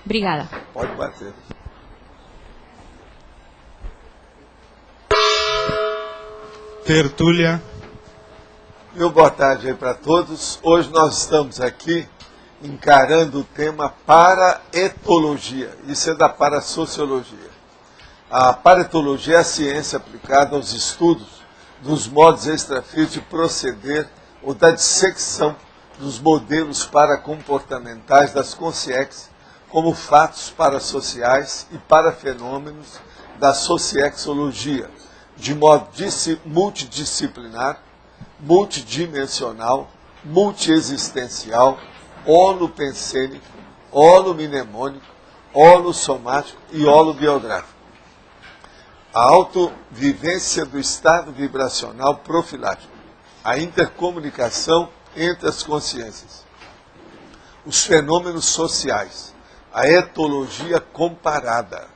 Obrigada. Pode bater. Tertúlia. Meu boa tarde aí para todos. Hoje nós estamos aqui encarando o tema paraetologia. Isso é da parasociologia. A paraetologia é a ciência aplicada aos estudos dos modos extrafísicos de proceder ou da dissecção dos modelos paracomportamentais das consciências como fatos parasociais e parafenômenos da sociexologia, de modo multidisciplinar, multidimensional, multiexistencial, holopensênico, holomnemônico, holossomático e holobiográfico. A autovivência do estado vibracional profilático, a intercomunicação entre as consciências, os fenômenos sociais, a etologia comparada,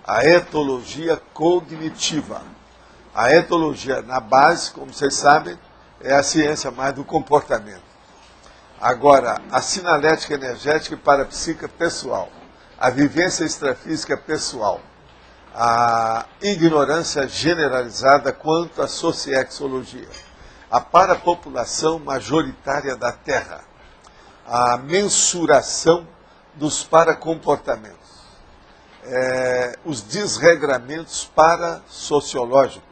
a etologia cognitiva. A etologia, na base, como vocês sabem, é a ciência mais do comportamento. Agora, a sinalética energética e parapsíquica pessoal, a vivência extrafísica pessoal, a ignorância generalizada quanto à sociexologia, a parapopulação majoritária da Terra, a mensuração dos paracomportamentos, os desregramentos parasociológicos,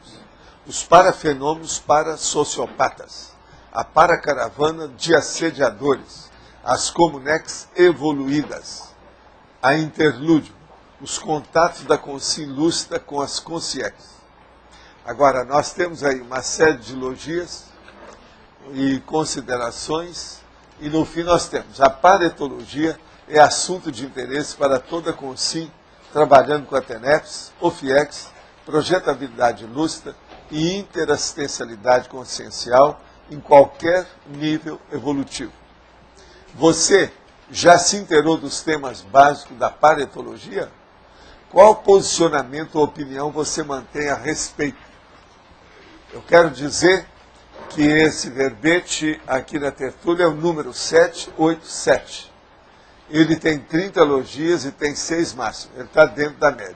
os parafenômenos parasociopatas, a paracaravana de assediadores, as comunex evoluídas, a interlúdio, os contatos da consciência lúcida com as consciências. Agora, nós temos aí uma série de logias e considerações, e no fim nós temos a paretologia, é assunto de interesse para toda a consciência, trabalhando com a TENEPS, OFIEX, projetabilidade lúcida e interassistencialidade consciencial em qualquer nível evolutivo. Você já se inteirou dos temas básicos da paretologia? Qual posicionamento ou opinião você mantém a respeito? Eu quero dizer que esse verbete aqui na tertúlia é o número 787. Ele tem 30 logias e tem 6 máximas. Ele está dentro da média.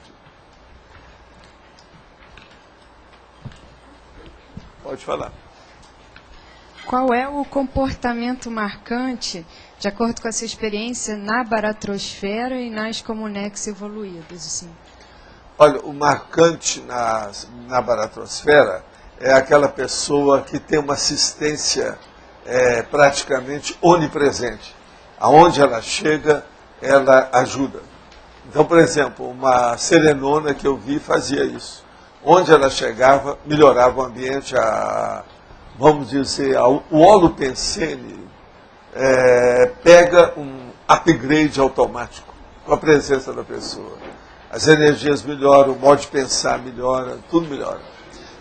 Pode falar. Qual é o comportamento marcante, de acordo com a sua experiência, na baratrosfera e nas comunex evoluídas? Assim? Olha, o marcante na baratrosfera é aquela pessoa que tem uma assistência praticamente onipresente. Aonde ela chega, ela ajuda. Então, por exemplo, uma serenona que eu vi fazia isso. Onde ela chegava, melhorava o ambiente, vamos dizer, o holopensene pega um upgrade automático com a presença da pessoa. As energias melhoram, o modo de pensar melhora, tudo melhora.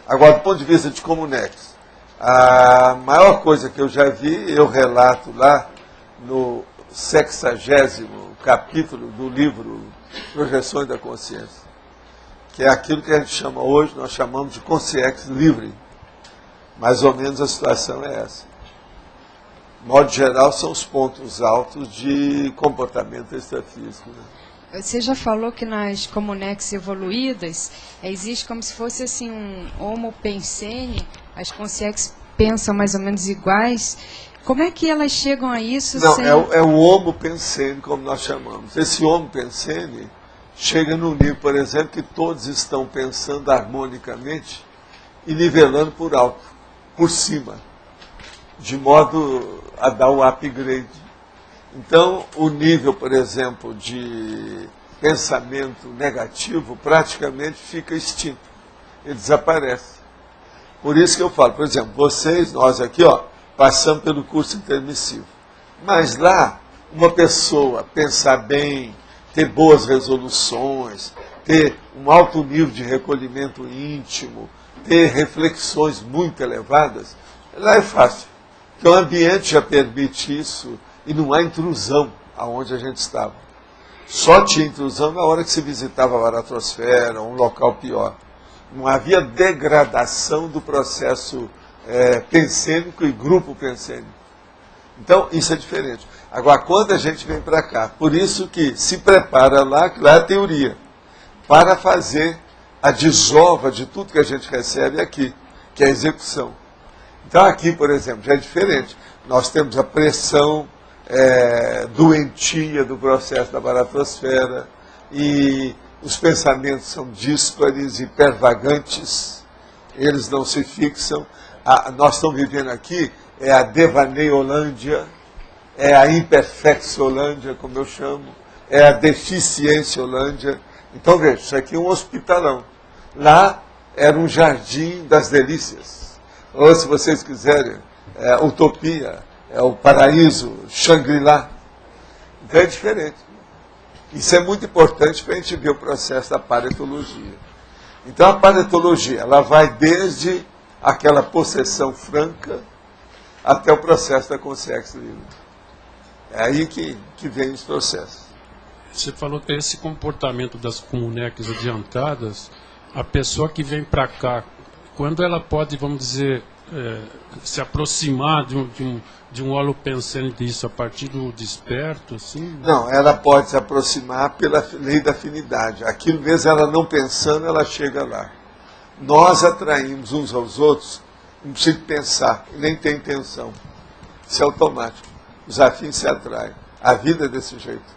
Agora, do ponto de vista de comunex, a maior coisa que eu já vi, eu relato lá no 60º capítulo do livro Projeções da Consciência, que é aquilo que a gente chama hoje, nós chamamos de consciência livre. Mais ou menos a situação é essa. De modo geral, são os pontos altos de comportamento extrafísico. Né? Você já falou que nas comunex evoluídas existe como se fosse assim um homo pensene, as consciências pensam mais ou menos iguais. Como é que elas chegam a isso? Não, sem... é o homo pensene, como nós chamamos. Esse homo pensene chega no nível, por exemplo, que todos estão pensando harmonicamente e nivelando por alto, por cima, de modo a dar o upgrade. Então, o nível, por exemplo, de pensamento negativo praticamente fica extinto, ele desaparece. Por isso que eu falo, por exemplo, vocês, nós aqui, passamos pelo curso intermissivo. Mas lá, uma pessoa pensar bem, ter boas resoluções, ter um alto nível de recolhimento íntimo, ter reflexões muito elevadas, lá é fácil. Porque o ambiente já permite isso e não há intrusão aonde a gente estava. Só tinha intrusão na hora que se visitava a baratrosfera, um local pior. Não havia degradação do processo pensênico e grupo pensênico. Então, isso é diferente. Agora, quando a gente vem para cá, por isso que se prepara lá, que lá é a teoria, para fazer a desova de tudo que a gente recebe aqui, que é a execução. Então, aqui, por exemplo, já é diferente. Nós temos a pressão doentia do processo da baratosfera, e os pensamentos são díspares e pervagantes, eles não se fixam. Nós estamos vivendo aqui, é a devaneiolândia, é a imperfecciolândia, como eu chamo, é a deficiênciolândia. Então, veja, isso aqui é um hospitalão. Lá era um jardim das delícias. Ou, se vocês quiserem, utopia, é o paraíso, Shangri-La. Então é diferente. Isso é muito importante para a gente ver o processo da paretologia. Então a paretologia, ela vai desde aquela possessão franca até o processo da consciência livre. É aí que vem os processos. Você falou que esse comportamento das comuneques adiantadas, a pessoa que vem para cá, quando ela pode, vamos dizer, se aproximar de um holopensene disso a partir do desperto, assim? Não, ela pode se aproximar pela lei da afinidade. Aquilo mesmo, ela não pensando, ela chega lá. Nós atraímos uns aos outros, não precisa pensar, nem tem intenção. Isso é automático. Os afins se atraem. A vida é desse jeito.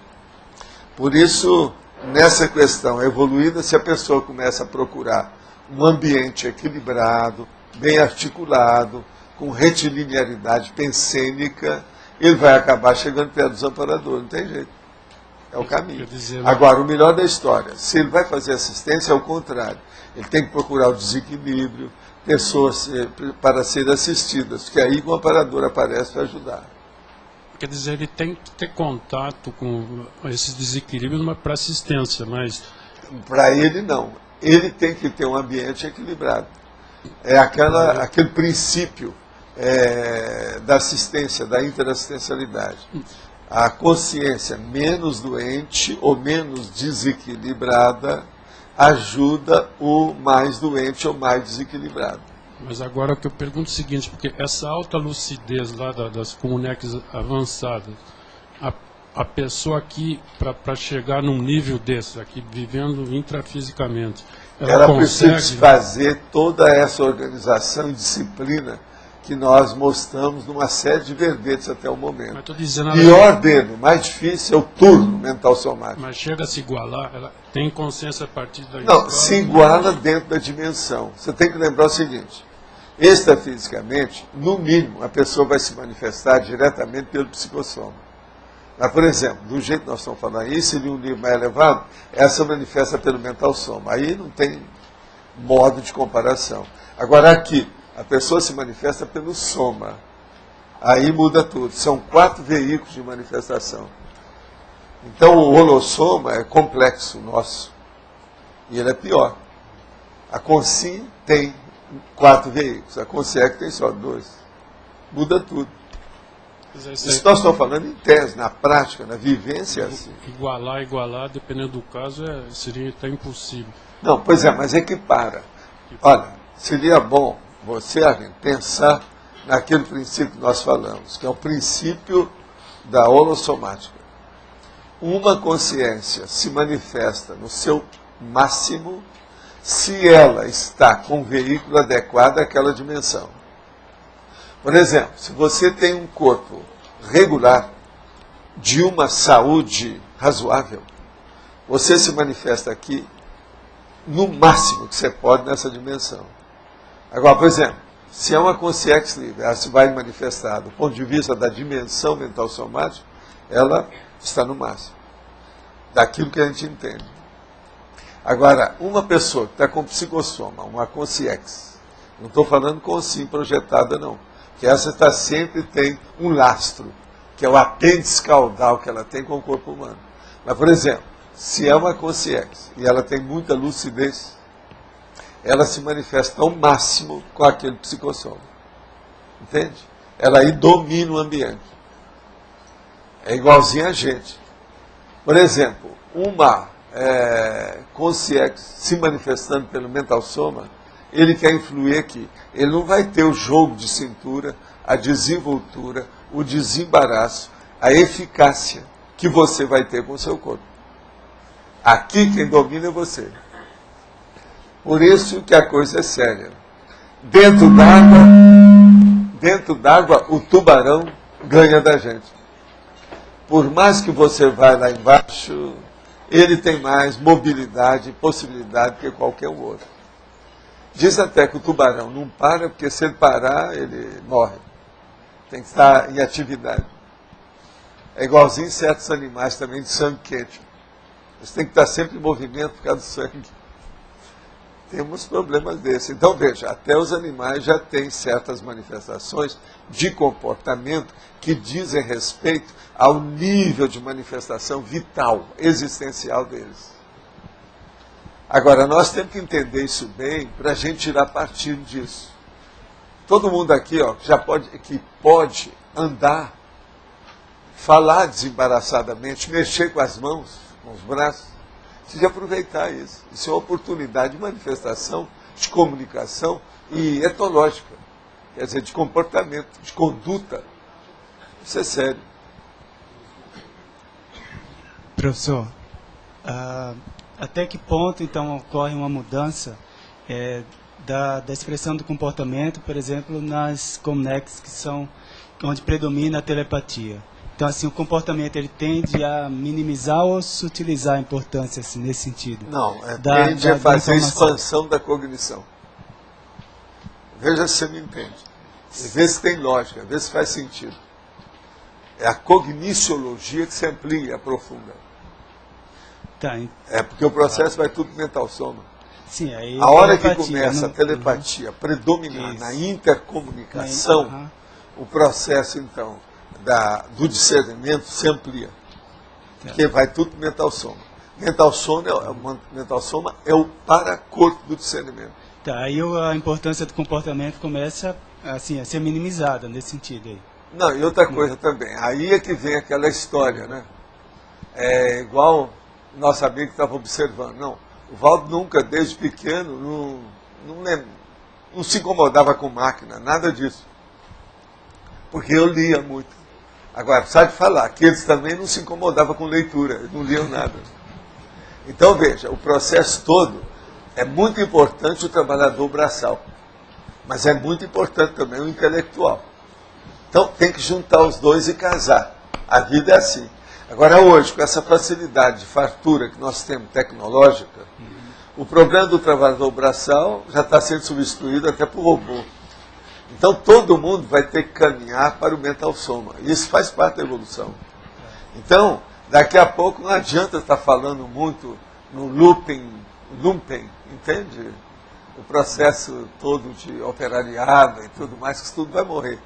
Por isso, nessa questão evoluída, se a pessoa começa a procurar um ambiente equilibrado, bem articulado, com retilinearidade pensênica, ele vai acabar chegando perto dos amparadores, não tem jeito. É o caminho. Agora, o melhor da história, se ele vai fazer assistência, é o contrário. Ele tem que procurar o desequilíbrio, pessoas para serem assistidas, que aí o amparador aparece para ajudar. Quer dizer, ele tem que ter contato com esses desequilíbrios para assistência, mas... Para ele, não. Ele tem que ter um ambiente equilibrado. É aquele princípio da assistência, da interassistencialidade. A consciência menos doente ou menos desequilibrada ajuda o mais doente ou mais desequilibrado. Mas agora o que eu pergunto é o seguinte, porque essa alta lucidez lá das comuneques avançadas, a pessoa aqui, para chegar num nível desse, aqui vivendo intrafisicamente, ela precisa fazer toda essa organização e disciplina que nós mostramos numa série de verbetes até o momento. Mas tô dizendo, pior dele, o mais difícil é o turno mental somático. Mas chega a se igualar, ela tem consciência a partir da... Não, se iguala dentro da dimensão. Você tem que lembrar o seguinte, extrafisicamente, no mínimo, a pessoa vai se manifestar diretamente pelo psicossoma. Mas, por exemplo, do jeito que nós estamos falando aí, se em um nível mais elevado, essa manifesta pelo mental soma. Aí não tem modo de comparação. Agora aqui, a pessoa se manifesta pelo soma. Aí muda tudo. São 4 veículos de manifestação. Então o holossoma é complexo nosso. E ele é pior. A Consim tem 4 veículos. A Consciência tem só 2. Muda tudo. Isso nós estamos falando em tese, na prática, na vivência. Assim. Igualar, dependendo do caso, seria até impossível. Não, pois é, mas equipara. Olha, seria bom você, Arlindo, pensar naquele princípio que nós falamos, que é o princípio da holossomática. Uma consciência se manifesta no seu máximo se ela está com o veículo adequado àquela dimensão. Por exemplo, se você tem um corpo regular, de uma saúde razoável, você se manifesta aqui no máximo que você pode nessa dimensão. Agora, por exemplo, se é uma consciência livre, ela se vai manifestar do ponto de vista da dimensão mental somática, ela está no máximo, daquilo que a gente entende. Agora, uma pessoa que está com psicossoma, uma consciência, não estou falando com sim projetada, não. Que essa sempre tem um lastro, que é o apêndice caudal que ela tem com o corpo humano. Mas, por exemplo, se é uma consciência e ela tem muita lucidez, ela se manifesta ao máximo com aquele psicossoma. Entende? Ela aí domina o ambiente. É igualzinho a gente. Por exemplo, uma consciência se manifestando pelo mental soma, ele quer influir aqui. Ele não vai ter o jogo de cintura, a desenvoltura, o desembaraço, a eficácia que você vai ter com o seu corpo. Aqui quem domina é você. Por isso que a coisa é séria. Dentro d'água, o tubarão ganha da gente. Por mais que você vá lá embaixo, ele tem mais mobilidade e possibilidade que qualquer outro. Diz até que o tubarão não para, porque se ele parar, ele morre. Tem que estar em atividade. É igualzinho certos animais também de sangue quente. Eles têm que estar sempre em movimento por causa do sangue. Temos problemas desses. Então, veja, até os animais já têm certas manifestações de comportamento que dizem respeito ao nível de manifestação vital, existencial deles. Agora, nós temos que entender isso bem para a gente tirar partido disso. Todo mundo aqui, ó, que pode andar, falar desembaraçadamente, mexer com as mãos, com os braços, precisa aproveitar isso. Isso é uma oportunidade de manifestação, de comunicação e etológica, quer dizer, de comportamento, de conduta. Isso é sério. Professor, até que ponto, então, ocorre uma mudança da expressão do comportamento, por exemplo, nas Comnex, que são onde predomina a telepatia? Então, assim, o comportamento, ele tende a minimizar ou sutilizar a importância, assim, nesse sentido? Não, tende a fazer a expansão da cognição. Veja se você me entende. Vê se tem lógica, vê se faz sentido. É a cogniciologia que se amplia e aprofunda. Tá, é porque o processo vai tudo mental soma. Sim, aí a hora que começa a telepatia predominar na intercomunicação, o processo, então, do discernimento se amplia. Porque vai tudo mental soma. Mental soma é o paracorpo do discernimento. Tá, aí a importância do comportamento começa assim, a ser minimizada nesse sentido aí. Não, e outra coisa também. Aí é que vem aquela história, né? É igual nosso amigo estava observando. Não, o Valdo nunca, desde pequeno, não se incomodava com máquina, nada disso. Porque eu lia muito. Agora, precisa de falar que eles também não se incomodavam com leitura, eles não liam nada. Então, veja, o processo todo é muito importante o trabalhador braçal, mas é muito importante também o intelectual. Então, tem que juntar os dois e casar. A vida é assim. Agora, hoje, com essa facilidade de fartura que nós temos tecnológica, o problema do trabalhador braçal já está sendo substituído até por robô. Então, todo mundo vai ter que caminhar para o mental soma. Isso faz parte da evolução. Então, daqui a pouco não adianta estar falando muito no lumpen, entende? O processo todo de operariado e tudo mais, que isso tudo vai morrer.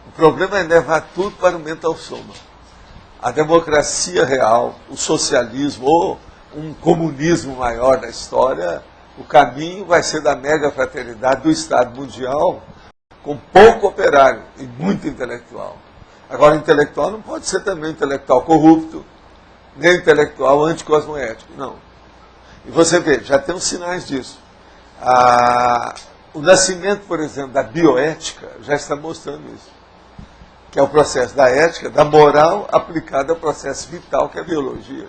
O problema é levar tudo para o mental soma. A democracia real, o socialismo ou um comunismo maior da história, o caminho vai ser da mega fraternidade do Estado mundial, com pouco operário e muito intelectual. Agora, o intelectual não pode ser também intelectual corrupto, nem intelectual anticosmoético, não. E você vê, já tem uns sinais disso. O nascimento, por exemplo, da bioética já está mostrando isso. Que é o processo da ética, da moral aplicada ao processo vital, que é a biologia.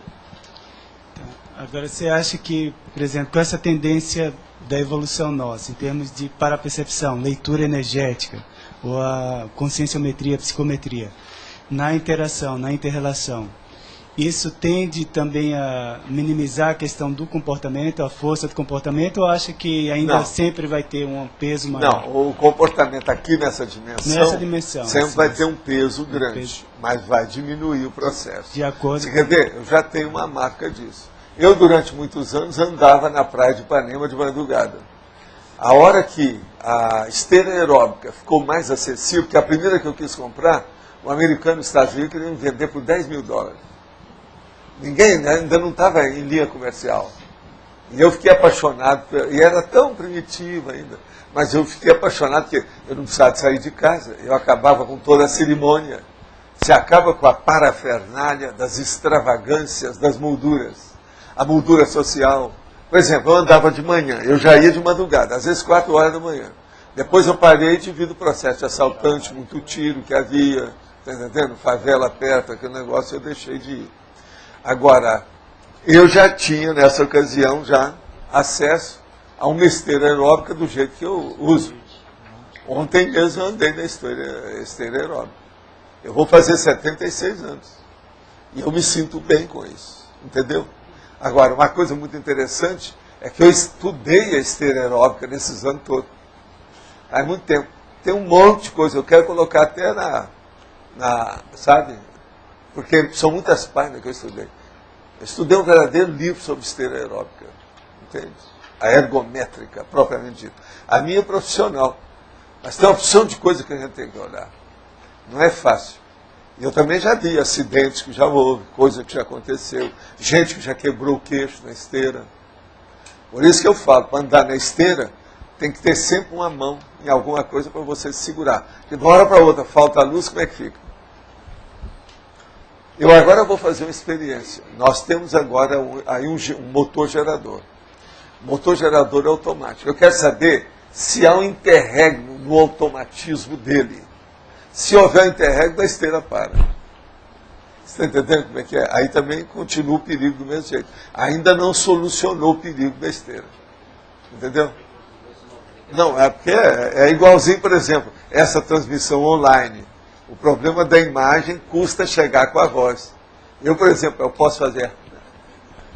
Agora, você acha que, por exemplo, com essa tendência da evolução nossa, em termos de parapercepção, leitura energética, ou a conscienciometria, psicometria, na interação, na inter-relação, isso tende também a minimizar a questão do comportamento, a força do comportamento, ou acha que ainda sempre vai ter um peso maior? Não, o comportamento aqui nessa dimensão sempre vai ter um peso grande, mas vai diminuir o processo. De acordo. Você quer ver? Eu já tenho uma marca disso. Eu, durante muitos anos, andava na praia de Ipanema de madrugada. A hora que a esteira aeróbica ficou mais acessível, porque a primeira que eu quis comprar, o americano nos Estados Unidos queria me vender por $10 mil. Ninguém ainda não estava em linha comercial. E eu fiquei apaixonado, e era tão primitivo ainda, mas eu fiquei apaixonado porque eu não precisava de sair de casa, eu acabava com toda a cerimônia. Se acaba com a parafernália das extravagâncias, das molduras. A moldura social, Por exemplo, eu andava de manhã, eu já ia de madrugada, às vezes 4 horas da manhã. Depois eu parei devido ao processo de assaltante, muito tiro que havia, tá entendendo? Favela perto, aquele negócio, eu deixei de ir. Agora, eu já tinha, nessa ocasião, já acesso a uma esteira aeróbica do jeito que eu uso. Ontem mesmo eu andei na esteira aeróbica. Eu vou fazer 76 anos. E eu me sinto bem com isso, entendeu? Agora, uma coisa muito interessante é que eu estudei a esteira aeróbica nesses anos todos. Há muito tempo. Tem um monte de coisa, eu quero colocar até sabe? Porque são muitas páginas que eu estudei. Eu estudei um verdadeiro livro sobre esteira aeróbica, entende? A ergométrica, propriamente dita. A minha é profissional. Mas tem uma opção de coisa que a gente tem que olhar. Não é fácil. E eu também já vi acidentes que já houve, coisa que já aconteceu, gente que já quebrou o queixo na esteira. Por isso que eu falo, para andar na esteira, tem que ter sempre uma mão em alguma coisa para você se segurar. Porque de uma hora para outra falta a luz, como é que fica? Eu agora vou fazer uma experiência. Nós temos agora um motor gerador. O motor gerador é automático. Eu quero saber se há um interregno no automatismo dele. Se houver um interregno, a esteira para. Você está entendendo como é que é? Aí também continua o perigo do mesmo jeito. Ainda não solucionou o perigo da esteira. Entendeu? Não, é porque é igualzinho, por exemplo, essa transmissão online. O problema da imagem custa chegar com a voz. Eu, por exemplo, eu posso fazer.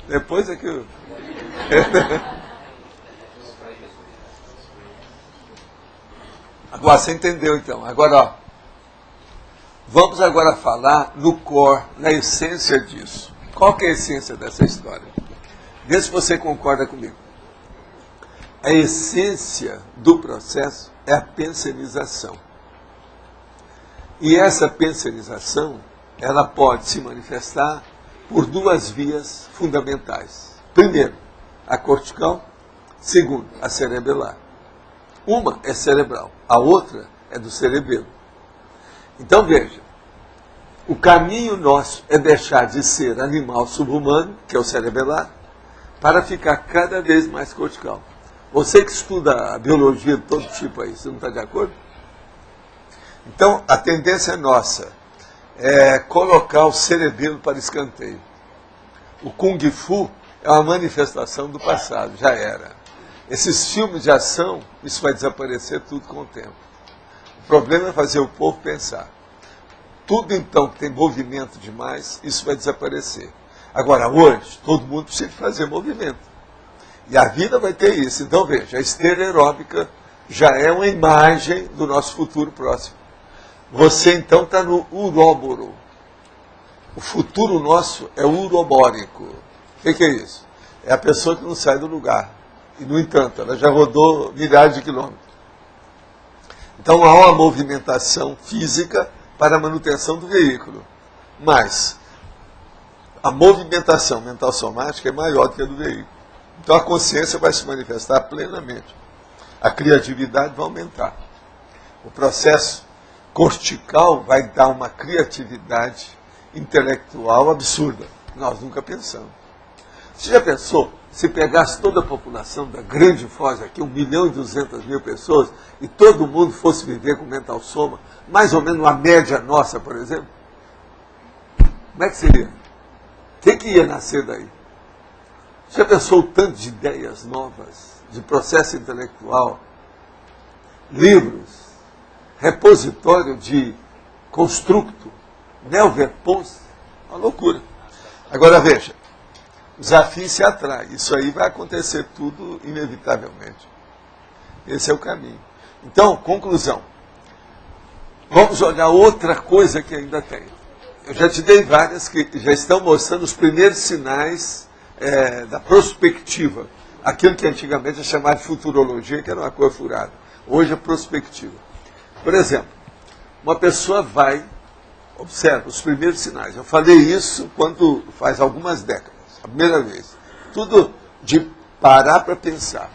Depois é que eu... Agora, você entendeu então. Agora, ó, vamos agora falar no core, na essência disso. Qual que é a essência dessa história? Vê se você concorda comigo. A essência do processo é a pensenização. E essa pensenização, ela pode se manifestar por duas vias fundamentais. Primeiro, a cortical. Segundo, a cerebelar. Uma é cerebral, a outra é do cerebelo. Então veja, o caminho nosso é deixar de ser animal subhumano, que é o cerebelar, para ficar cada vez mais cortical. Você que estuda a biologia de todo tipo aí, você não está de acordo? Então, a tendência nossa é colocar o cerebelo para escanteio. O Kung Fu é uma manifestação do passado, já era. Esses filmes de ação, isso vai desaparecer tudo com o tempo. O problema é fazer o povo pensar. Tudo, então, que tem movimento demais, isso vai desaparecer. Agora, hoje, todo mundo precisa fazer movimento. E a vida vai ter isso. Então, veja, a esteira aeróbica já é uma imagem do nosso futuro próximo. Você, então, está no uróboro. O futuro nosso é urobórico. O que é isso? É a pessoa que não sai do lugar. E, no entanto, ela já rodou milhares de quilômetros. Então, há uma movimentação física para a manutenção do veículo. Mas a movimentação mental somática é maior do que a do veículo. Então, a consciência vai se manifestar plenamente. A criatividade vai aumentar. O processo cortical vai dar uma criatividade intelectual absurda. Nós nunca pensamos. Você já pensou, se pegasse toda a população da grande Foz aqui, 1.200.000 pessoas, e todo mundo fosse viver com mental soma, mais ou menos uma média nossa, por exemplo? Como é que seria? O que ia nascer daí? Você já pensou o tanto de ideias novas, de processo intelectual, livros, repositório de constructo, neoverpons, uma loucura. Agora veja, o desafio se atrai, isso aí vai acontecer tudo inevitavelmente. Esse é o caminho. Então, conclusão. Vamos olhar outra coisa que ainda tem. Eu já te dei várias que já estão mostrando os primeiros sinais da prospectiva. Aquilo que antigamente é chamado de futurologia, que era uma coisa furada. Hoje é prospectiva. Por exemplo, uma pessoa vai, observa os primeiros sinais. Eu falei isso quando faz algumas décadas, a primeira vez. Tudo de parar para pensar.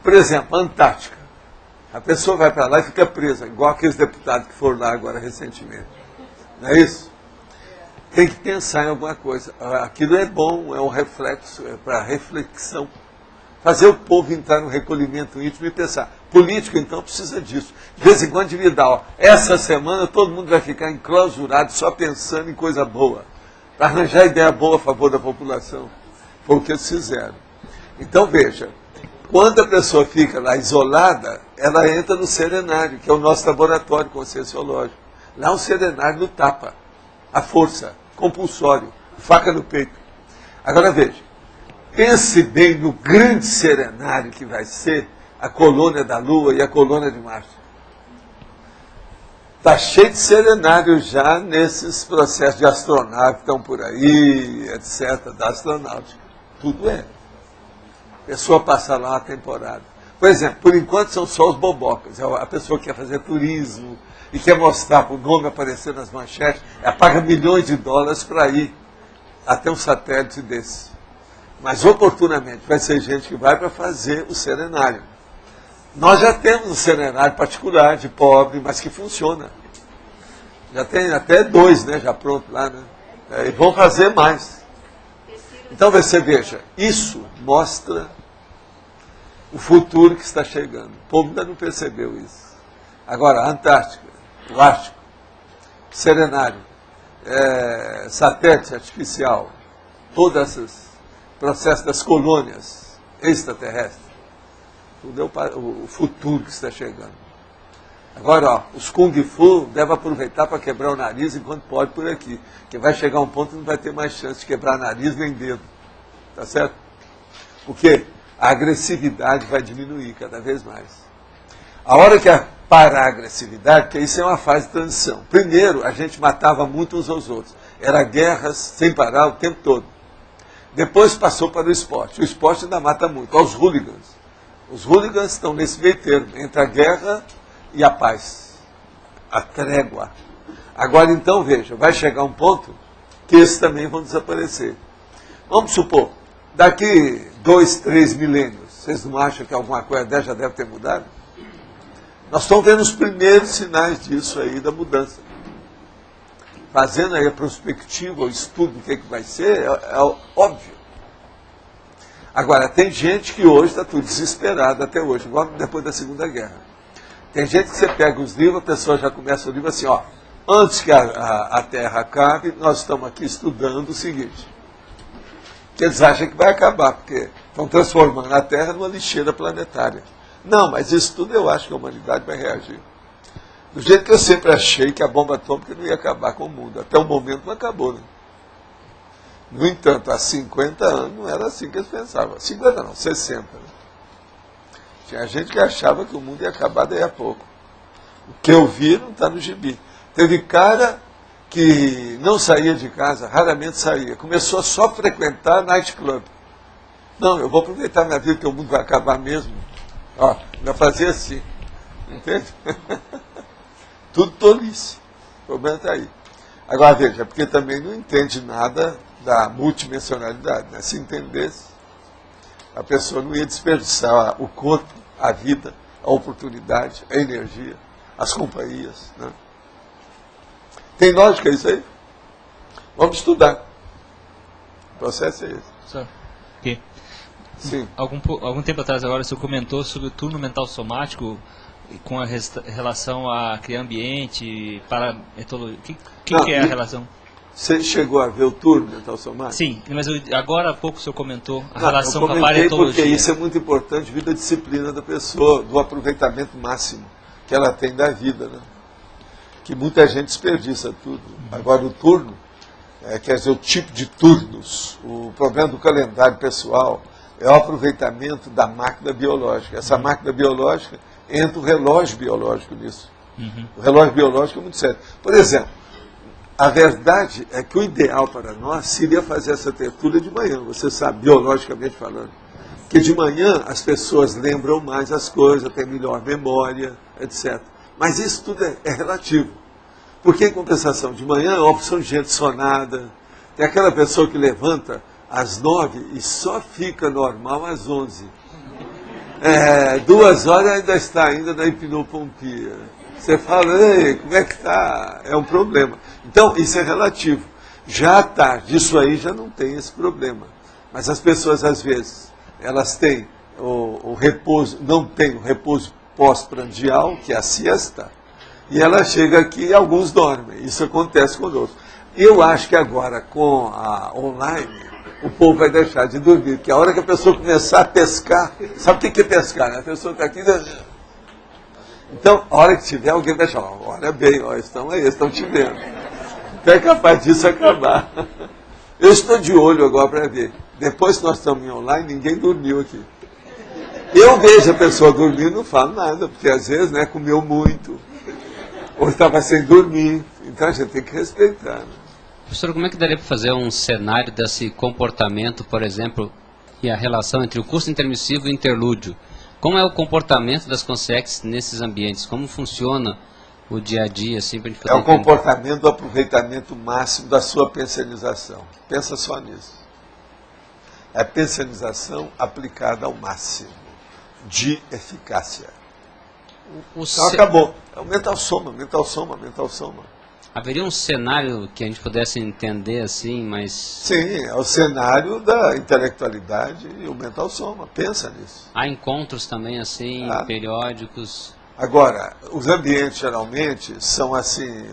Por exemplo, Antártica. A pessoa vai para lá e fica presa, igual aqueles deputados que foram lá agora recentemente. Não é isso? tem que pensar em alguma coisa. Aquilo é bom, é um reflexo, é para reflexão. Fazer o povo entrar no recolhimento íntimo e pensar. Político, então, precisa disso. De vez em quando devia dar, ó, essa semana todo mundo vai ficar enclausurado só pensando em coisa boa. Para arranjar ideia boa a favor da população. Foi o que eles fizeram. Então, veja, quando a pessoa fica lá isolada, ela entra no serenário, que é o nosso laboratório conscienciológico. Lá o serenário no tapa, a força, compulsório, faca no peito. Agora veja, pense bem no grande serenário que vai ser a colônia da Lua e a colônia de Marte. Está cheio de serenário já nesses processos de astronave que estão por aí, etc., da astronáutica. Tudo é. A pessoa passa lá uma temporada. Por exemplo, por enquanto são só os bobocas. A pessoa que quer fazer turismo e quer mostrar para o nome aparecer nas manchetes, ela paga milhões de dólares para ir até um satélite desse. Mas oportunamente vai ser gente que vai para fazer o serenário. Nós já temos um serenário particular, de pobre, mas que funciona. Já tem até 2, né, já pronto lá, né? E vão fazer mais. Então você veja, isso mostra o futuro que está chegando. O povo ainda não percebeu isso. Agora, a Antártica, o Ártico, serenário, satélite artificial, todos esses processos das colônias extraterrestres, tudo é o futuro que está chegando. Agora, ó, os Kung Fu devem aproveitar para quebrar o nariz enquanto pode por aqui. Porque vai chegar um ponto que não vai ter mais chance de quebrar nariz nem dedo. Tá certo? Porque a agressividade vai diminuir cada vez mais. A hora que parar a agressividade, porque isso é uma fase de transição. Primeiro, a gente matava muito uns aos outros. Era guerras sem parar o tempo todo. Depois passou para o esporte. O esporte ainda mata muito. Olha os hooligans. Os hooligans estão nesse meio termo, entre a guerra e a paz. A trégua. Agora então, veja, vai chegar um ponto que esses também vão desaparecer. Vamos supor, daqui 2, 3 milênios, vocês não acham que alguma coisa já deve ter mudado? Nós estamos vendo os primeiros sinais disso aí, da mudança. Fazendo aí a perspectiva, o estudo do que vai ser, é óbvio. Agora, tem gente que hoje está tudo desesperado até hoje, igual depois da Segunda Guerra. Tem gente que você pega os livros, a pessoa já começa o livro assim, ó, antes que a Terra acabe, nós estamos aqui estudando o seguinte, que eles acham que vai acabar, porque estão transformando a Terra numa lixeira planetária. Não, mas isso tudo eu acho que a humanidade vai reagir. Do jeito que eu sempre achei que a bomba atômica não ia acabar com o mundo. Até o momento não acabou, né? No entanto, há 50 anos não era assim que eles pensavam. 50 não, 60. Né? Tinha gente que achava que o mundo ia acabar daí a pouco. O que eu vi não está no gibi. Teve cara que não saía de casa, raramente saía. Começou a só frequentar nightclub. Não, eu vou aproveitar minha vida que o mundo vai acabar mesmo. Ó, vai fazer assim. Entende? Tudo tolice. O problema está aí. Agora veja, porque também não entende nada da multidimensionalidade. Né? Se entendesse, a pessoa não ia desperdiçar o corpo, a vida, a oportunidade, a energia, as companhias. Né? Tem lógica isso aí? Vamos estudar. O processo é esse. Só. Okay. Sim. Algum tempo atrás agora o senhor comentou sobre o turno mental somático com a relação a criar ambiente, para etologia. O que é a relação? Você chegou a ver o turno mental somático? Sim, mas agora há pouco o senhor comentou a Não, relação com a paretologia. paretologia. Porque isso é muito importante devido à disciplina da pessoa, do aproveitamento máximo que ela tem da vida, né? Que muita gente desperdiça tudo. Agora o turno, quer dizer, o tipo de turnos, o problema do calendário pessoal, é o aproveitamento da máquina biológica. Essa máquina biológica, entra o relógio biológico nisso. O relógio biológico é muito sério. Por exemplo, a verdade é que o ideal para nós seria fazer essa tertúlia de manhã, você sabe, biologicamente falando. Que de manhã as pessoas lembram mais as coisas, têm melhor memória, etc. Mas isso tudo é relativo. Porque, em compensação, de manhã é uma opção de gente sonada, tem aquela pessoa que levanta às 9 e só fica normal às 11. 2 horas ainda está ainda na hipnopompia. Você fala, ei, como é que está? É um problema. Então, isso é relativo. Já à tarde, isso aí já não tem esse problema. Mas as pessoas, às vezes, elas têm o repouso, não têm o repouso pós-prandial, que é a siesta, e ela chega aqui e alguns dormem. Isso acontece conosco. Eu acho que agora, com a online, o povo vai deixar de dormir, porque a hora que a pessoa começar a pescar, sabe o que é pescar, né? A pessoa está aqui... Então, a hora que tiver, alguém vai falar, olha bem, ó, estão aí, estão te vendo. Então é capaz disso acabar. Eu estou de olho agora para ver. Depois que nós estamos em online, ninguém dormiu aqui. Eu vejo a pessoa dormir e não falo nada, porque às vezes, né, comeu muito, ou estava sem dormir. Então a gente tem que respeitar. Né? Professor, como é que daria para fazer um cenário desse comportamento, por exemplo, e a relação entre o curso intermissivo e o interlúdio? Como é o comportamento das consciências nesses ambientes? Como funciona o dia a dia? Assim, pra gente poder é o entender? comportamento do aproveitamento máximo da sua pensionização. Pensa só nisso. É a pensionização aplicada ao máximo de eficácia. Então acabou. É o mental soma, mental soma, mental soma. Haveria um cenário que a gente pudesse entender assim, mas... Sim, é o cenário da intelectualidade e o mental soma. Pensa nisso. Há encontros também assim, periódicos... Agora, os ambientes geralmente são assim,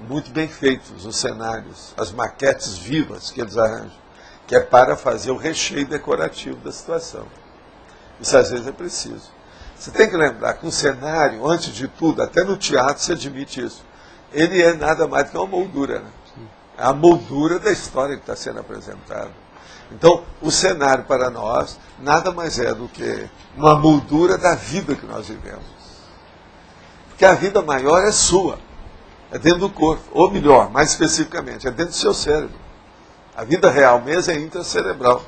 muito bem feitos, os cenários, as maquetes vivas que eles arranjam, que é para fazer o recheio decorativo da situação. Isso às vezes é preciso. Você tem que lembrar que um cenário, antes de tudo, até no teatro se admite isso, ele é nada mais do que uma moldura. Né? É a moldura da história que está sendo apresentada. Então, o cenário para nós nada mais é do que uma moldura da vida que nós vivemos. Porque a vida maior é sua, é dentro do corpo, ou melhor, mais especificamente, é dentro do seu cérebro. A vida real mesmo é intracerebral,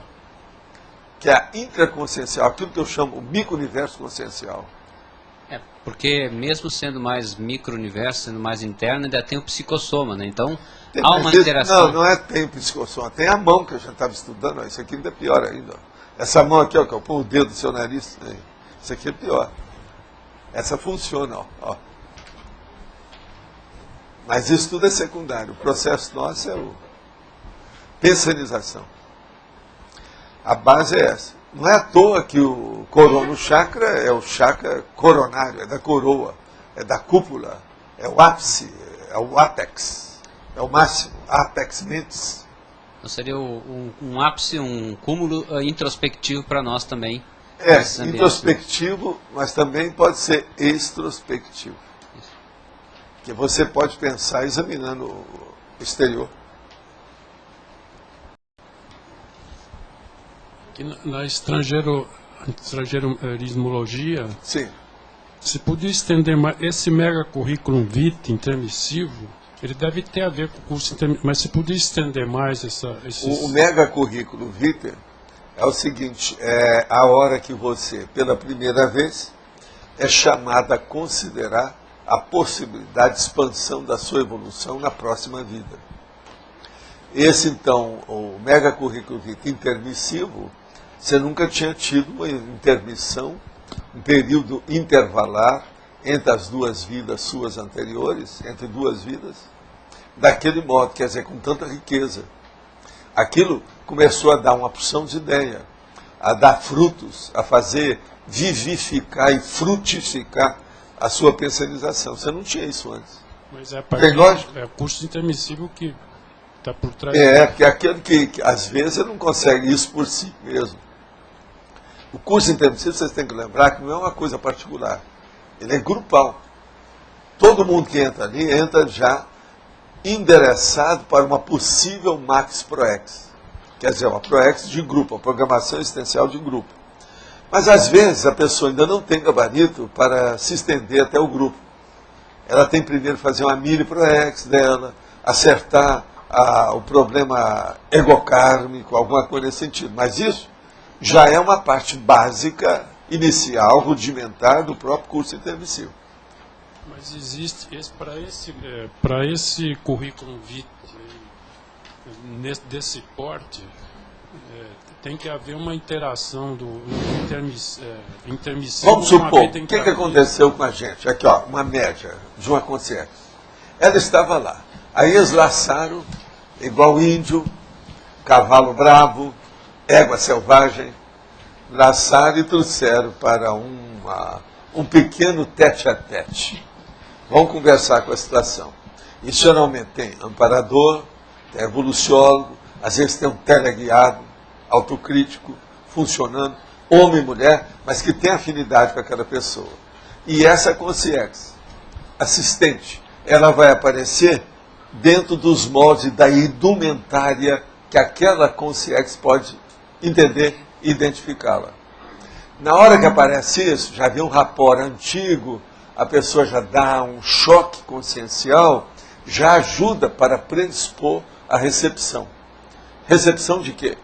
que é a intraconsciencial, aquilo que eu chamo o micro-universo consciencial. Porque mesmo sendo mais micro-universo, sendo mais interno, ainda tem o psicossoma, né? Então, há uma interação. Não é tem o psicossoma, tem a mão que a gente estava estudando, ó, isso aqui ainda é pior ainda. Ó. Essa mão aqui, ó, que eu ponho o dedo do seu nariz, né? Isso aqui é pior. Essa funciona, ó. Mas isso tudo é secundário. O processo nosso é o pensanização. A base é essa. Não é à toa que o corono chakra é o chakra coronário, é da coroa, é da cúpula, é o ápice, é o ápex, é o máximo, apex mentis. Então seria um ápice, um cúmulo introspectivo para nós também. É, introspectivo, mas também pode ser extrospectivo. Que você pode pensar examinando o exterior. Na estrangeirismologia, sim, se podia estender mais, esse mega currículo vitae intermissivo, ele deve ter a ver com o curso intermissivo, mas se podia estender mais esses... O mega currículo vitae é o seguinte, é a hora que você, pela primeira vez, é chamado a considerar a possibilidade de expansão da sua evolução na próxima vida. Esse, então, o mega currículo vitae intermissivo, você nunca tinha tido uma intermissão, um período intervalar entre as duas vidas suas anteriores, entre duas vidas, daquele modo, quer dizer, com tanta riqueza. Aquilo começou a dar uma porção de ideia, a dar frutos, a fazer vivificar e frutificar a sua pensanização. Você não tinha isso antes. Mas é o curso intermissivo que está por trás. Porque aquele que às vezes ele não consegue isso por si mesmo. O curso intermissivo, vocês têm que lembrar que não é uma coisa particular. Ele é grupal. Todo mundo que entra ali, entra já endereçado para uma possível Max Proex. Quer dizer, uma Proex de grupo, uma programação existencial de grupo. Mas às vezes a pessoa ainda não tem gabarito para se estender até o grupo. Ela tem primeiro que fazer uma mini Proex dela, acertar o problema egocármico, alguma coisa nesse sentido. Mas isso já é uma parte básica, inicial, rudimentar do próprio curso intermissivo. Mas existe, para esse currículo vitae, desse porte, tem que haver uma interação do intermissivo. Vamos supor, o que aconteceu com a gente? Aqui, ó, uma média de uma consciência. Ela estava lá. Aí eles laçaram igual índio, cavalo bravo, égua selvagem, laçaram e trouxeram para um pequeno tete-a-tete. Vão conversar com a situação. E geralmente tem amparador, tem evoluciólogo, às vezes tem um teleguiado, autocrítico, funcionando, homem e mulher, mas que tem afinidade com aquela pessoa. E essa consciência, assistente, ela vai aparecer dentro dos moldes da indumentária que aquela consciência pode entender e identificá-la. Na hora que aparece isso, já havia um rapport antigo, a pessoa já dá um choque consciencial, já ajuda para predispor a recepção. Recepção de quê?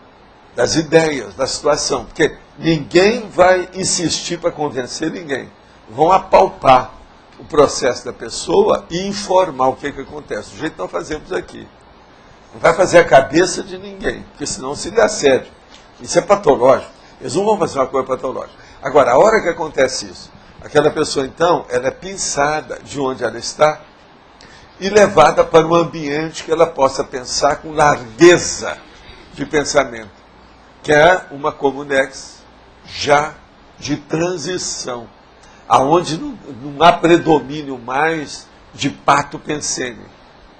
Das ideias, da situação. Porque ninguém vai insistir para convencer ninguém. Vão apalpar o processo da pessoa e informar o que acontece. Do jeito que nós fazemos aqui. Não vai fazer a cabeça de ninguém, porque senão seria assédio. Isso é patológico. Eles não vão fazer uma coisa patológica. Agora, a hora que acontece isso, aquela pessoa, então, ela é pinçada de onde ela está e levada para um ambiente que ela possa pensar com largueza de pensamento, que é uma comunex já de transição, aonde não há predomínio mais de pato pensene,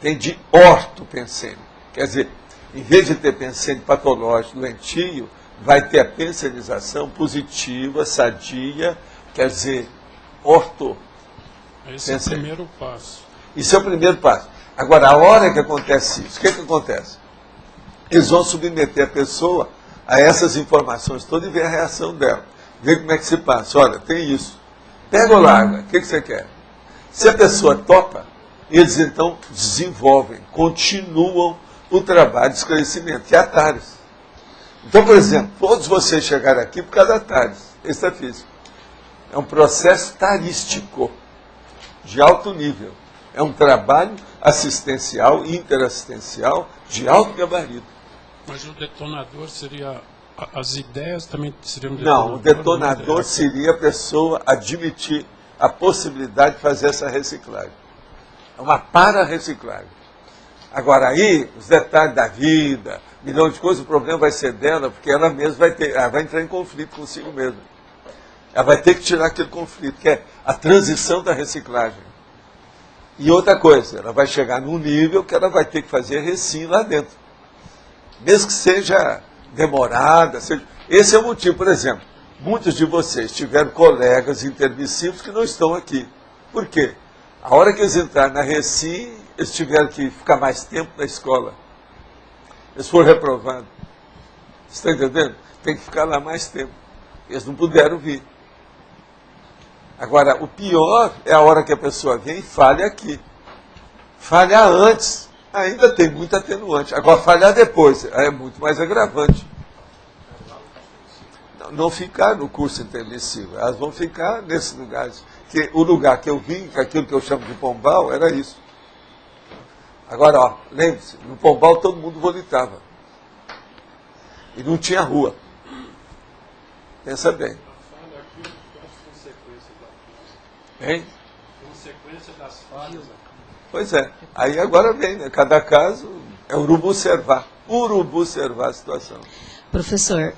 tem de orto pensene. Quer dizer, em vez de ter pensene patológico, doentio, vai ter a pensenização positiva, sadia, quer dizer, orto. Esse é o primeiro passo. Isso é o primeiro passo. Agora, a hora que acontece isso, o que acontece? Eles vão submeter a pessoa a essas informações todas e ver a reação dela. Ver como é que se passa. Olha, tem isso. Pega ou larga, o que você quer? Se a pessoa topa, eles então desenvolvem, continuam o trabalho de esclarecimento, que é a TARES. Então, por exemplo, todos vocês chegaram aqui por causa da TARES, extrafísico. É um processo tarístico, de alto nível. É um trabalho assistencial, interassistencial, de alto gabarito. Mas o detonador seria... As ideias também seriam detonador? Não, o detonador seria a pessoa admitir a possibilidade de fazer essa reciclagem. É uma para-reciclagem. Agora aí, os detalhes da vida, milhões de coisas, o problema vai ser dela, porque ela mesma ela vai entrar em conflito consigo mesma. Ela vai ter que tirar aquele conflito, que é a transição da reciclagem. E outra coisa, ela vai chegar num nível que ela vai ter que fazer recim lá dentro. Mesmo que seja demorada. Esse é o motivo, por exemplo, muitos de vocês tiveram colegas intermissivos que não estão aqui. Por quê? A hora que eles entraram na recim, eles tiveram que ficar mais tempo na escola. Eles foram reprovados. Você está entendendo? Tem que ficar lá mais tempo. Eles não puderam vir. Agora, o pior é a hora que a pessoa vem e falha aqui. Falhar antes, ainda tem muito atenuante. Agora, falhar depois, é muito mais agravante. Não ficar no curso intermissivo, elas vão ficar nesses lugares. Que o lugar que eu vim, aquilo que eu chamo de Pombal, era isso. Agora, ó, lembre-se, no Pombal todo mundo volitava. E não tinha rua. Pensa bem. Hein? Consequência das falhas. Pois é. Aí agora vem, né? Cada caso é urubu-servar. Urubu-servar a situação. Professor,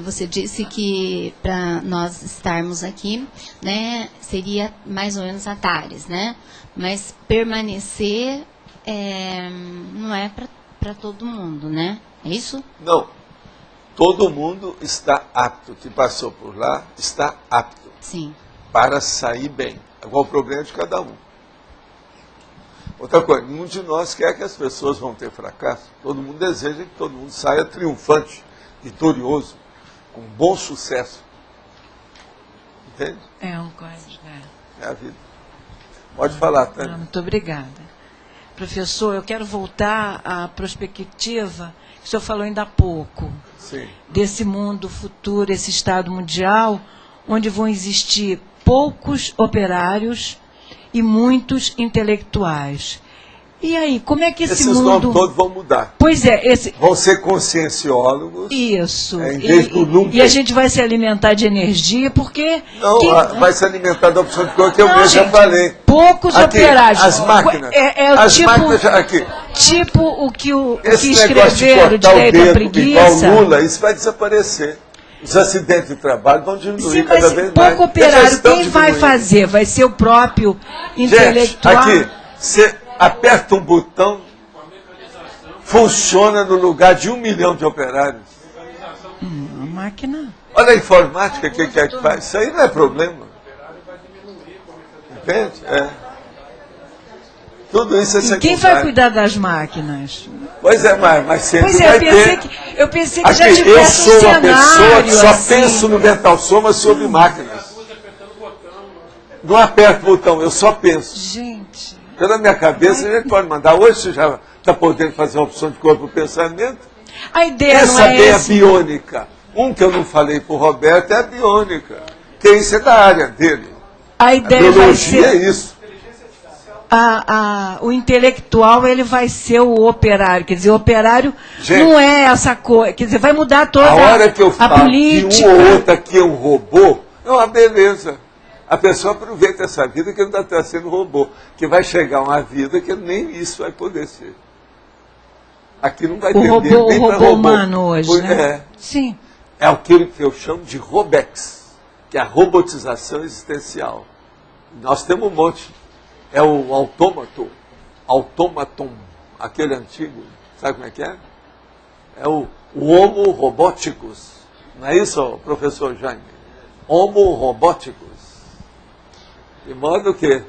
você disse que para nós estarmos aqui, né, seria mais ou menos a TARES, né? Mas permanecer não é para todo mundo, né? É isso? Não. Todo mundo está apto, que passou por lá, está apto. Sim. Para sair bem. Agora o problema é de cada um. Outra coisa, nenhum de nós quer que as pessoas vão ter fracasso. Todo mundo deseja que todo mundo saia triunfante, vitorioso, com bom sucesso. Entende? É um código. É a vida. Pode falar, Tânia. Muito obrigada. Professor, eu quero voltar à perspectiva que o senhor falou ainda há pouco. Sim. Desse mundo futuro, esse Estado mundial, onde vão existir poucos operários e muitos intelectuais. E aí, como é que esse Esses mundo... nomes todos vão mudar. Pois é, Vão ser conscienciólogos. Isso. Em vez do lumpen. E a gente vai se alimentar de energia, porque... Não, vai se alimentar da opção de coisa que eu mesmo já falei. Poucos aqui, operários. As máquinas. É as tipo... máquinas aqui. Tipo o que Esse negócio de escreveram, cortar o direito à dedo preguiça. igual Lula, isso vai desaparecer. Os acidentes de trabalho vão diminuir Sim, cada mas vez mais. pouco operário, Eles já estão quem vai diminuindo. fazer? Vai ser o próprio Gente, intelectual? aqui, você aperta um botão, funciona no lugar de 1 milhão de operários. A máquina. Olha a informática, o que é que faz? Isso aí não é problema. Entende? É. Tudo isso é E secundário. quem vai cuidar das máquinas? Pois é, mas sempre Pois é, vai eu pensei ter. eu pensei que já Aqui, eu tivesse sou um uma pessoa que cenário só assim. penso no Mental Soma sobre máquinas. Não aperto o botão, eu só penso. Gente, Pela minha cabeça, a gente pode mandar. Hoje você já está podendo fazer uma opção de corpo-pensamento. a ideia Essa não é é a esse. biônica. Um que eu não falei para o Roberto é a biônica. Que isso é da área dele. A A ideia vai biologia é ser isso. o intelectual, ele vai ser o operário. Quer dizer, o operário Gente, não é essa coisa. Quer dizer, vai mudar toda A hora que eu a falo que política. um ou outro aqui é um robô, é uma beleza. A pessoa aproveita essa vida que ainda está sendo robô. Que vai chegar uma vida que nem isso vai poder ser. Aqui não vai ter O tempo nem para robô humano hoje, né? É. Sim. É aquilo que eu chamo de Robex, que é a robotização existencial. Nós temos um monte. É o automaton, aquele antigo. Sabe como é que é? É o Homo robóticos. Não é isso, professor Jaime? Homo robóticos. De modo que...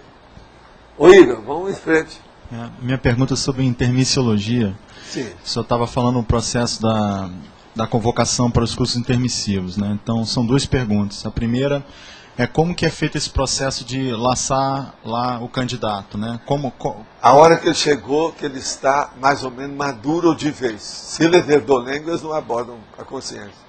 Ô Igor, vamos em frente. Minha pergunta é sobre intermissiologia. Sim. O senhor estava falando no processo da convocação para os cursos intermissivos, né? Então, são duas perguntas. A primeira é como que é feito esse processo de laçar lá o candidato, né? A hora que ele chegou, que ele está mais ou menos maduro de vez. Se ele é verdolengo, eles não abordam a consciência.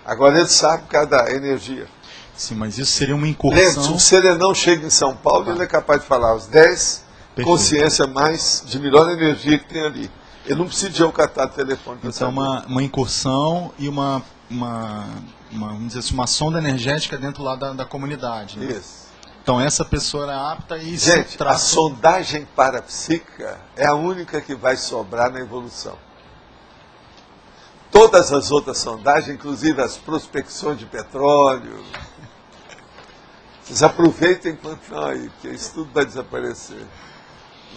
Agora ele sabe cada energia. Sim, mas isso seria uma Lembre-se, incursão... o Serenão chega em São Paulo, ele é capaz de falar os 10 consciência mais de melhor energia que tem ali. Ele não precisa de eu catar o telefone. Então, uma incursão e vamos dizer assim, uma sonda energética dentro lá da comunidade. Né? Isso. Então, essa pessoa é apta e Gente, se trata... a sondagem parapsíquica é a única que vai sobrar na evolução. Todas as outras sondagens, inclusive as prospecções de petróleo, vocês aproveitem enquanto não aí, porque isso tudo vai desaparecer.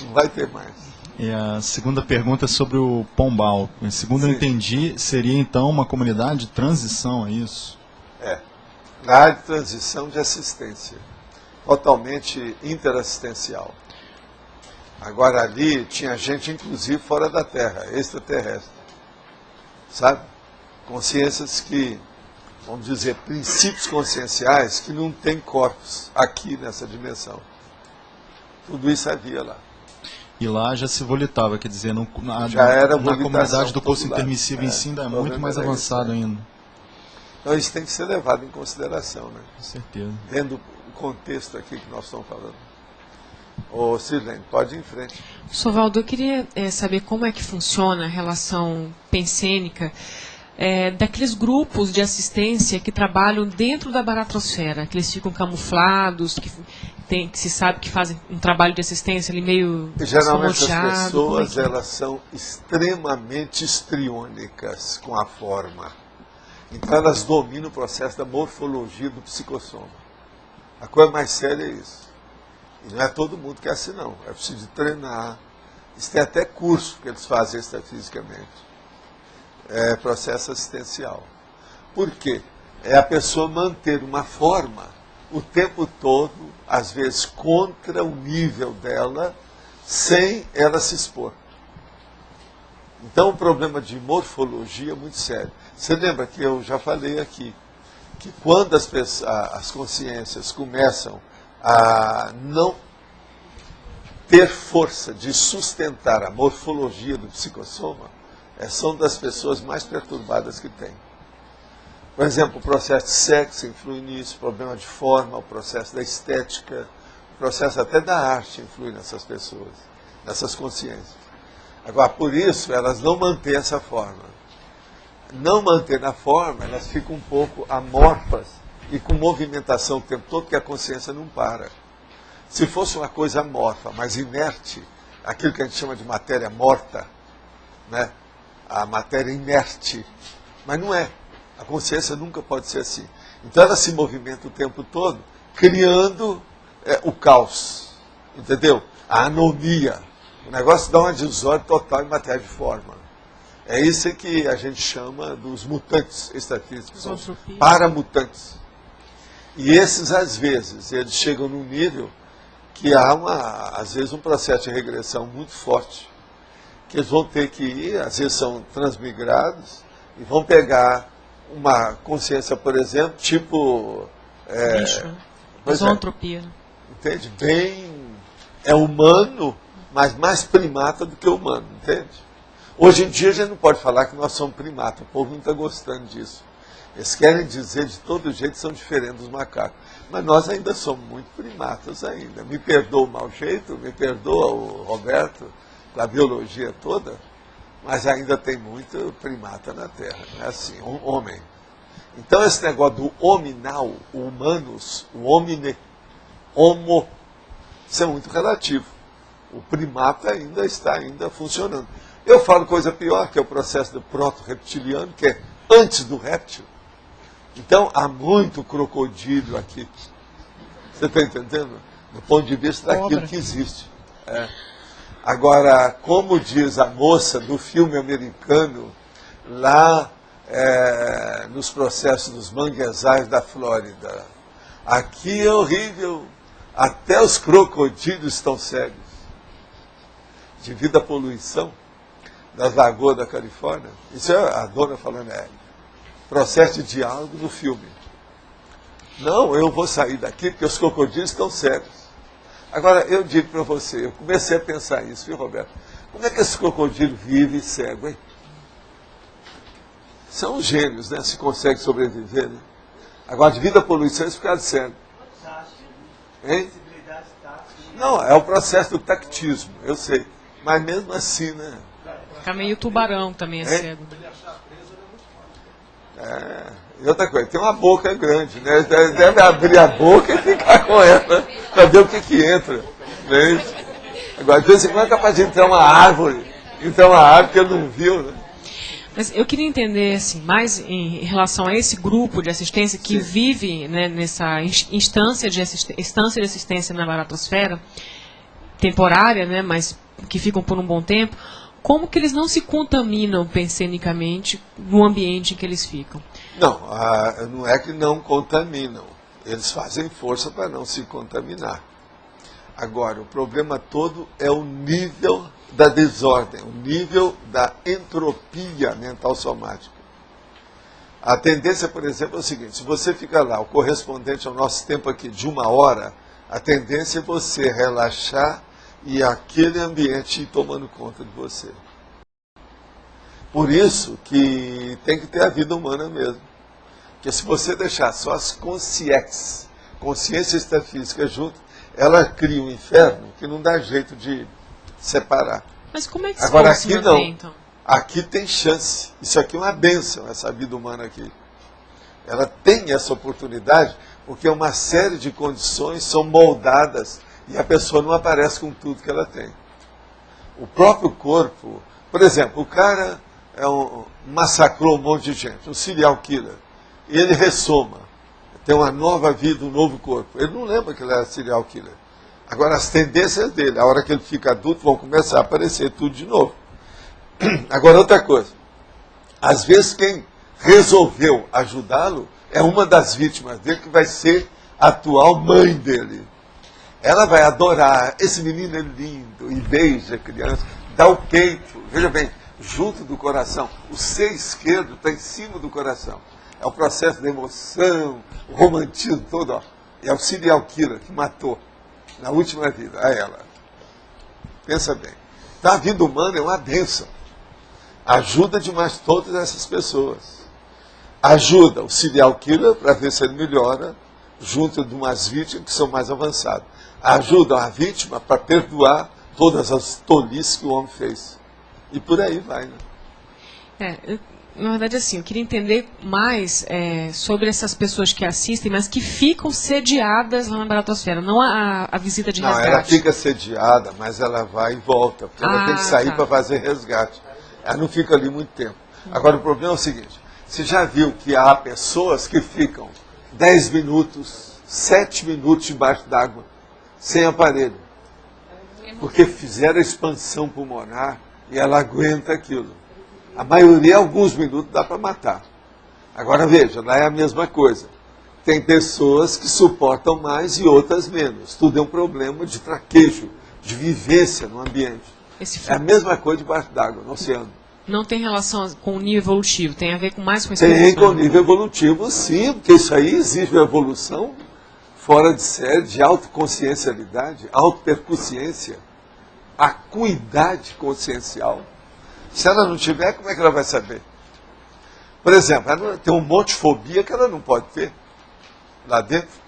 Não vai ter mais. E a segunda pergunta é sobre o Pombal. Segundo eu entendi, seria então uma comunidade de transição, é isso? É. Na área de transição de assistência. Totalmente interassistencial. Agora ali tinha gente, inclusive, fora da Terra, extraterrestre. Sabe? Consciências que, vamos dizer, princípios conscienciais que não têm corpos aqui nessa dimensão. Tudo isso havia lá. E lá já se volitava, quer dizer, Já era na comunidade volitação do curso popular. intermissivo em si ainda é muito mais era avançado isso, ainda. Então isso tem que ser levado em consideração, né? Com certeza. Dentro do contexto aqui que nós estamos falando. Ô Sirlene, pode ir em frente. Sovaldo, eu queria saber como é que funciona a relação pensênica daqueles grupos de assistência que trabalham dentro da baratrosfera, que eles ficam camuflados, que se sabe que fazem um trabalho de assistência ali meio Geralmente as escamoteado, pessoas, como é que... elas são extremamente histriônicas com a forma. Então elas dominam o processo da morfologia do psicossoma. A coisa mais séria é isso. E não é todo mundo que é assim, não. É preciso treinar. Isso tem até curso que eles fazem extrafisicamente. É processo assistencial. Por quê? É a pessoa manter uma forma o tempo todo, às vezes contra o nível dela, sem ela se expor. Então o problema de morfologia é muito sério. Você lembra que eu já falei aqui, que quando as consciências começam a não ter força de sustentar a morfologia do psicossoma, são das pessoas mais perturbadas que tem. Por exemplo, o processo de sexo influi nisso, o problema de forma, o processo da estética, o processo até da arte influi nessas pessoas, nessas consciências. Agora, por isso, elas não mantêm essa forma. Não mantendo a forma, elas ficam um pouco amorfas e com movimentação o tempo todo, que a consciência não para. Se fosse uma coisa amorfa, mas inerte, aquilo que a gente chama de matéria morta, né? A matéria inerte. Mas não é. A consciência nunca pode ser assim. Então ela se movimenta o tempo todo, criando o caos, entendeu? A anomia. O negócio dá uma desordem total em matéria de forma. É isso que a gente chama dos mutantes extrafísicos, são os paramutantes. E esses, às vezes, eles chegam num nível que há, às vezes, um processo de regressão muito forte, que eles vão ter que ir, às vezes são transmigrados, e vão pegar uma consciência, por exemplo, tipo... Bicho, né? Zoantropia. Entende? Bem... É humano, mas mais primata do que humano, entende? Hoje em dia a gente não pode falar que nós somos primatas, o povo não está gostando disso. Eles querem dizer de todo jeito que são diferentes dos macacos. Mas nós ainda somos muito primatas ainda. Me perdoa o mau jeito, me perdoa o Roberto, com a biologia toda, mas ainda tem muito primata na Terra, não é assim, homem. Então esse negócio do hominal, o humanus, o homine, homo, isso é muito relativo. O primata ainda está funcionando. Eu falo coisa pior, que é o processo do proto-reptiliano, que é antes do réptil. Então, há muito crocodilo aqui. Você está entendendo? Do ponto de vista daquilo que existe. Agora, como diz a moça do filme americano, lá nos processos dos manguezais da Flórida, aqui é horrível, até os crocodilos estão cegos. Devido à poluição das lagoas da Califórnia. Isso é a dona falando, processo de diálogo no filme. Não, eu vou sair daqui porque os crocodilos estão cegos. Agora, eu digo para você, eu comecei a pensar isso, viu, Roberto? Como é que esse crocodilo vive cego, hein? São gênios, né? Se consegue sobreviver, né? Agora, devido à poluição, eles ficaram cegos. Hein? Não, é o processo do tactismo, eu sei. Mas mesmo assim, né? Fica meio tubarão também, cego. E outra coisa, tem uma boca grande, né? Deve abrir a boca e ficar com ela, para ver o que entra. Né? Agora, de vez em quando é capaz de entrar uma árvore que ele não viu, né? Mas eu queria entender, assim, mais em relação a esse grupo de assistência que vive, né, nessa instância de assistência na baratosfera, temporária, né, mas que ficam por um bom tempo, como que eles não se contaminam pensenicamente no ambiente em que eles ficam? Não, não é que não contaminam. Eles fazem força para não se contaminar. Agora, o problema todo é o nível da desordem, o nível da entropia mental somática. A tendência, por exemplo, é o seguinte: se você fica lá, o correspondente ao nosso tempo aqui, de 1 hora, a tendência é você relaxar e aquele ambiente ir tomando conta de você. Por isso que tem que ter a vida humana mesmo. Porque se você deixar só as consciência extrafísica junto, ela cria um inferno que não dá jeito de separar. Mas como é que agora aqui não. Então? Aqui tem chance. Isso aqui é uma bênção, essa vida humana aqui. Ela tem essa oportunidade porque uma série de condições são moldadas e a pessoa não aparece com tudo que ela tem. O próprio corpo, por exemplo, o cara massacrou um monte de gente, um serial killer, e ele ressoma, tem uma nova vida, um novo corpo. Ele não lembra que ele era serial killer. Agora, as tendências dele, a hora que ele fica adulto, vão começar a aparecer tudo de novo. Agora, outra coisa. Às vezes, quem resolveu ajudá-lo é uma das vítimas dele, que vai ser a atual mãe dele. Ela vai adorar, esse menino é lindo, e beija a criança, dá o peito, veja bem, junto do coração. O ser esquerdo está em cima do coração. É o processo da emoção, o romantismo todo. Ó. É o serial killer que matou na última vida a ela. Pensa bem. Então a vida humana é uma bênção. Ajuda demais todas essas pessoas. Ajuda o serial killer para ver se ele melhora, junto de umas vítimas que são mais avançadas. Ajuda a vítima para perdoar todas as tolices que o homem fez. E por aí vai, né? Na verdade, assim, eu queria entender mais sobre essas pessoas que assistem, mas que ficam sediadas lá na baratosfera, não a visita de Não, resgate. ela fica sediada, mas ela vai e volta, porque ela tem que sair para fazer resgate. Ela não fica ali muito tempo. Agora, o problema é o seguinte, você já viu que há pessoas que ficam 10 minutos, 7 minutos debaixo d'água, sem aparelho, porque fizeram a expansão pulmonar e ela aguenta aquilo. A maioria, alguns minutos, dá para matar. Agora veja, lá é a mesma coisa. Tem pessoas que suportam mais e outras menos. Tudo é um problema de traquejo, de vivência no ambiente. É a mesma coisa debaixo d'água, no oceano. Não tem relação com o nível evolutivo, tem a ver com mais com esse Tem com o nível evolutivo, sim, porque isso aí exige uma evolução fora de série, de autoconsciencialidade, autoperconsciência, acuidade consciencial. Se ela não tiver, como é que ela vai saber? Por exemplo, ela tem um monte de fobia que ela não pode ter lá dentro.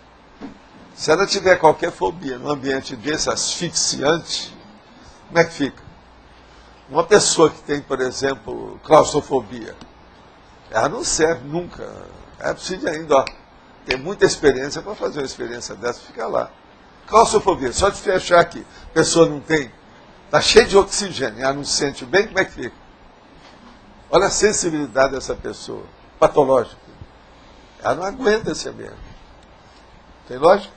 Se ela tiver qualquer fobia num ambiente desse asfixiante, como é que fica? Uma pessoa que tem, por exemplo, claustrofobia, ela não serve nunca. Ela precisa ainda, ó, ter muita experiência para fazer uma experiência dessa, ficar lá. Claustrofobia, só de fechar aqui, a pessoa não tem, está cheia de oxigênio, ela não sente bem, como é que fica? Olha a sensibilidade dessa pessoa, patológica. Ela não aguenta esse ambiente. Tem lógica?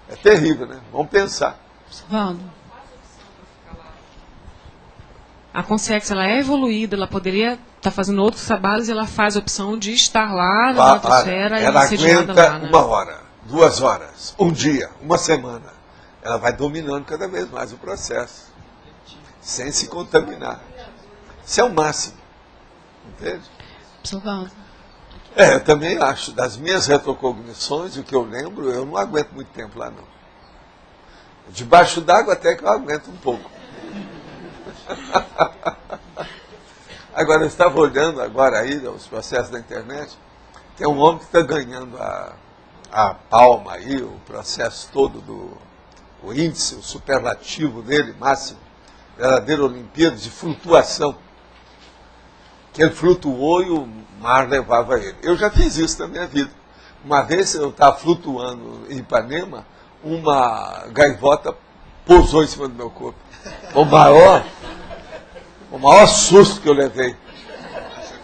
É terrível, né? Vamos pensar. Valdo. A Consex, ela é evoluída, ela poderia estar fazendo outros trabalhos e ela faz a opção de estar lá na atmosfera e ela sediada aguenta lá, né? 1 hora, 2 horas, um dia, uma semana. Ela vai dominando cada vez mais o processo, sem se contaminar. Isso é o máximo. Entende? Professor Valdo. Eu também acho. Das minhas retrocognições, o que eu lembro, eu não aguento muito tempo lá, não. Debaixo d'água até que eu aguento um pouco. Agora, eu estava olhando agora aí os processos da internet, tem um homem que está ganhando a palma aí, o processo todo o índice, o superlativo dele, máximo, verdadeira Olimpíada de flutuação. Que ele flutuou e o mar levava ele. Eu já fiz isso na minha vida. Uma vez eu estava flutuando em Ipanema, uma gaivota pousou em cima do meu corpo. O maior susto que eu levei.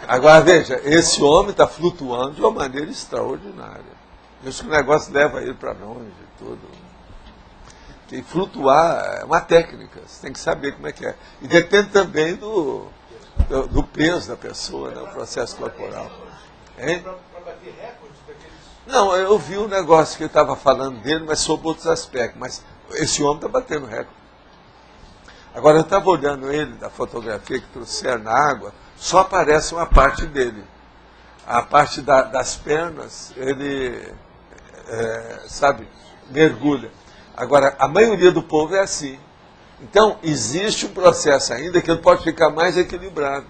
Agora veja, esse homem está flutuando de uma maneira extraordinária. Acho que o negócio leva ele para longe e tudo. Porque flutuar é uma técnica, você tem que saber como é que é. E depende também do peso da pessoa, né, o processo corporal. Hein? Não, eu vi um negócio que eu estava falando dele, mas sobre outros aspectos. Mas esse homem está batendo recorde. Agora, eu estava olhando ele, da fotografia que trouxeram na água, só aparece uma parte dele. A parte das pernas, ele, mergulha. Agora, a maioria do povo é assim. Então, existe um processo ainda que ele pode ficar mais equilibrado.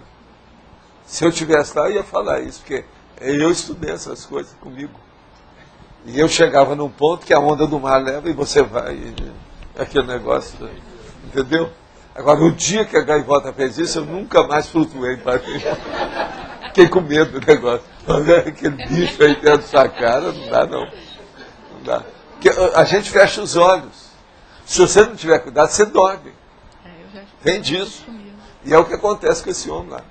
Se eu estivesse lá, eu ia falar isso, porque eu estudei essas coisas comigo. E eu chegava num ponto que a onda do mar leva e você vai. Aquele negócio, entendeu? Agora, o dia que a gaivota fez isso, eu nunca mais flutuei para mim. Fiquei com medo do negócio. Aquele bicho aí dentro da sua cara, não dá não. Não dá. Porque a gente fecha os olhos. Se você não tiver cuidado, você dorme. Vem disso. E é o que acontece com esse homem lá.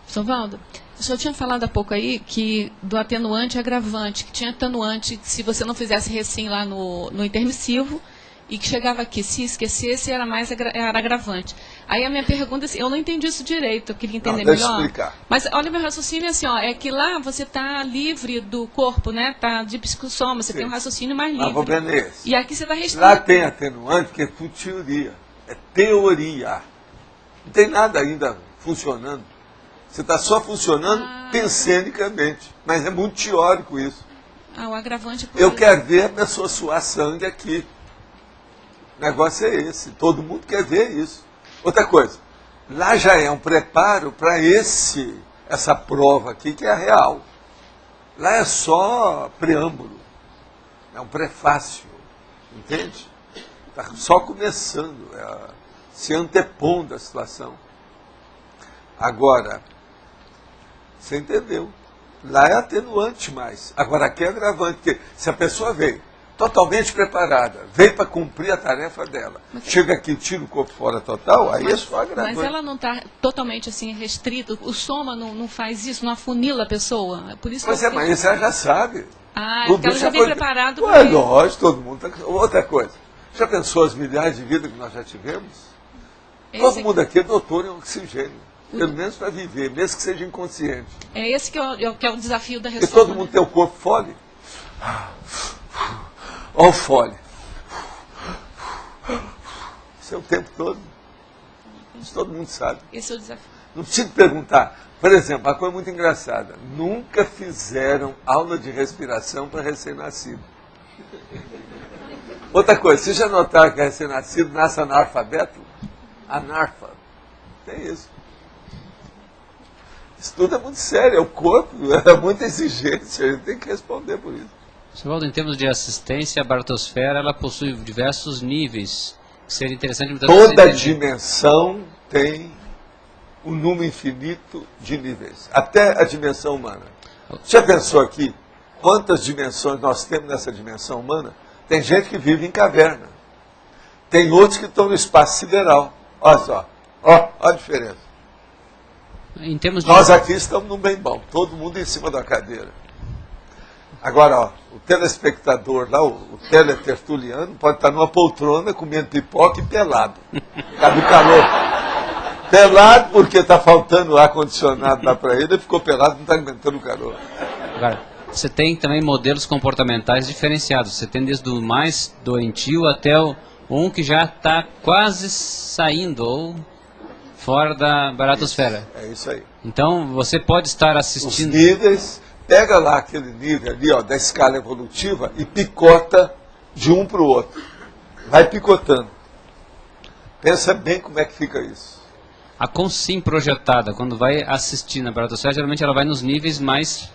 Professor Valdo, o senhor tinha falado há pouco aí que do atenuante e agravante, que tinha atenuante se você não fizesse recém lá no intermissivo, e que chegava aqui, se esquecesse, era agravante. Aí a minha pergunta é assim, eu não entendi isso direito, eu queria entender melhor. Deixa eu explicar. Mas olha, meu raciocínio é assim, ó, é que lá você está livre do corpo, né? Está de psicossoma, você tem um raciocínio mais livre. Mas o problema é esse. E aqui você está restrito. Lá tem atenuante, porque é tudo teoria. É teoria. Não tem nada ainda funcionando. Você está só funcionando pensenicamente. Mas é muito teórico isso. O agravante... Eu quero ver a pessoa suar sangue aqui. O negócio é esse. Todo mundo quer ver isso. Outra coisa. Lá já é um preparo para essa prova aqui, que é a real. Lá é só preâmbulo. É um prefácio. Entende? Está só começando, se antepondo a situação. Agora, você entendeu? Lá é atenuante mais. Agora aqui é agravante, porque se a pessoa veio totalmente preparada, veio para cumprir a tarefa dela, chega aqui e tira o corpo fora total, aí é só agravante. Mas ela não está totalmente assim restrita, o soma não faz isso, não afunila a pessoa. Por isso Pois é, mas isso ela já sabe. porque ela já vem preparado. Ué, lógico, todo mundo está... Outra coisa, já pensou as milhares de vidas que nós já tivemos? Todo mundo aqui é doutor em oxigênio. Pelo menos para viver, mesmo que seja inconsciente. É esse que é o desafio da E reforma. todo mundo tem o corpo fole. Olha o fole. Isso é o tempo todo. Isso todo mundo sabe. Esse é o desafio. Não precisa perguntar. Por exemplo, uma coisa muito engraçada. Nunca fizeram aula de respiração para recém-nascido. Outra coisa, vocês já notaram que recém-nascido nasce analfabeto? Analfa. Tem isso. Isso tudo é muito sério, é o corpo, é muita exigência, a gente tem que responder por isso. Oswaldo, em termos de assistência, a baratosfera ela possui diversos níveis. Seria interessante muitas vezes Toda entender. dimensão tem um número infinito de níveis, até a dimensão humana. Já pensou aqui quantas dimensões nós temos nessa dimensão humana? Tem gente que vive em caverna, tem outros que estão no espaço sideral. Olha só, olha a diferença. Em termos de... Nós aqui estamos num bem bom, todo mundo em cima da cadeira. Agora, ó, o telespectador lá, o teletertuliano, pode estar numa poltrona comendo pipoca e pelado. Por causa do calor. Pelado porque está faltando ar-condicionado lá para ele, ele ficou pelado, não está aguentando o calor. Agora, você tem também modelos comportamentais diferenciados. Você tem desde o mais doentio até um que já está quase saindo ou fora da baratosfera. É isso aí. Então, você pode estar assistindo... Os níveis, pega lá aquele nível ali, ó, da escala evolutiva e picota de um para o outro. Vai picotando. Pensa bem como é que fica isso. A consim projetada, quando vai assistir na baratosfera, geralmente ela vai nos níveis mais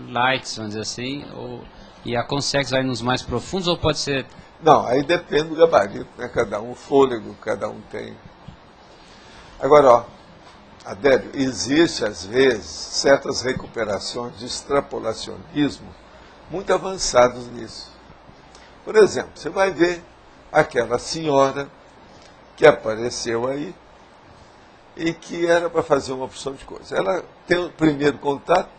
lights, vamos dizer assim, e a consex vai nos mais profundos, ou pode ser... Não, aí depende do gabarito, né? Cada um, o fôlego, cada um tem. Agora, ó, Adélio, existe às vezes certas recuperações de extrapolacionismo muito avançados nisso. Por exemplo, você vai ver aquela senhora que apareceu aí e que era para fazer uma opção de coisa. Ela tem o primeiro contato,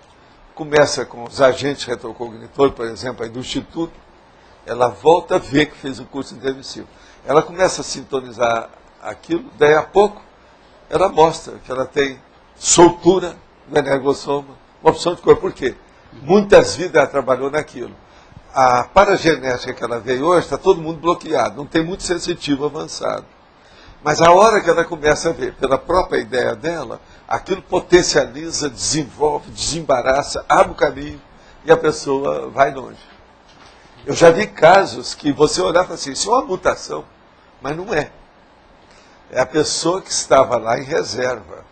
começa com os agentes retrocognitores, por exemplo, aí do Instituto, ela volta a ver que fez o curso intermissivo. Ela começa a sintonizar aquilo, daí a pouco ela mostra que ela tem soltura no energossoma, uma opção de cor. Por quê? Muitas vidas ela trabalhou naquilo. A paragenética que ela veio hoje, está todo mundo bloqueado, não tem muito sensitivo avançado. Mas a hora que ela começa a ver, pela própria ideia dela, aquilo potencializa, desenvolve, desembaraça, abre o caminho e a pessoa vai longe. Eu já vi casos que você olhar e falar assim, isso é uma mutação, mas não é. É a pessoa que estava lá em reserva.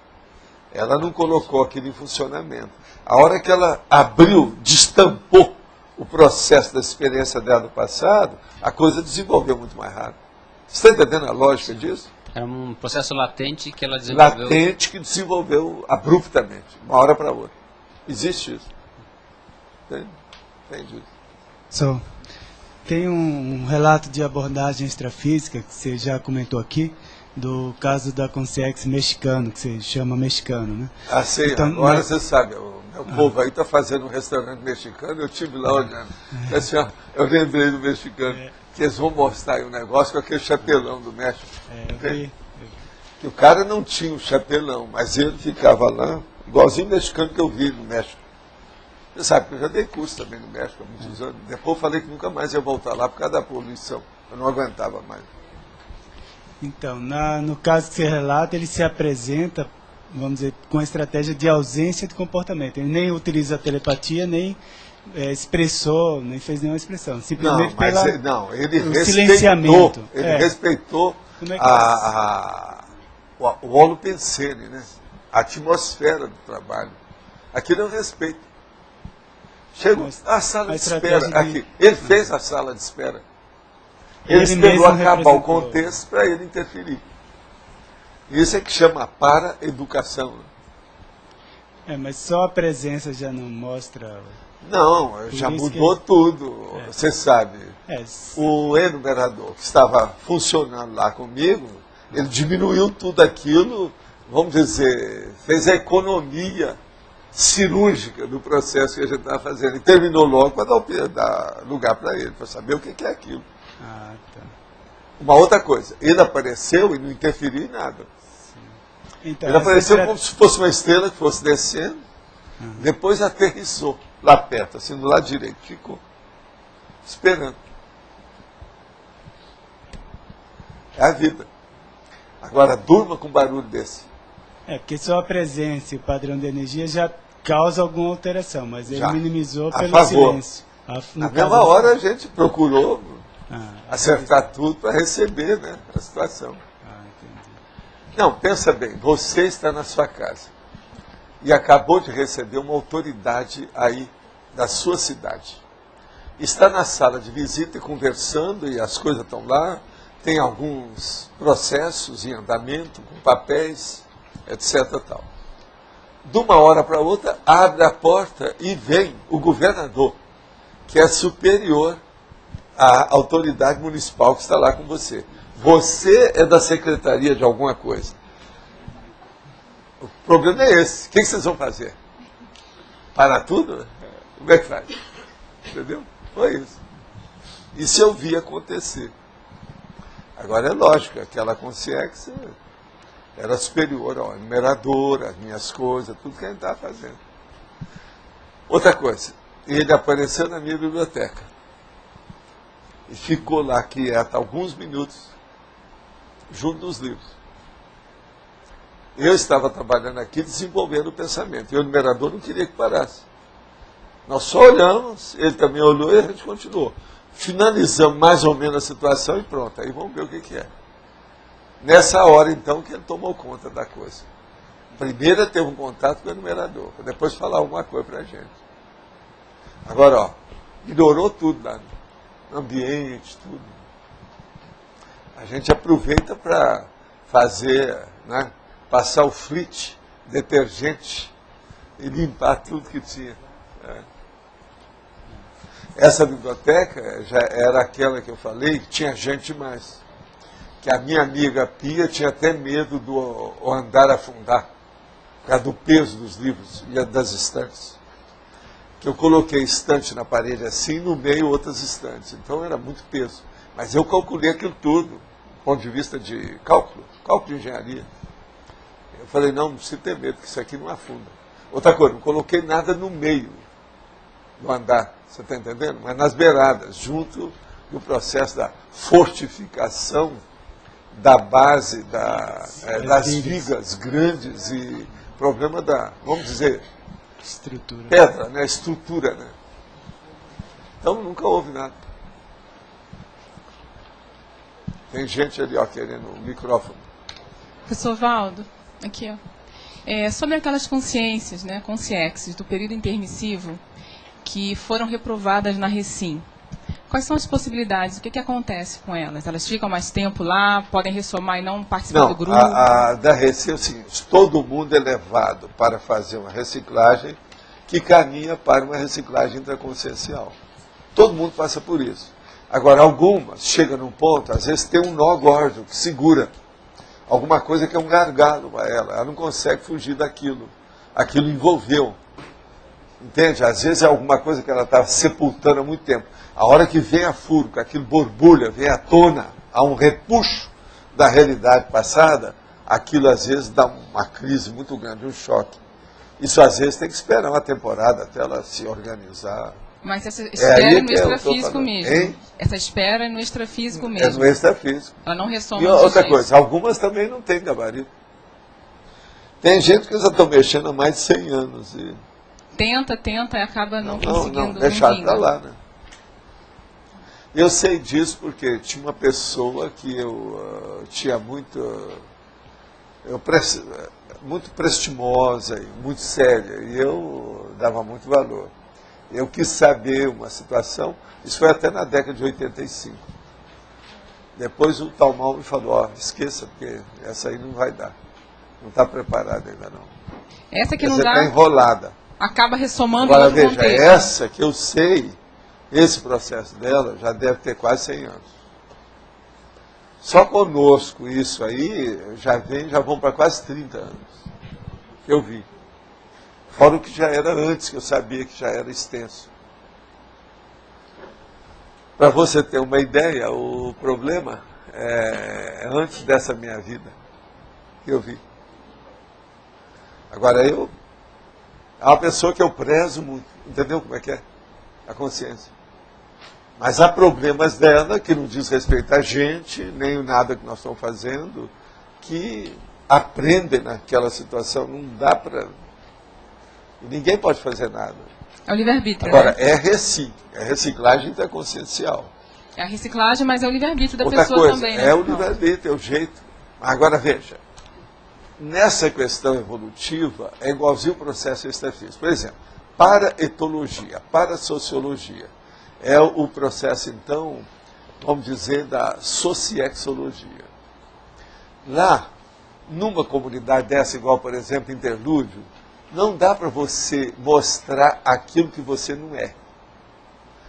Ela não colocou aquilo em funcionamento. A hora que ela abriu, destampou o processo da experiência dela no passado, a coisa desenvolveu muito mais rápido. Você está entendendo a lógica disso? Era um processo latente que ela desenvolveu. Latente que desenvolveu abruptamente, uma hora para outra. Existe isso. Entende isso. Tem um relato de abordagem extrafísica, que você já comentou aqui, do caso da Consex mexicano, que você chama mexicano, né? Ah, sei, então, agora você sabe, o meu povo aí está fazendo um restaurante mexicano, eu estive lá olhando. Assim, ó, eu lembrei do mexicano, que eles vão mostrar aí um negócio com aquele chapelão do México. Que o cara não tinha o chapelão, mas ele ficava lá, igualzinho o mexicano que eu vi no México. Você sabe que eu já dei curso também no México há muitos anos. Depois eu falei que nunca mais ia voltar lá por causa da poluição. Eu não aguentava mais. Então, no caso que você relata, ele se apresenta, vamos dizer, com a estratégia de ausência de comportamento. Ele nem utiliza a telepatia, nem expressou, nem fez nenhuma expressão. Simplesmente ele silenciamento. Ele respeitou o holopensene, né? A atmosfera do trabalho. Aquilo é um respeito. Chegou, Mas a sala a de estratégia espera, de- aqui. Ele fez a sala de espera. Ele Ele esperou mesmo acabar o representou. contexto para ele interferir. Isso é que chama para-educação. Mas só a presença já não mostra... Não, Por já isso mudou que- tudo. É. Você sabe, É, o enumerador que estava funcionando lá comigo, ele diminuiu tudo aquilo, vamos dizer, fez a economia cirúrgica do processo que a gente estava fazendo. E terminou logo para dar lugar para ele, para saber o que é aquilo. ah, tá. Uma outra coisa, ele apareceu e não interferiu em nada. Então, Ele essa apareceu estra- como se fosse uma estrela que fosse descendo, depois aterrissou lá perto, assim, do lado direito. Ficou esperando. É a vida. Agora, durma com barulho desse. porque só a presença e o padrão de energia já causa alguma alteração, mas ele Já. minimizou A pelo favor. silêncio. Na mesma hora a gente procurou Ah, acertar tudo para receber, né, a situação. entendi. Não, pensa bem, você está na sua casa e acabou de receber uma autoridade aí da sua cidade. Está na sala de visita e conversando e as coisas estão lá, tem alguns processos em andamento, com papéis, etc. Tal. De uma hora para outra, abre a porta e vem o governador, que é superior à autoridade municipal que está lá com você. Você é da secretaria de alguma coisa. O problema é esse. O que vocês vão fazer? Parar tudo? Como é que faz? Entendeu? Foi isso. Isso eu vi acontecer. Agora é lógico, aquela consciência era superior ao enumerador, às minhas coisas, tudo que a gente estava fazendo. Outra coisa, ele apareceu na minha biblioteca e ficou lá quieto alguns minutos, junto dos livros. Eu estava trabalhando aqui, desenvolvendo o pensamento, e o enumerador não queria que parasse. Nós só olhamos, ele também olhou e a gente continuou. Finalizamos mais ou menos a situação e pronto, aí vamos ver o que é. Nessa hora, então, que ele tomou conta da coisa. Primeiro teve um contato com o enumerador, para depois falar alguma coisa para a gente. Agora, ó, melhorou tudo lá no ambiente, tudo. A gente aproveita para fazer, né, passar o flit, detergente e limpar tudo que tinha. Essa biblioteca já era aquela que eu falei, que tinha gente demais. Que a minha amiga Pia tinha até medo do andar afundar, por causa do peso dos livros e das estantes. Que eu coloquei estante na parede assim, no meio outras estantes. Então era muito peso. Mas eu calculei aquilo tudo, do ponto de vista de cálculo de engenharia. Eu falei, não precisa ter medo, porque isso aqui não afunda. Outra coisa, não coloquei nada no meio do andar, você está entendendo? Mas nas beiradas, junto do processo da fortificação da base das vigas grandes e problema da, vamos dizer, Estrutura. pedra, né? Estrutura. Né? Então nunca houve nada. Tem gente ali ó, querendo o microfone. Professor Valdo, aqui ó. Sobre aquelas consciências, né, consciexes do período intermissivo que foram reprovadas na Recim, quais são as possibilidades? O que acontece com elas? Elas ficam mais tempo lá, podem ressomar e não participar do grupo? A da Recim é o seguinte, todo mundo é levado para fazer uma reciclagem que caminha para uma reciclagem intraconsciencial. Todo mundo passa por isso. Agora, algumas chegam num ponto, às vezes tem um nó górdio que segura. Alguma coisa que é um gargalo para ela não consegue fugir daquilo. Aquilo envolveu. Entende? Às vezes é alguma coisa que ela está sepultando há muito tempo. A hora que vem a furca, aquilo borbulha, vem à tona, há um repuxo da realidade passada, aquilo às vezes dá uma crise muito grande, um choque. Isso às vezes tem que esperar uma temporada até ela se organizar. Mas essa espera é no eu tô extrafísico falando. mesmo. Hein? Essa espera é no extrafísico É mesmo. no extrafísico. Ela não ressoma E antes outra disso. coisa, algumas também não têm gabarito. Tem gente que já está mexendo há mais de 100 anos. E Tenta e acaba não conseguindo. deixar vinga. para lá, né? Eu sei disso porque tinha uma pessoa que eu tinha muito prestimosa e muito séria, e eu dava muito valor. Eu quis saber uma situação, isso foi até na década de 85. Depois o tal mal me falou, ó, esqueça, porque essa aí não vai dar. Não está preparada ainda não. Essa que não Você dá, está enrolada. acaba ressomando Agora em outro veja, contexto. essa que eu sei, esse processo dela já deve ter quase 100 anos. Só conosco isso aí já vão para quase 30 anos. Que eu vi. Fora o que já era antes, que eu sabia que já era extenso. Para você ter uma ideia, o problema é antes dessa minha vida que eu vi. Agora é uma pessoa que eu prezo muito, entendeu como é que é? A consciência. Mas há problemas dela que não diz respeito a gente, nem nada que nós estamos fazendo, que aprendem naquela situação, não dá para... Ninguém pode fazer nada. É o livre-arbítrio, Agora, né? é reciclagem interconsciencial. É a reciclagem, mas é o livre-arbítrio da Outra pessoa coisa, também, né? é o livre-arbítrio, é o jeito. Agora, veja, nessa questão evolutiva, é igualzinho o processo extrafísico. Por exemplo, para etologia, para sociologia, é o processo, então, vamos dizer, da sociexologia. Lá, numa comunidade dessa, igual, por exemplo, Interlúdio, não dá para você mostrar aquilo que você não é.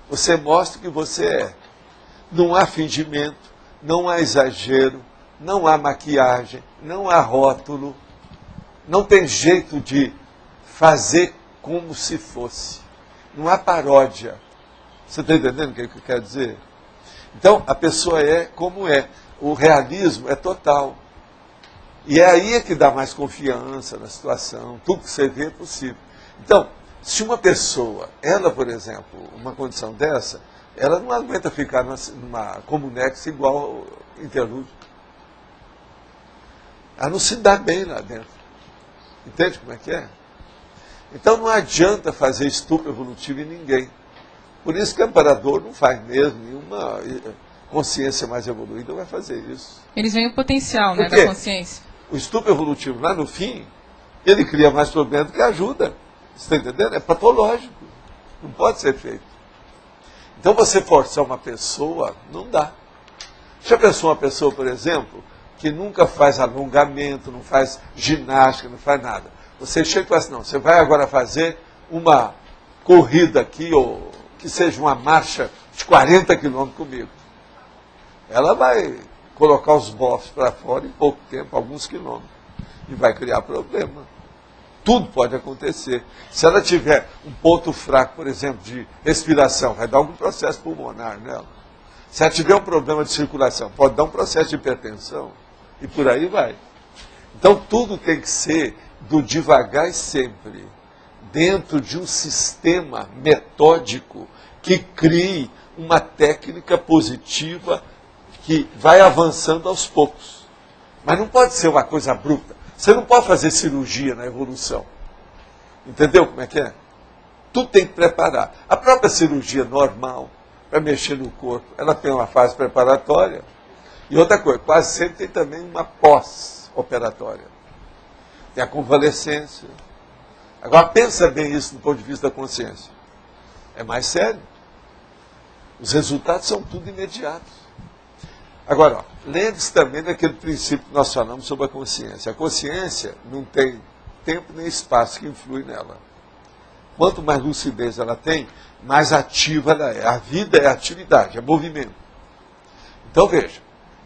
Você mostra o que você é. Não há fingimento, não há exagero, não há maquiagem, não há rótulo, não tem jeito de fazer como se fosse. Não há paródia. Você está entendendo o que eu quero dizer? Então, a pessoa é como é. O realismo é total. E é aí que dá mais confiança na situação. Tudo que você vê é possível. Então, se uma pessoa, ela, por exemplo, uma condição dessa, ela não aguenta ficar numa comunex igual ao Interlúdio. Ela não se dá bem lá dentro. Entende como é que é? Então não adianta fazer estupro evolutivo em ninguém. Por isso que o amparador não faz mesmo, nenhuma consciência mais evoluída vai fazer isso. Eles veem o potencial, né, Por quê? da consciência. O estupro evolutivo, lá no fim, ele cria mais problema do que ajuda. Você está entendendo? É patológico. Não pode ser feito. Então você forçar uma pessoa, não dá. Já pensou uma pessoa, por exemplo, que nunca faz alongamento, não faz ginástica, não faz nada. Você chega e fala assim, não, você vai agora fazer uma corrida aqui, ou que seja uma marcha de 40 quilômetros comigo. Ela vai colocar os bofs para fora em pouco tempo, alguns quilômetros. E vai criar problema. Tudo pode acontecer. Se ela tiver um ponto fraco, por exemplo, de respiração, vai dar algum processo pulmonar nela. Se ela tiver um problema de circulação, pode dar um processo de hipertensão. E por aí vai. Então tudo tem que ser do devagar e sempre, dentro de um sistema metódico que crie uma técnica positiva que vai avançando aos poucos. Mas não pode ser uma coisa abrupta. Você não pode fazer cirurgia na evolução. Entendeu como é que é? Tudo tem que preparar. A própria cirurgia normal, para mexer no corpo, ela tem uma fase preparatória. E outra coisa, quase sempre tem também uma pós-operatória. Tem a convalescência. Agora, pensa bem isso do ponto de vista da consciência. É mais sério. Os resultados são tudo imediatos. Agora, lembre-se também daquele princípio que nós falamos sobre a consciência. A consciência não tem tempo nem espaço que influi nela. Quanto mais lucidez ela tem, mais ativa ela é. A vida é atividade, é movimento. Então veja,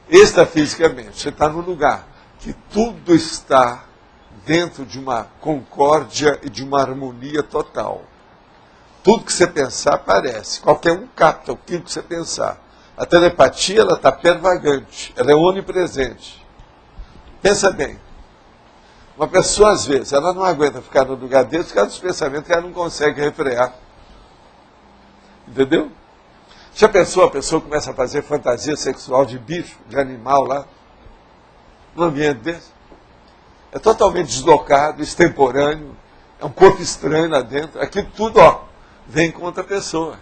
extrafisicamente, você está num lugar que tudo está dentro de uma concórdia e de uma harmonia total. Tudo que você pensar aparece. Qualquer um capta aquilo que você pensar. A telepatia, ela está pervagante, ela é onipresente. Pensa bem. Uma pessoa, às vezes, ela não aguenta ficar no lugar dele por causa dos pensamentos que ela não consegue refrear. Entendeu? Já pensou, a pessoa começa a fazer fantasia sexual de bicho, de animal lá, num ambiente desse? É totalmente deslocado, extemporâneo, é um corpo estranho lá dentro. Aquilo tudo, ó, vem contra a pessoa.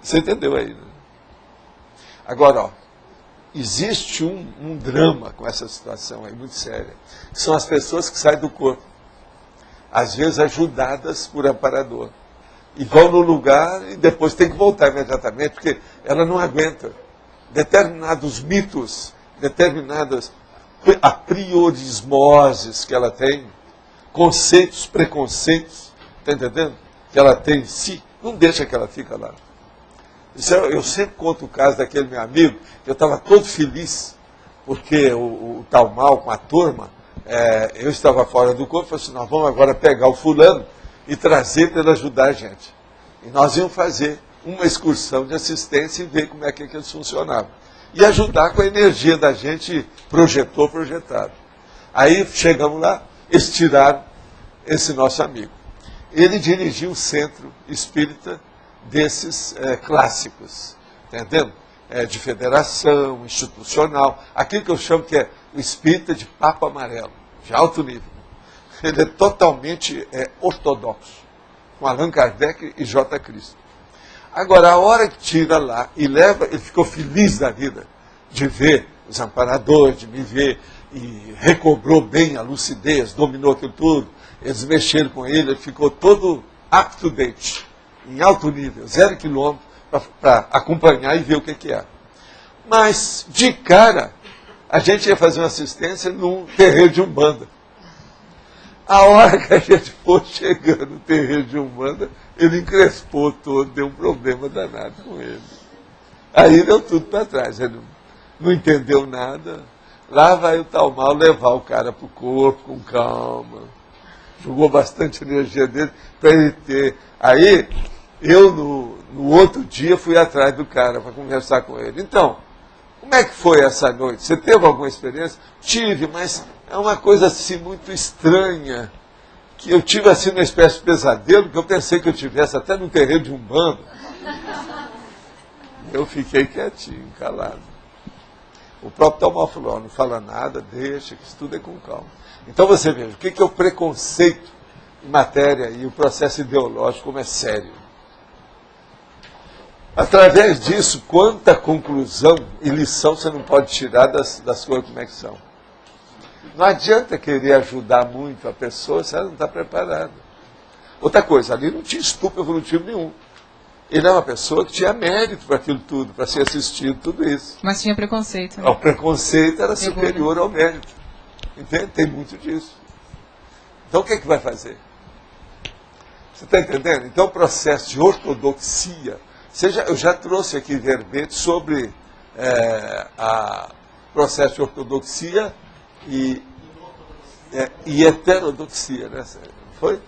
Você entendeu aí, né? Agora, ó, existe um drama com essa situação aí, muito séria. Que são as pessoas que saem do corpo. às vezes ajudadas por amparador. E vão no lugar e depois tem que voltar imediatamente, porque ela não aguenta. Determinados mitos, determinadas apriorismoses que ela tem, conceitos, preconceitos, está entendendo? Que ela tem em si, não deixa que ela fica lá. Eu sempre conto o caso daquele meu amigo, que eu estava todo feliz, porque o tal mal com a turma, eu estava fora do corpo, falei assim, nós vamos agora pegar o fulano e trazer para ele ajudar a gente. E nós íamos fazer uma excursão de assistência e ver como é que eles funcionavam. E ajudar com a energia da gente, projetado. Aí chegamos lá, eles tiraram esse nosso amigo. Ele dirigiu o centro espírita desses clássicos, entendendo? De federação, institucional, aquilo que eu chamo que é o espírita de papo amarelo, de alto nível. Ele é totalmente ortodoxo, com Allan Kardec e J. Cristo. Agora, a hora que tira lá e leva, ele ficou feliz da vida de ver os amparadores, de me ver, e recobrou bem a lucidez, dominou aquilo tudo. Eles mexeram com ele ficou todo up to date, em alto nível, 0 quilômetro, para acompanhar e ver o que é. Mas, de cara, a gente ia fazer uma assistência num terreiro de Umbanda. A hora que a gente for chegando no terreiro de Umbanda, ele encrespou todo, deu um problema danado com ele. Aí deu tudo para trás, ele não entendeu nada. Lá vai o tal mal levar o cara para o corpo com calma. Jogou bastante energia dele para ele ter. Aí, eu no outro dia fui atrás do cara para conversar com ele. Então, como é que foi essa noite? Você teve alguma experiência? Tive, mas é uma coisa assim muito estranha, que eu tive assim uma espécie de pesadelo, que eu pensei que eu tivesse até no terreiro de Umbanda. Eu fiquei quietinho, calado. O próprio Talmal falou, não fala nada, deixa, que isso tudo é com calma. Então você veja, o que é o preconceito em matéria e o processo ideológico, como é sério. Através disso, quanta conclusão e lição você não pode tirar das coisas como é que são. Não adianta querer ajudar muito a pessoa se ela não está preparada. Outra coisa, ali não tinha estupro evolutivo nenhum. Ele é uma pessoa que tinha mérito para aquilo tudo, para ser assistido, tudo isso. Mas tinha preconceito. Né? O preconceito era superior ao mérito. Entende? Tem muito disso. Então o que é que vai fazer? Você está entendendo? Então o processo de ortodoxia, eu já trouxe aqui verbete sobre processo de ortodoxia e heterodoxia, né? Foi?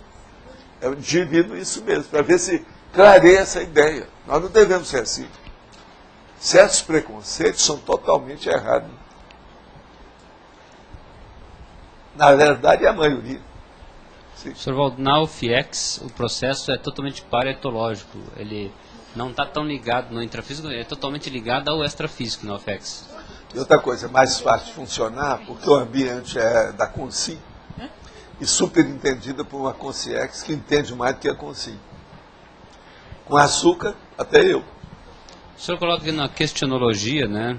Eu divido isso mesmo, para ver se clareia essa ideia. Nós não devemos ser assim. Certos preconceitos são totalmente errados. Na verdade, é a maioria. Sr. Valdo, na UFIEX, o processo é totalmente paraetológico. Ele não está tão ligado no intrafísico, é totalmente ligado ao extrafísico na UFIEX. E outra coisa, é mais fácil de funcionar, porque o ambiente é da Consim e superentendida por uma Consciex que entende mais do que a Consim. Com açúcar, até eu. O senhor coloca aqui na questionologia, né?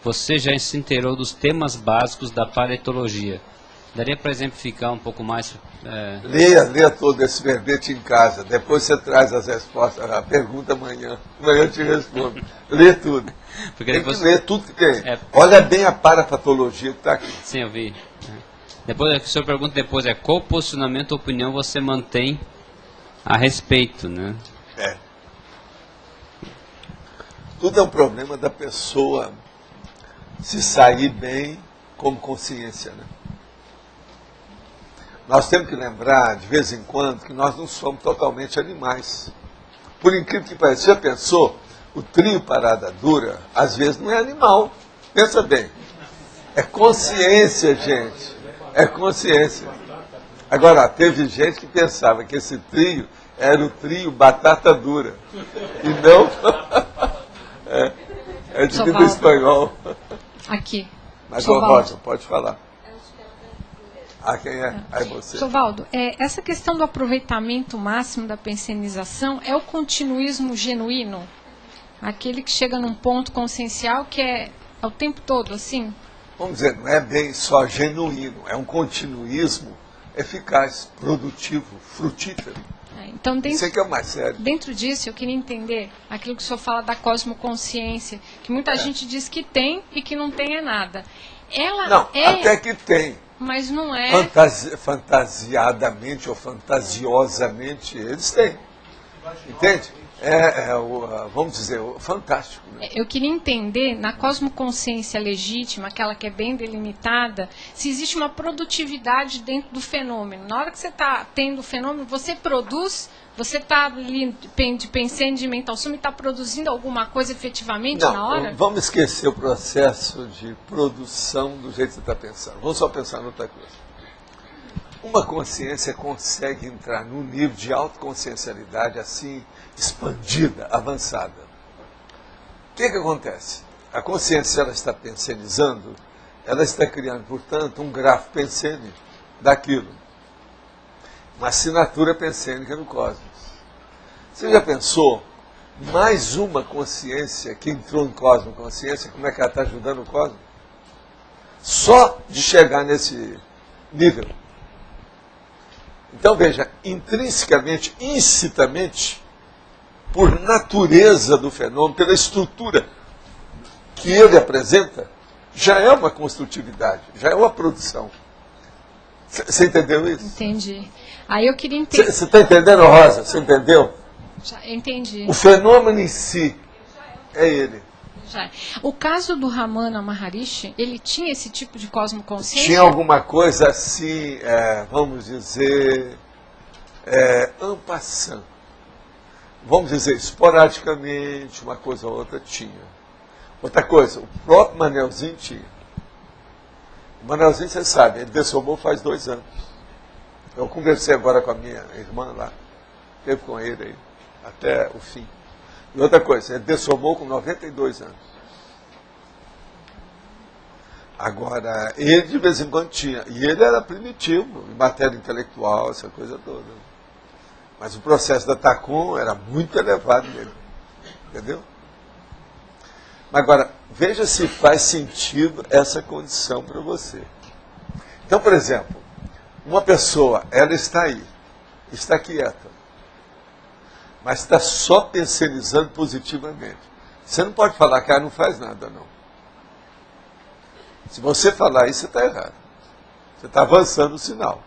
Você já se inteirou dos temas básicos da paraetologia. Daria para exemplificar um pouco mais? Leia todo esse verbete em casa. Depois você traz as respostas. A pergunta amanhã. Amanhã eu te respondo. Lê tudo. Porque tem depois... que ler tudo que tem. Olha bem a parapatologia que está aqui. Sim, eu vi. Depois, o senhor pergunta depois, qual posicionamento ou opinião você mantém a respeito, né? Tudo é um problema da pessoa se sair bem como consciência, né? Nós temos que lembrar, de vez em quando, que nós não somos totalmente animais. Por incrível que pareça, você já pensou? O trio Parada Dura, às vezes, não é animal. Pensa bem. É consciência, gente. É consciência. Agora, teve gente que pensava que esse trio era o trio Batata Dura. E não... é de língua espanhol. Aqui. Mas, ô Rosa, pode falar. Quem é? Aí você. Sr. Valdo, essa questão do aproveitamento máximo da pensenização é o continuismo genuíno? Aquele que chega num ponto consciencial que é o tempo todo, assim? Vamos dizer, não é bem só genuíno, é um continuismo eficaz, produtivo, frutífero. Então, Isso é que é o mais sério. dentro disso, eu queria entender aquilo que o senhor fala da cosmoconsciência, que muita gente diz que tem e que não tem é nada. Ela Não, é, até que tem. mas não é... Fantasiadamente ou fantasiosamente, eles têm. Entende? Vamos dizer, fantástico. Né? Eu queria entender, na cosmoconsciência legítima, aquela que é bem delimitada, se existe uma produtividade dentro do fenômeno. Na hora que você está tendo o fenômeno, você produz, você está ali pensando de mental suma e está produzindo alguma coisa efetivamente na hora? Não, vamos esquecer o processo de produção do jeito que você está pensando. Vamos só pensar em outra coisa. Uma consciência consegue entrar num nível de autoconsciencialidade assim, expandida, avançada. O que acontece? A consciência, ela está pensenizando, ela está criando, portanto, um grafo pensene daquilo. Uma assinatura pensênica no cosmos. Você já pensou, mais uma consciência que entrou em cosmoconsciência, como é que ela está ajudando o cosmos? Só de chegar nesse nível. Então, veja, intrinsecamente, incitamente, por natureza do fenômeno, pela estrutura que ele apresenta, já é uma construtividade, já é uma produção. Você entendeu isso? Entendi. Aí eu queria entender... Você está entendendo, Rosa? Você entendeu? Já entendi. O fenômeno em si é ele. Já. O caso do Ramana Maharishi, ele tinha esse tipo de cosmoconsciência? Tinha alguma coisa assim, vamos dizer, en passant. Vamos dizer, esporadicamente, uma coisa ou outra tinha. Outra coisa, o próprio Manelzinho tinha. O Manelzinho, você sabe, ele dessomou faz 2 anos. Eu conversei agora com a minha irmã lá, esteve com ele aí, até o fim. E outra coisa, ele dessomou com 92 anos. Agora, ele de vez em quando tinha, e ele era primitivo, em matéria intelectual, essa coisa toda. Mas o processo da TACOM era muito elevado nele. Entendeu? Mas agora, veja se faz sentido essa condição para você. Então, por exemplo, uma pessoa, ela está aí, está quieta, mas está só pensionizando positivamente. Você não pode falar que ela não faz nada, não. Se você falar isso, você está errado. Você está avançando o sinal.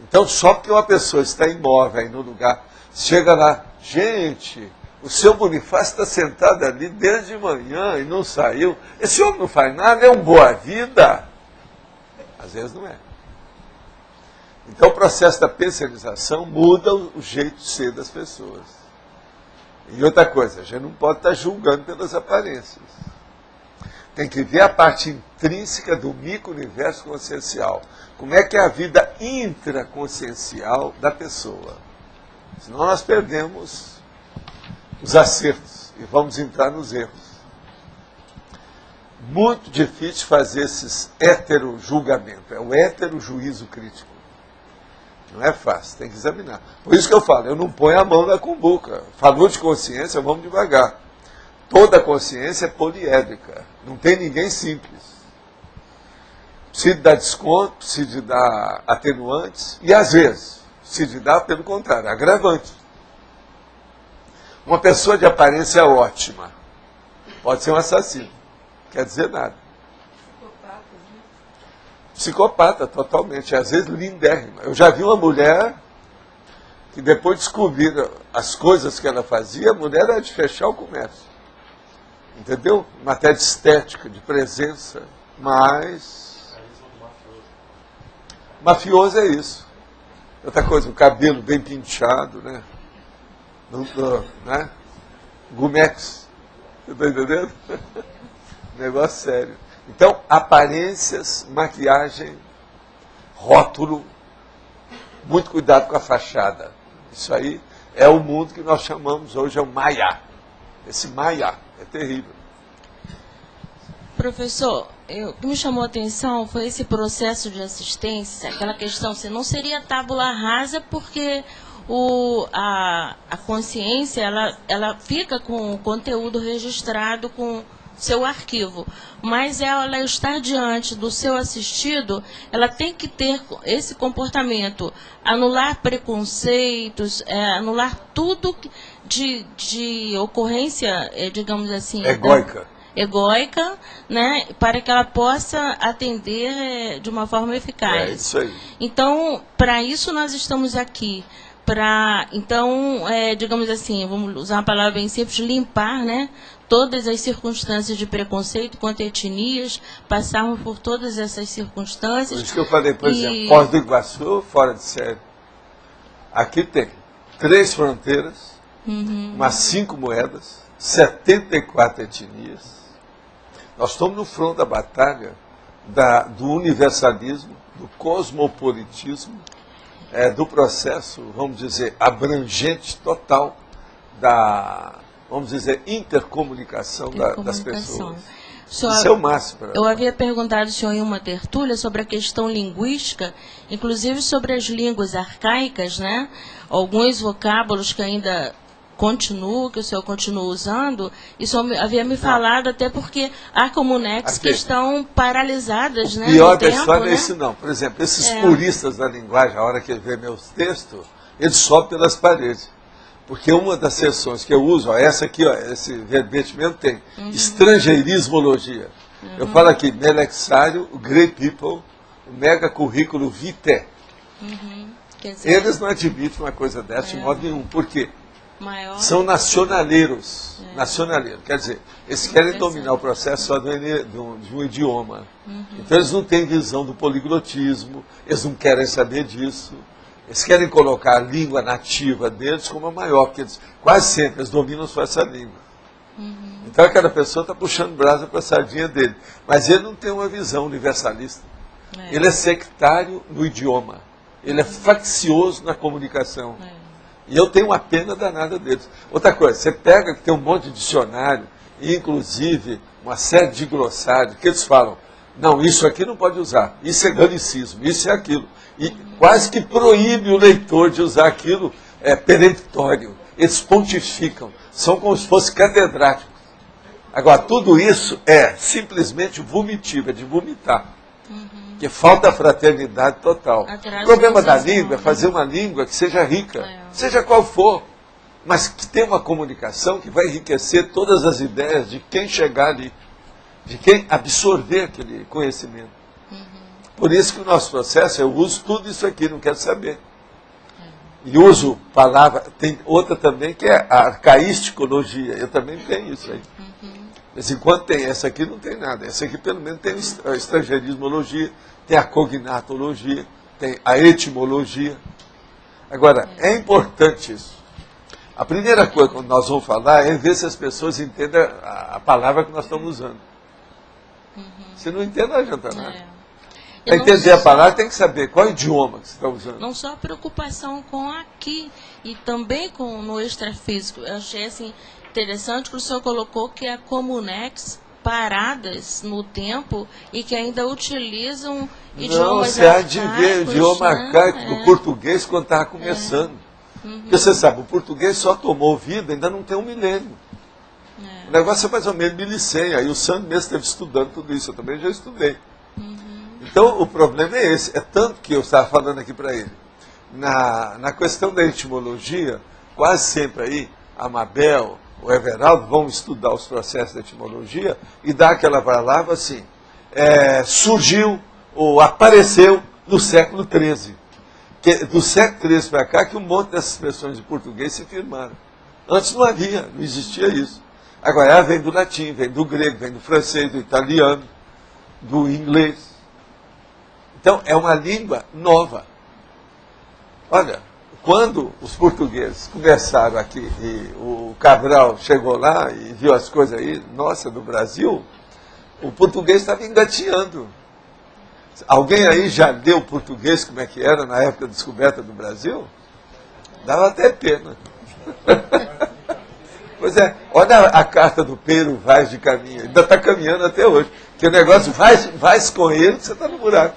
Então, só porque uma pessoa está imóvel aí no lugar, chega lá, gente, o seu Bonifácio está sentado ali desde manhã e não saiu. Esse homem não faz nada, é um boa-vida. Às vezes não é. Então, o processo da pensionização muda o jeito de ser das pessoas. E outra coisa, a gente não pode estar julgando pelas aparências. Tem que ver a parte intrínseca do micro-universo consciencial. Como é que é a vida intraconsciencial da pessoa. Senão nós perdemos os acertos e vamos entrar nos erros. Muito difícil fazer esses heterojulgamentos. É o heterojuízo crítico. Não é fácil, tem que examinar. Por isso que eu falo, eu não ponho a mão na cumbuca. Falou de consciência, vamos devagar. Toda consciência é poliédrica. Não tem ninguém simples. Precisa de dar desconto, precisa de dar atenuantes. E às vezes, precisa de dar, pelo contrário, agravante. Uma pessoa de aparência ótima pode ser um assassino. Quer dizer nada. Psicopata, totalmente. Às vezes lindérrima. Eu já vi uma mulher que depois descobriram as coisas que ela fazia, a mulher era de fechar o comércio. Entendeu? Matéria de estética, de presença. Mas mafioso é isso. Outra coisa, o cabelo bem pinchado, né? Né? Gumex. Você está entendendo? Negócio sério. Então, aparências, maquiagem, rótulo, muito cuidado com a fachada. Isso aí é o mundo que nós chamamos hoje, é o Maya. Esse Maya é terrível. Professor, o que me chamou a atenção foi esse processo de assistência, aquela questão, se não seria tábula rasa, porque a consciência ela fica com o conteúdo registrado com seu arquivo, mas ela estar diante do seu assistido, ela tem que ter esse comportamento, anular preconceitos, anular tudo de ocorrência, digamos assim, egóica, né, para que ela possa atender de uma forma eficaz. É isso aí. Então, para isso nós estamos aqui. Então, digamos assim, vamos usar uma palavra bem simples, limpar, né, todas as circunstâncias de preconceito contra etnias, passarmos por todas essas circunstâncias. Por isso que eu falei, por exemplo, Foz do Iguaçu, fora de série. Aqui tem 3 fronteiras, umas 5 moedas, 74 etnias. Nós estamos no front da batalha do universalismo, do cosmopolitismo, do processo, vamos dizer, abrangente total da, vamos dizer, intercomunicação das pessoas. Senhor, isso é o máximo. Eu havia perguntado ao senhor em uma tertúlia sobre a questão linguística, inclusive sobre as línguas arcaicas, né? Alguns vocábulos que ainda que o senhor continua usando, e o senhor havia me falado até porque há comunex que estão paralisadas, né? O pior da história é isso não. Por exemplo, esses puristas da linguagem, a hora que ele vê meus textos, eles sobem pelas paredes. Porque uma das sessões que eu uso, essa aqui, esse verbete mesmo tem, estrangeirismologia. Eu falo aqui, melexário, great people, o mega currículo vitae. Eles não admitem uma coisa dessa de modo nenhum. Por quê? São nacionaleiros. Nacionaleiros. Quer dizer, eles querem dominar o processo só de um idioma. Então eles não têm visão do poliglotismo, eles não querem saber disso. Eles querem colocar a língua nativa deles como a maior, porque eles, quase sempre eles dominam só essa língua. Então aquela pessoa está puxando brasa para a sardinha dele. Mas ele não tem uma visão universalista. Ele é sectário no idioma. Ele é faccioso na comunicação. E eu tenho uma pena danada deles. Outra coisa, você pega que tem um monte de dicionário, e inclusive uma série de glossários, que eles falam, não, isso aqui não pode usar, isso é ganicismo, isso é aquilo. E quase que proíbe o leitor de usar aquilo peremptório. Eles pontificam, são como se fossem catedráticos. Agora, tudo isso é simplesmente vomitivo, é de vomitar. Porque falta fraternidade total. O problema da língua é fazer uma língua que seja rica, seja qual for, mas que tenha uma comunicação que vai enriquecer todas as ideias de quem chegar ali, de quem absorver aquele conhecimento. Por isso que o nosso processo, eu uso tudo isso aqui, não quero saber. E uso palavra, tem outra também que é a arcaísticologia, eu também tenho isso aí. De vez em quando tem, essa aqui não tem nada, essa aqui pelo menos tem a estrangeirismologia, tem a cognatologia, tem a etimologia. Agora, é importante isso. A primeira coisa que nós vamos falar é ver se as pessoas entendem a palavra que nós estamos usando. Se não entende, não adianta nada. Para entender a palavra, tem que saber qual idioma que você está usando. Não só a preocupação com aqui, e também no extrafísico. Eu achei assim, interessante que o senhor colocou que a comunex paradas no tempo e que ainda utilizam idiomas arcaicos. Não, você há de ver o idioma arcaico do português quando estava começando. Porque você sabe, o português só tomou vida, ainda não tem 1 milênio. O negócio é mais ou menos 1100, aí o Sandro mesmo esteve estudando tudo isso, eu também já estudei. Então, o problema é esse. É tanto que eu estava falando aqui para ele. Na questão da etimologia, quase sempre aí, a Mabel, o Everaldo vão estudar os processos da etimologia e dar aquela palavra assim, surgiu ou apareceu no século XIII. Do século XIII para cá que um monte dessas expressões de português se firmaram. Antes não havia, não existia isso. Agora, ela vem do latim, vem do grego, vem do francês, do italiano, do inglês. Então, é uma língua nova. Olha, quando os portugueses começaram aqui, e o Cabral chegou lá e viu as coisas aí, nossa, do Brasil, o português estava engateando. Alguém aí já leu português como é que era na época da descoberta do Brasil? Dava até pena. Pois é, olha a carta do Pedro Vaz de Caminha, ainda está caminhando até hoje. Porque o negócio vai com ele que você está no buraco.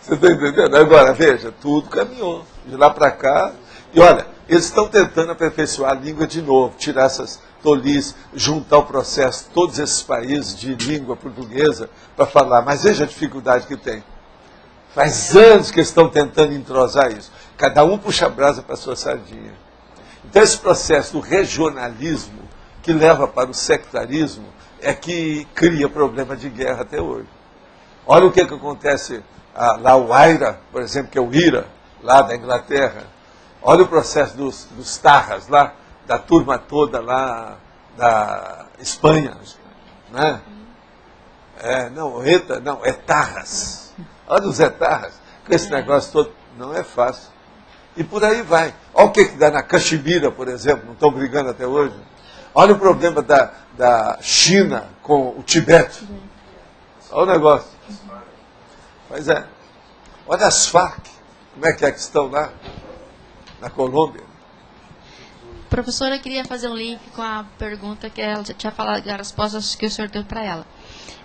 Você está entendendo? Agora, veja, tudo caminhou. De lá para cá. E olha, eles estão tentando aperfeiçoar a língua de novo, tirar essas tolice juntar o processo, todos esses países de língua portuguesa, para falar, mas veja a dificuldade que tem. Faz anos que eles estão tentando entrosar isso. Cada um puxa a brasa para a sua sardinha. Então esse processo do regionalismo, que leva para o sectarismo, é que cria problema de guerra até hoje. Olha o que acontece lá, o IRA, por exemplo, que é o IRA, lá da Inglaterra. Olha o processo dos Tarras lá, da turma toda lá da Espanha. Né? É Tarras. Olha os Tarras, com esse negócio todo, não é fácil. E por aí vai. Olha o que dá na Caxemira, por exemplo, não estão brigando até hoje. Olha o problema da China com o Tibete. Olha o negócio. Pois é. Olha as Farc, como é que estão lá, na Colômbia. Professora, eu queria fazer um link com a pergunta que ela já tinha falado, a resposta que o senhor deu para ela.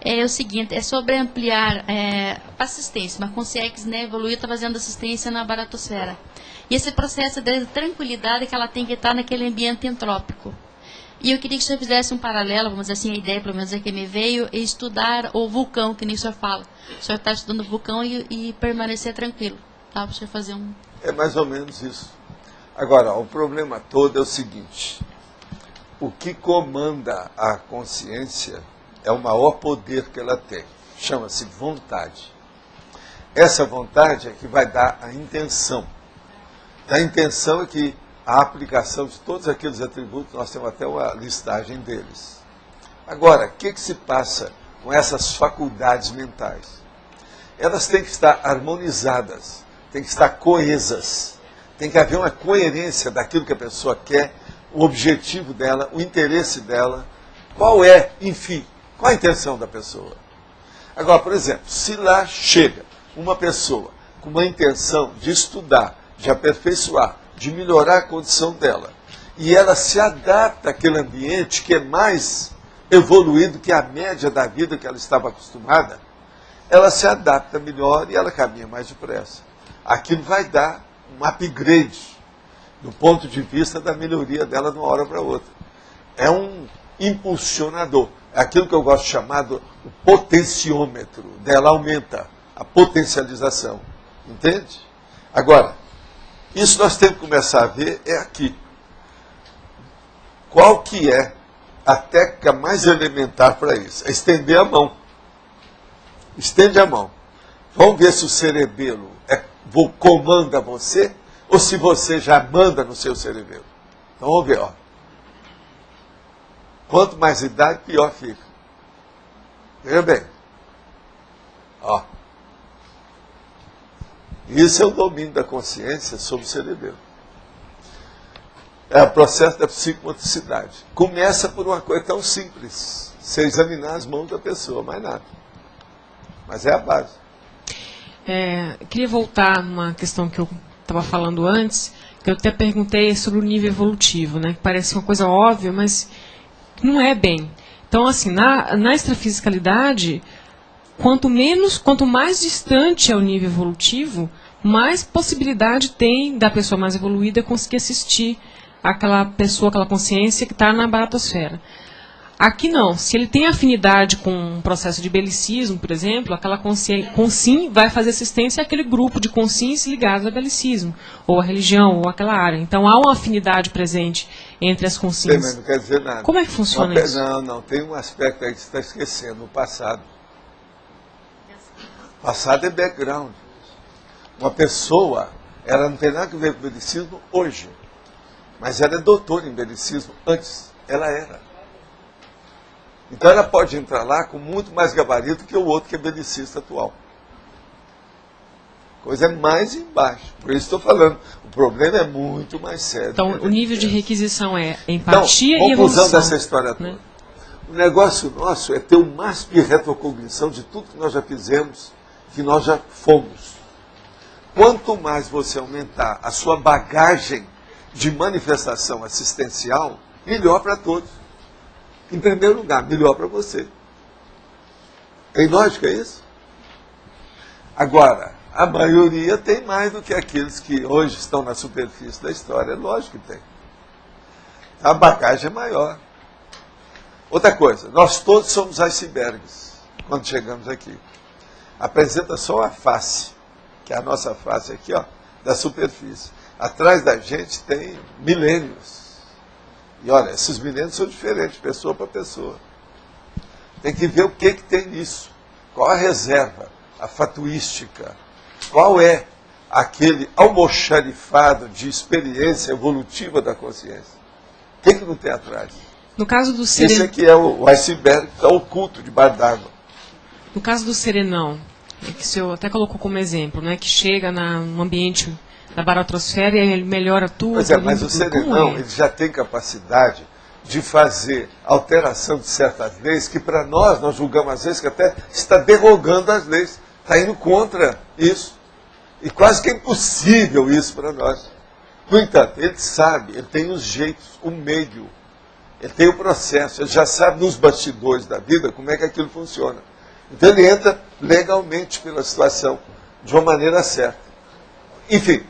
É o seguinte, é sobre ampliar assistência. Uma consciência, né, evoluir, está fazendo assistência na baratosfera. E esse processo de tranquilidade que ela tem que estar naquele ambiente entrópico. E eu queria que o senhor fizesse um paralelo, vamos dizer assim, a ideia, pelo menos, é que me veio, é estudar o vulcão, que nem o senhor fala. O senhor está estudando o vulcão e permanecer tranquilo. Tá? Para o senhor fazer um... É mais ou menos isso. Agora, o problema todo é o seguinte. O que comanda a consciência é o maior poder que ela tem. Chama-se vontade. Essa vontade é que vai dar a intenção. A intenção é que a aplicação de todos aqueles atributos, nós temos até uma listagem deles. Agora, o que se passa com essas faculdades mentais? Elas têm que estar harmonizadas, têm que estar coesas, tem que haver uma coerência daquilo que a pessoa quer, o objetivo dela, o interesse dela, qual é, enfim, qual a intenção da pessoa. Agora, por exemplo, se lá chega uma pessoa com uma intenção de estudar, de aperfeiçoar, de melhorar a condição dela, e ela se adapta àquele ambiente que é mais evoluído que a média da vida que ela estava acostumada, ela se adapta melhor e ela caminha mais depressa. Aquilo vai dar um upgrade do ponto de vista da melhoria dela de uma hora para outra. É um impulsionador. É aquilo que eu gosto de chamar do potenciômetro. Dela aumenta a potencialização. Entende? Agora, isso nós temos que começar a ver aqui. Qual que é a técnica mais elementar para isso? É estender a mão. Estende a mão. Vamos ver se o cerebelo comanda você ou se você já manda no seu cerebelo. Então vamos ver. Ó. Quanto mais idade, pior fica. Veja bem. Ó. Isso é o domínio da consciência sobre o cerebelo. É o processo da psicomotricidade. Começa por uma coisa tão simples. Você examinar as mãos da pessoa, mais nada. Mas é a base. Queria voltar numa questão que eu estava falando antes, que eu até perguntei sobre o nível evolutivo, né? Que parece uma coisa óbvia, mas não é bem. Então, assim, na extrafisicalidade, quanto mais distante é o nível evolutivo, mais possibilidade tem da pessoa mais evoluída conseguir assistir aquela pessoa, aquela consciência que está na baratosfera. Aqui não. Se ele tem afinidade com um processo de belicismo, por exemplo, aquela consim vai fazer assistência àquele grupo de consciência ligado ao belicismo, ou à religião, ou àquela área. Então há uma afinidade presente entre as consciências. Mas não quer dizer nada. Como é que funciona isso? Não. Tem um aspecto aí que você está esquecendo, o passado. Passado é background. Uma pessoa, ela não tem nada a ver com belicismo hoje, mas ela é doutora em belicismo antes. Ela era. Então ela pode entrar lá com muito mais gabarito que o outro que é belicista atual. Coisa é mais embaixo. Por isso estou falando. O problema é muito mais sério. Então o nível de requisição é empatia e evolução. Conclusão dessa história toda. Né? O negócio nosso é ter o máximo de retrocognição de tudo que nós já fizemos, que nós já fomos. Quanto mais você aumentar a sua bagagem de manifestação assistencial, melhor para todos. Em primeiro lugar, melhor para você. Tem lógica isso? Agora, a maioria tem mais do que aqueles que hoje estão na superfície da história. É lógico que tem. A bagagem é maior. Outra coisa, nós todos somos icebergs quando chegamos aqui. Apresenta só a face, que é a nossa face aqui, ó, da superfície. Atrás da gente tem milênios. E olha, esses milênios são diferentes, pessoa para pessoa. Tem que ver o que tem nisso. Qual a reserva, a fatuística, qual é aquele almoxarifado de experiência evolutiva da consciência. O que não tem atrás? No caso do Esse aqui é o iceberg que está oculto debaixo d'água. No caso do serenão, que o senhor até colocou como exemplo, né, que chega no ambiente da baratrosfera e ele melhora tudo. Pois é, mas o serenão ele já tem capacidade de fazer alteração de certas leis que para nós julgamos às vezes que até está derrogando as leis, está indo contra isso. E quase que é impossível isso para nós. No entanto, ele sabe, ele tem os jeitos, o meio, ele tem o processo, ele já sabe nos bastidores da vida como é que aquilo funciona. Então ele entra legalmente pela situação, de uma maneira certa. Enfim,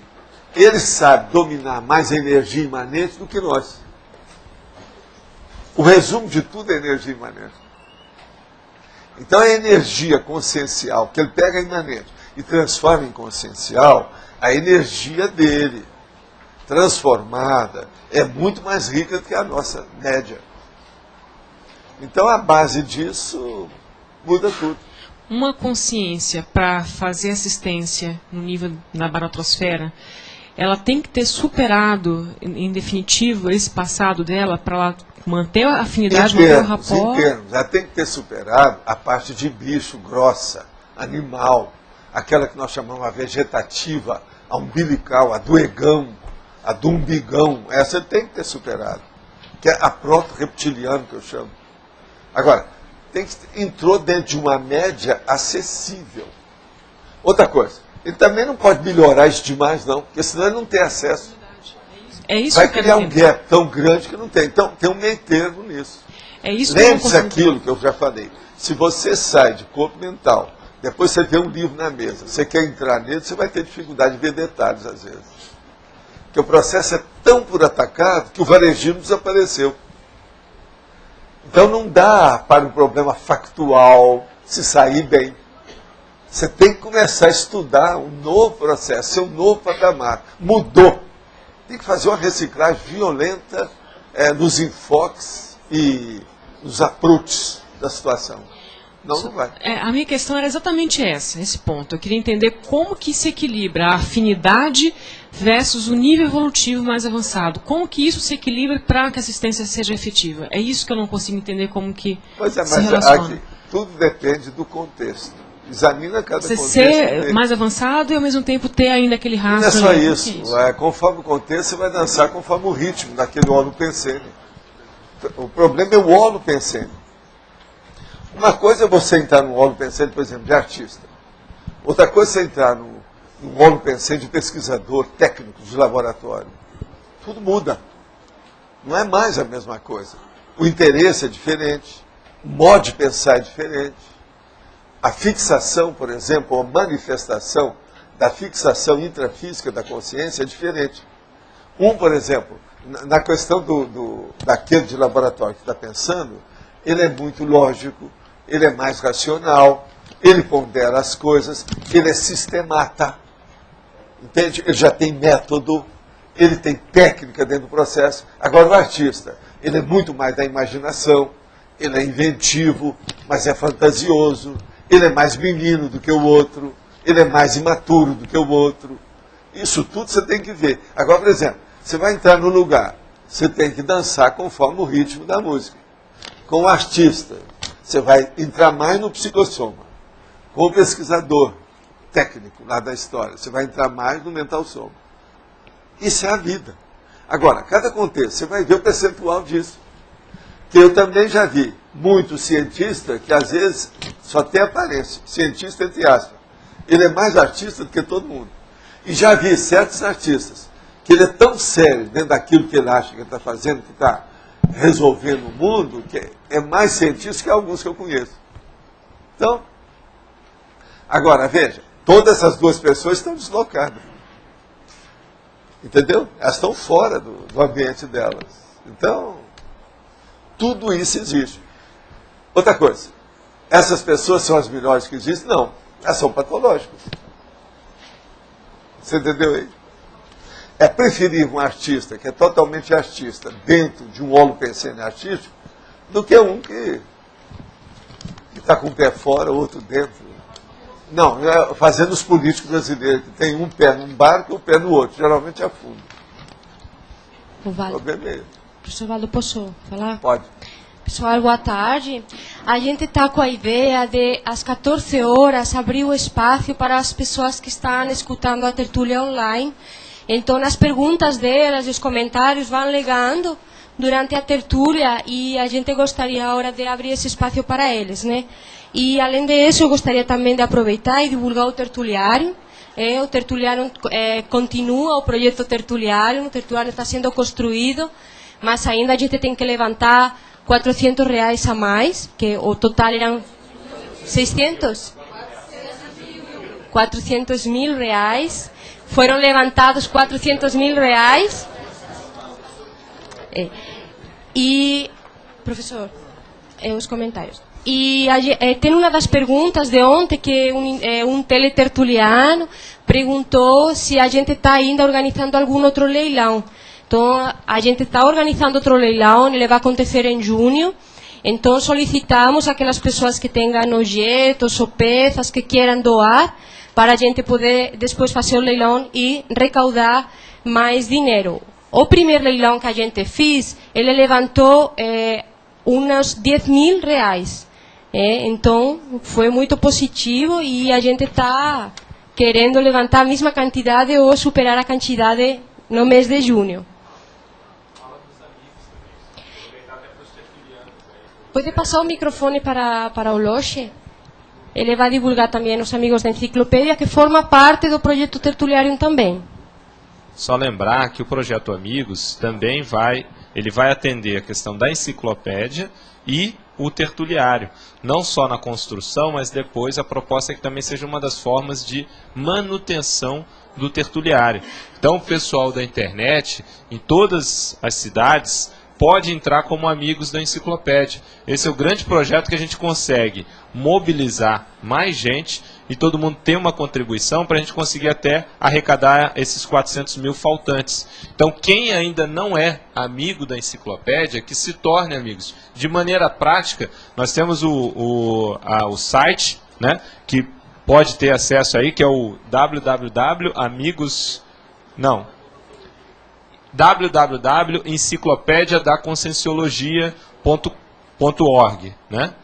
ele sabe dominar mais a energia imanente do que nós. O resumo de tudo é energia imanente. Então a energia consciencial, que ele pega a imanente e transforma em consciencial, a energia dele, transformada, é muito mais rica do que a nossa média. Então a base disso muda tudo. Uma consciência para fazer assistência no nível da baratrosfera, ela tem que ter superado, em definitivo, esse passado dela para ela manter a afinidade, manter o rapport. Em termos, ela tem que ter superado a parte de bicho grossa, animal, aquela que nós chamamos a vegetativa, a umbilical, a do egão, a do umbigão. Essa ele tem que ter superado, que é a proto-reptiliano que eu chamo. Agora, entrou dentro de uma média acessível. Outra coisa, ele também não pode melhorar isso demais, não, porque senão ele não tem acesso. É isso vai que eu criar um entender. gap tão grande que não tem. Então, tem um meio termo nisso. É isso. Lembre-se aquilo que eu já falei. Se você sai de corpo mental, depois você vê um livro na mesa, você quer entrar nele, você vai ter dificuldade de ver detalhes, às vezes. Porque o processo é tão por atacado que o varejismo desapareceu. Então não dá para um problema factual se sair bem. Você tem que começar a estudar um novo processo, ser um novo patamar. Mudou. Tem que fazer uma reciclagem violenta nos enfoques e nos approaches da situação. Não vai. A minha questão era exatamente esse ponto. Eu queria entender como que se equilibra a afinidade versus o nível evolutivo mais avançado. Como que isso se equilibra para que a assistência seja efetiva? É isso que eu não consigo entender como que se relaciona. Aqui, tudo depende do contexto. Examina cada Você contexto. ser mais avançado e ao mesmo tempo ter ainda aquele rastro. Não é só isso. Conforme o contexto, você vai dançar conforme o ritmo daquele holopensene. O problema é o holopensene. Uma coisa é você entrar no holopensene, por exemplo, de artista. Outra coisa é você entrar no holopensene de pesquisador, técnico de laboratório. Tudo muda. Não é mais a mesma coisa. O interesse é diferente. O modo de pensar é diferente. A fixação, por exemplo, ou a manifestação da fixação intrafísica da consciência é diferente. Por exemplo, na questão daquele de laboratório que está pensando, ele é muito lógico, ele é mais racional, ele pondera as coisas, ele é sistemata, entende? Ele já tem método, ele tem técnica dentro do processo. Agora o artista, ele é muito mais da imaginação, ele é inventivo, mas é fantasioso, ele é mais menino do que o outro, ele é mais imaturo do que o outro. Isso tudo você tem que ver. Agora, por exemplo, você vai entrar no lugar, você tem que dançar conforme o ritmo da música. Com o artista, você vai entrar mais no psicossoma. Com o pesquisador técnico lá da história, você vai entrar mais no mental soma. Isso é a vida. Agora, cada contexto, você vai ver o percentual disso. Que eu também já vi muito cientista que às vezes só tem aparência, cientista entre aspas. Ele é mais artista do que todo mundo. E já vi certos artistas que ele é tão sério dentro daquilo que ele acha que ele está fazendo, que está resolvendo o mundo, que é mais cientista que alguns que eu conheço. Então, agora veja, todas essas duas pessoas estão deslocadas. Entendeu? Elas estão fora do ambiente delas. Então, tudo isso existe. Outra coisa, essas pessoas são as melhores que existem? Não, elas são patológicas. Você entendeu aí? É preferir um artista que é totalmente artista dentro de um holopensene artístico do que um que está com o pé fora, outro dentro. Não, fazendo os políticos brasileiros, que tem um pé num barco e um pé no outro, geralmente afunda. O problema é esse. Professor Valdo, posso falar? Pode. Pessoal, boa tarde. A gente está com a ideia de, às 14 horas, abrir o espaço para as pessoas que estão escutando a tertúlia online. Então, as perguntas delas e os comentários vão legando durante a tertúlia e a gente gostaria agora de abrir esse espaço para eles, né? E, além disso, eu gostaria também de aproveitar e divulgar o tertuliário. O tertuliário continua, o projeto tertuliário está sendo construído, mas ainda a gente tem que levantar R$400 a mais, que o total eram 600? 400 mil reais. Foram levantados 400 mil reais. E, professor, os comentários. E tem uma das perguntas de ontem que um teletertuliano perguntou se a gente está ainda organizando algum outro leilão. Então, a gente está organizando outro leilão, ele vai acontecer em junho. Então, solicitamos aquelas pessoas que tenham objetos ou peças que queiram doar, para a gente poder depois fazer o leilão e recaudar mais dinheiro. O primeiro leilão que a gente fez, ele levantou uns 10 mil reais. Então, foi muito positivo e a gente está querendo levantar a mesma quantidade ou superar a quantidade no mês de junho. Pode passar o microfone para o Loche? Ele vai divulgar também os amigos da enciclopédia, que forma parte do projeto Tertuliário também. Só lembrar que o projeto Amigos também vai atender a questão da enciclopédia e o tertuliário. Não só na construção, mas depois a proposta é que também seja uma das formas de manutenção do tertuliário. Então o pessoal da internet, em todas as cidades, pode entrar como amigos da enciclopédia. Esse é o grande projeto que a gente consegue mobilizar mais gente e todo mundo tem uma contribuição para a gente conseguir até arrecadar esses 400 mil faltantes. Então, quem ainda não é amigo da enciclopédia, que se torne amigos. De maneira prática, nós temos o site, né, que pode ter acesso aí, que é o www.enciclopediadaconscienciologia.org, né?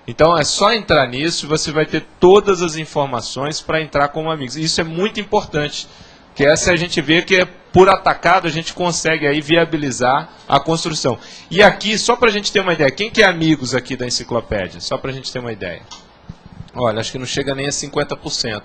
Então é só entrar nisso e você vai ter todas as informações para entrar como amigos. Isso é muito importante, que essa a gente vê que por atacado a gente consegue aí viabilizar a construção. E aqui, só para a gente ter uma ideia, quem que é amigos aqui da enciclopédia? Só para a gente ter uma ideia. Olha, acho que não chega nem a 50%.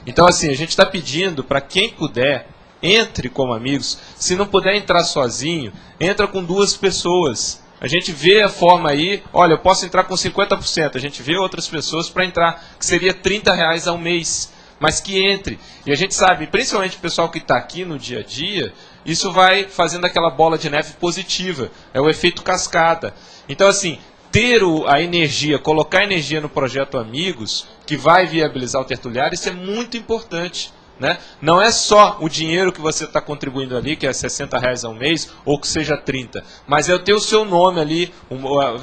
Então assim, a gente está pedindo para quem puder, entre como amigos. Se não puder entrar sozinho, entra com 2 pessoas. A gente vê a forma aí, olha, eu posso entrar com 50%. A gente vê outras pessoas para entrar, que seria R$30 ao mês. Mas que entre. E a gente sabe, principalmente o pessoal que está aqui no dia a dia, isso vai fazendo aquela bola de neve positiva. É o efeito cascada. Então, assim, ter a energia, colocar energia no projeto Amigos, que vai viabilizar o tertuliário, isso é muito importante. Né? Não é só o dinheiro que você está contribuindo ali, que é R$60 ao mês, ou que seja 30, mas é ter o seu nome ali,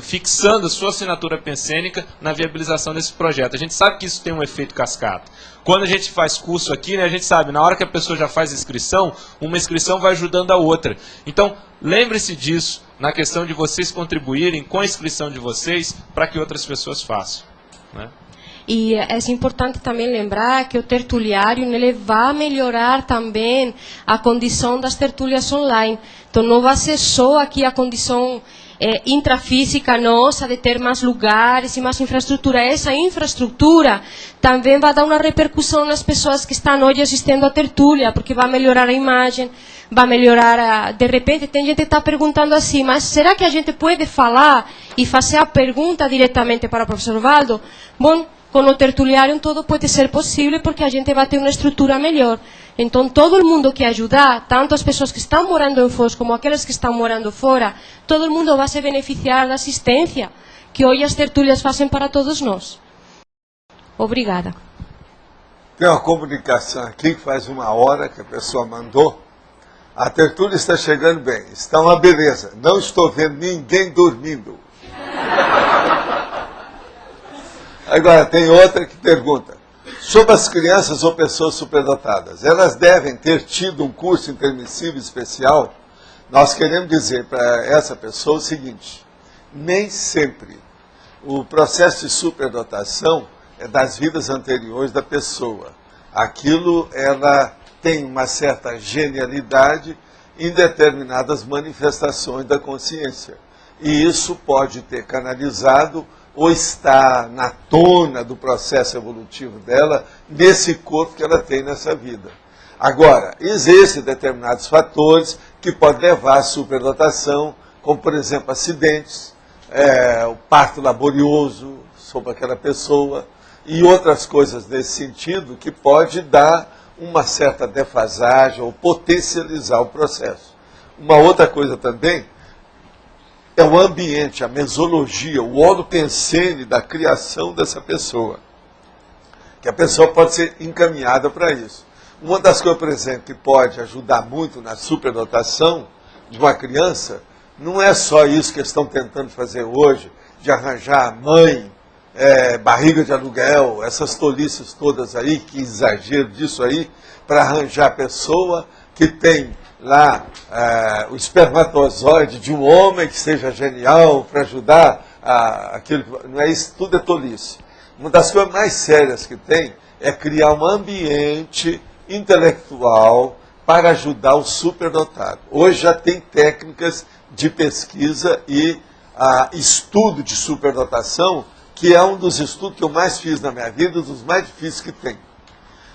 fixando a sua assinatura pensênica na viabilização desse projeto. A gente sabe que isso tem um efeito cascata. Quando a gente faz curso aqui, né, a gente sabe, na hora que a pessoa já faz inscrição, uma inscrição vai ajudando a outra. Então, lembre-se disso, na questão de vocês contribuírem com a inscrição de vocês, para que outras pessoas façam. Né? E é importante também lembrar que o tertuliário ele vai melhorar também a condição das tertúlias online. Então, não vai ser só aqui a condição intrafísica nossa de ter mais lugares e mais infraestrutura. Essa infraestrutura também vai dar uma repercussão nas pessoas que estão hoje assistindo à tertúlia, porque vai melhorar a imagem, vai melhorar de repente, tem gente que está perguntando assim, mas será que a gente pode falar e fazer a pergunta diretamente para o professor Valdo? Bom, com o tertuliário todo pode ser possível, porque a gente vai ter uma estrutura melhor. Então, todo mundo que ajudar, tanto as pessoas que estão morando em Foz como aquelas que estão morando fora, todo mundo vai se beneficiar da assistência que hoje as tertúlias fazem para todos nós. Obrigada. Tem uma comunicação aqui que faz 1 hora que a pessoa mandou. A tertúlia está chegando bem, está uma beleza. Não estou vendo ninguém dormindo. Agora, tem outra que pergunta. Sobre as crianças ou pessoas superdotadas, elas devem ter tido um curso intermissivo especial? Nós queremos dizer para essa pessoa o seguinte: nem sempre o processo de superdotação é das vidas anteriores da pessoa. Aquilo, ela tem uma certa genialidade em determinadas manifestações da consciência. E isso pode ter canalizado ou está na tona do processo evolutivo dela, nesse corpo que ela tem nessa vida. Agora, existem determinados fatores que podem levar à superdotação, como, por exemplo, acidentes, o parto laborioso sobre aquela pessoa, e outras coisas nesse sentido que pode dar uma certa defasagem ou potencializar o processo. Uma outra coisa também é o ambiente, a mesologia, o holopensene da criação dessa pessoa. Que a pessoa pode ser encaminhada para isso. Uma das coisas, por exemplo, que pode ajudar muito na superdotação de uma criança, não é só isso que estão tentando fazer hoje, de arranjar a mãe, barriga de aluguel, essas tolices todas aí, que exagero disso aí, para arranjar a pessoa que tem lá o espermatozoide de um homem que seja genial para ajudar aquilo. Não é isso, tudo é tolice. Uma das coisas mais sérias que tem é criar um ambiente intelectual para ajudar o superdotado. Hoje já tem técnicas de pesquisa e estudo de superdotação, que é um dos estudos que eu mais fiz na minha vida, um dos mais difíceis que tem.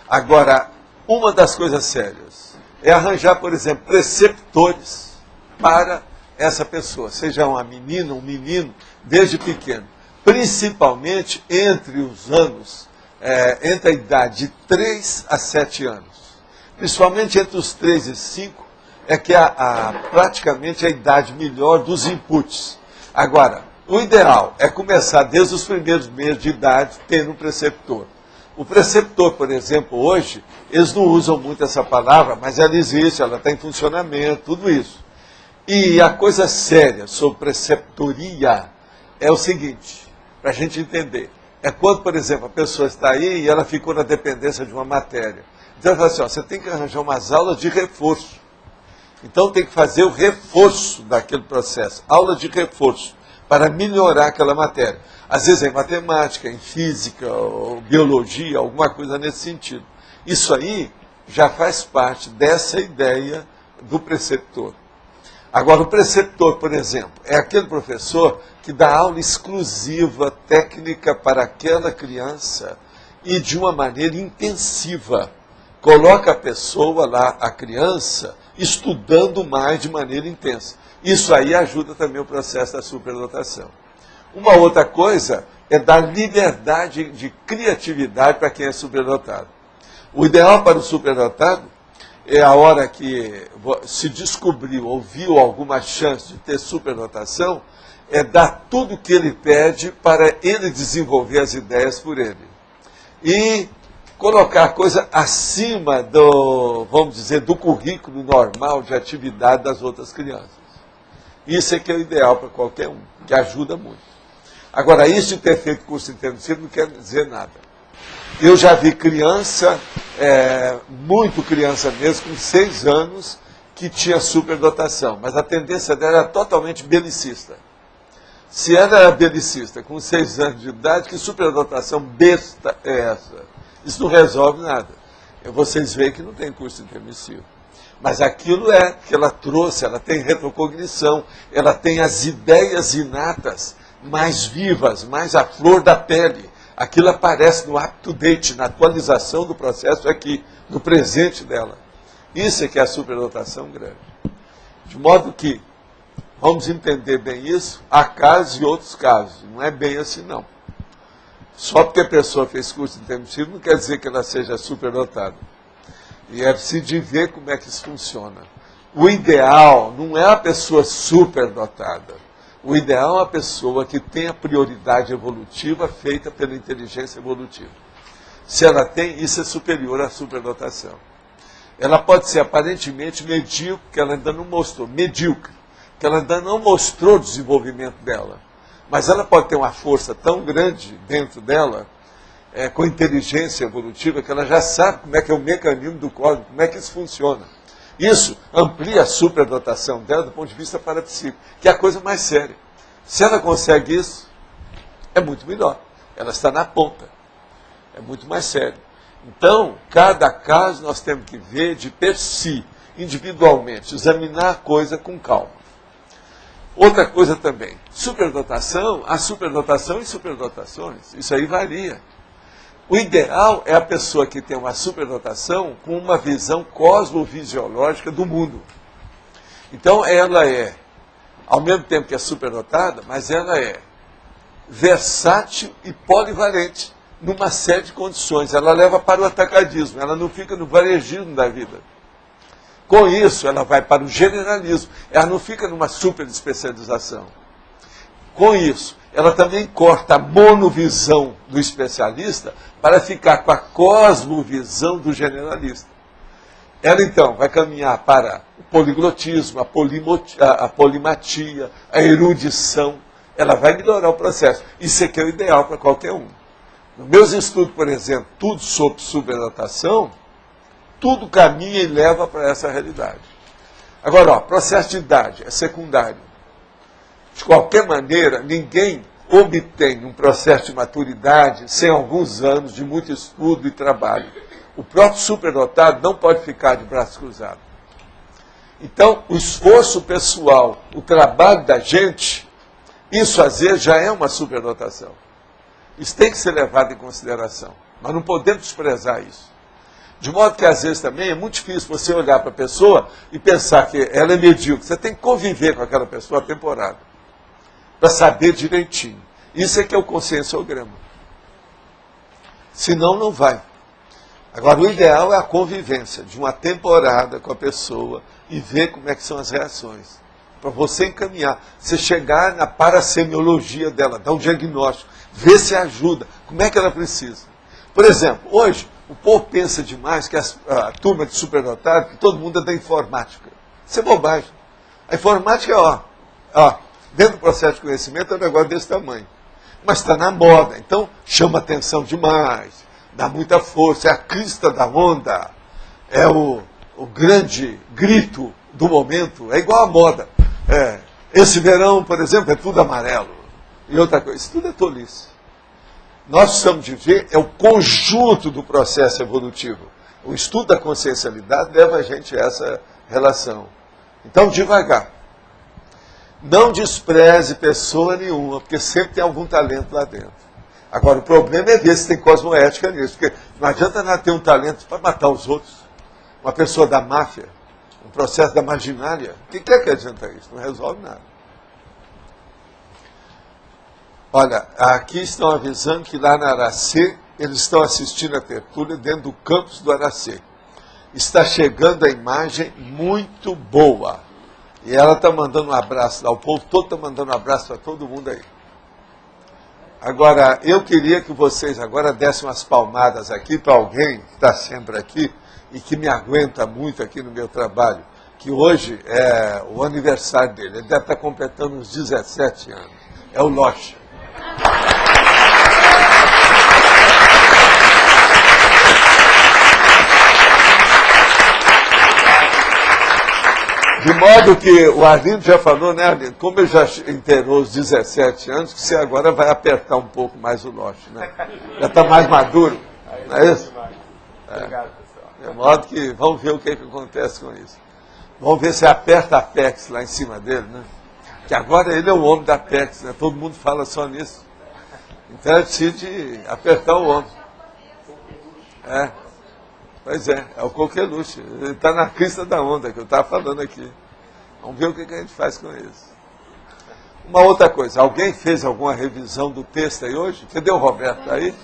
Agora, uma das coisas sérias é arranjar, por exemplo, preceptores para essa pessoa, seja uma menina, um menino, desde pequeno. Principalmente entre os anos, entre a idade de 3 a 7 anos. Principalmente entre os 3 e 5, é que praticamente a idade melhor dos inputs. Agora, o ideal é começar desde os primeiros meses de idade tendo um preceptor. O preceptor, por exemplo, hoje, eles não usam muito essa palavra, mas ela existe, ela está em funcionamento, tudo isso. E a coisa séria sobre preceptoria é o seguinte, para a gente entender. É quando, por exemplo, a pessoa está aí e ela ficou na dependência de uma matéria. Então, ela fala assim, você tem que arranjar umas aulas de reforço. Então, tem que fazer o reforço daquele processo, aula de reforço, para melhorar aquela matéria. Às vezes é em matemática, em física, ou biologia, alguma coisa nesse sentido. Isso aí já faz parte dessa ideia do preceptor. Agora, o preceptor, por exemplo, é aquele professor que dá aula exclusiva, técnica para aquela criança e de uma maneira intensiva. Coloca a pessoa lá, a criança, estudando mais de maneira intensa. Isso aí ajuda também o processo da superdotação. Uma outra coisa é dar liberdade de criatividade para quem é superdotado. O ideal para o superdotado é a hora que se descobriu ou viu alguma chance de ter superdotação, é dar tudo o que ele pede para ele desenvolver as ideias por ele. E colocar a coisa acima do, vamos dizer, do currículo normal de atividade das outras crianças. Isso é que é o ideal para qualquer um, que ajuda muito. Agora, isso de ter feito curso intermissivo não quer dizer nada. Eu já vi criança, muito criança mesmo, com 6 anos, que tinha superdotação, mas a tendência dela era totalmente belicista. Se ela era belicista com 6 anos de idade, que superdotação besta é essa? Isso não resolve nada. Vocês veem que não tem curso intermissivo. Mas aquilo é que ela trouxe, ela tem retrocognição, ela tem as ideias inatas mais vivas, mais à flor da pele. Aquilo aparece no up-to-date, na atualização do processo aqui, no presente dela. Isso é que é a superdotação grande. De modo que, vamos entender bem isso, há casos e outros casos. Não é bem assim, não. Só porque a pessoa fez curso intermissivo não quer dizer que ela seja superdotada. E é preciso ver como é que isso funciona. O ideal não é a pessoa superdotada. O ideal é a pessoa que tem a prioridade evolutiva feita pela inteligência evolutiva. Se ela tem, isso é superior à superdotação. Ela pode ser aparentemente medíocre, que ela ainda não mostrou, medíocre, que ela ainda não mostrou o desenvolvimento dela. Mas ela pode ter uma força tão grande dentro dela, com inteligência evolutiva, que ela já sabe como é que é o mecanismo do código, como é que isso funciona. Isso amplia a superdotação dela do ponto de vista parapsíquico, que é a coisa mais séria. Se ela consegue isso, é muito melhor. Ela está na ponta. É muito mais sério. Então, cada caso nós temos que ver de per si, individualmente, examinar a coisa com calma. Outra coisa também, superdotação, há superdotação e superdotações, isso aí varia. O ideal é a pessoa que tem uma superdotação com uma visão cosmovisiológica do mundo. Então ela é, ao mesmo tempo que é superdotada, mas ela é versátil e polivalente numa série de condições. Ela leva para o atacadismo, ela não fica no varejismo da vida. Com isso, ela vai para o generalismo, ela não fica numa super especialização. Com isso, ela também corta a monovisão do especialista para ficar com a cosmovisão do generalista. Ela, então, vai caminhar para o poliglotismo, a polimatia, a erudição. Ela vai melhorar o processo. Isso aqui é o ideal para qualquer um. Nos meus estudos, por exemplo, tudo sobre superdotação, tudo caminha e leva para essa realidade. Agora, processo de idade é secundário. De qualquer maneira, ninguém obtém um processo de maturidade sem alguns anos de muito estudo e trabalho. O próprio superdotado não pode ficar de braços cruzados. Então, o esforço pessoal, o trabalho da gente, isso às vezes já é uma superdotação. Isso tem que ser levado em consideração. Nós não podemos desprezar isso. De modo que, às vezes, também é muito difícil você olhar para a pessoa e pensar que ela é medíocre. Você tem que conviver com aquela pessoa a temporada, para saber direitinho. Isso é que é o conscienciograma. Senão, não vai. Agora, o ideal é a convivência de uma temporada com a pessoa e ver como é que são as reações. Para você encaminhar, você chegar na parasemiologia dela, dar um diagnóstico, ver se ajuda, como é que ela precisa. Por exemplo, hoje, o povo pensa demais que a turma de superdotado, que todo mundo é da informática. Isso é bobagem. A informática é, dentro do processo de conhecimento é um negócio desse tamanho. Mas está na moda, então chama atenção demais, dá muita força, é a crista da onda, é o grande grito do momento, é igual à moda. Esse verão, por exemplo, é tudo amarelo. E outra coisa, isso tudo é tolice. Nós precisamos de ver é o conjunto do processo evolutivo. O estudo da consciencialidade leva a gente a essa relação. Então, devagar. Não despreze pessoa nenhuma, porque sempre tem algum talento lá dentro. Agora, o problema é ver se tem cosmoética nisso, porque não adianta nada ter um talento para matar os outros. Uma pessoa da máfia, um processo da marginália, o que é que adianta isso? Não resolve nada. Olha, aqui estão avisando que lá na Aracê, eles estão assistindo a tertúlia dentro do campus do Aracê. Está chegando a imagem muito boa. E ela está mandando um abraço lá, o povo todo está mandando um abraço para todo mundo aí. Agora, eu queria que vocês agora dessem umas palmadas aqui para alguém que está sempre aqui e que me aguenta muito aqui no meu trabalho, que hoje é o aniversário dele. Ele deve estar completando uns 17 anos. É o Loche. De modo que o Arlindo já falou, né, Arlindo? Como ele já inteirou os 17 anos, que você agora vai apertar um pouco mais o Loche, né? Já está mais maduro, não é isso? Obrigado, pessoal. De modo que vamos ver o que acontece com isso. Vamos ver se aperta a Apex lá em cima dele, né? Que agora ele é o homem da Apex, né? Todo mundo fala só nisso. Então ele decide apertar o ombro. Pois é o coqueluche. Ele está na crista da onda que eu estava falando aqui. Vamos ver o que a gente faz com isso. Uma outra coisa, alguém fez alguma revisão do texto aí hoje? Cadê o Roberto aí?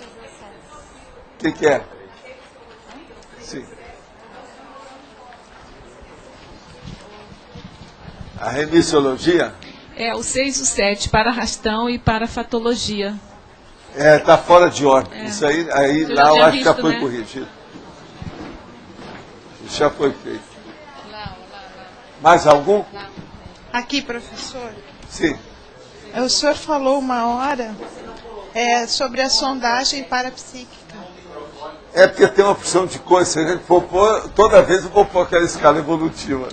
O que é? Sim. A remissiologia? É, o 6 e o 7, para arrastão e para fatologia. Está fora de ordem. Isso aí Eu lá já eu tinha acho que já visto, foi né? corrigido. Isso já foi feito. Mais algum? Aqui, professor. Sim. O senhor falou uma hora sobre a sondagem parapsíquica. É porque tem uma opção de coisa. Se a gente for pôr, toda vez eu vou pôr aquela escala evolutiva.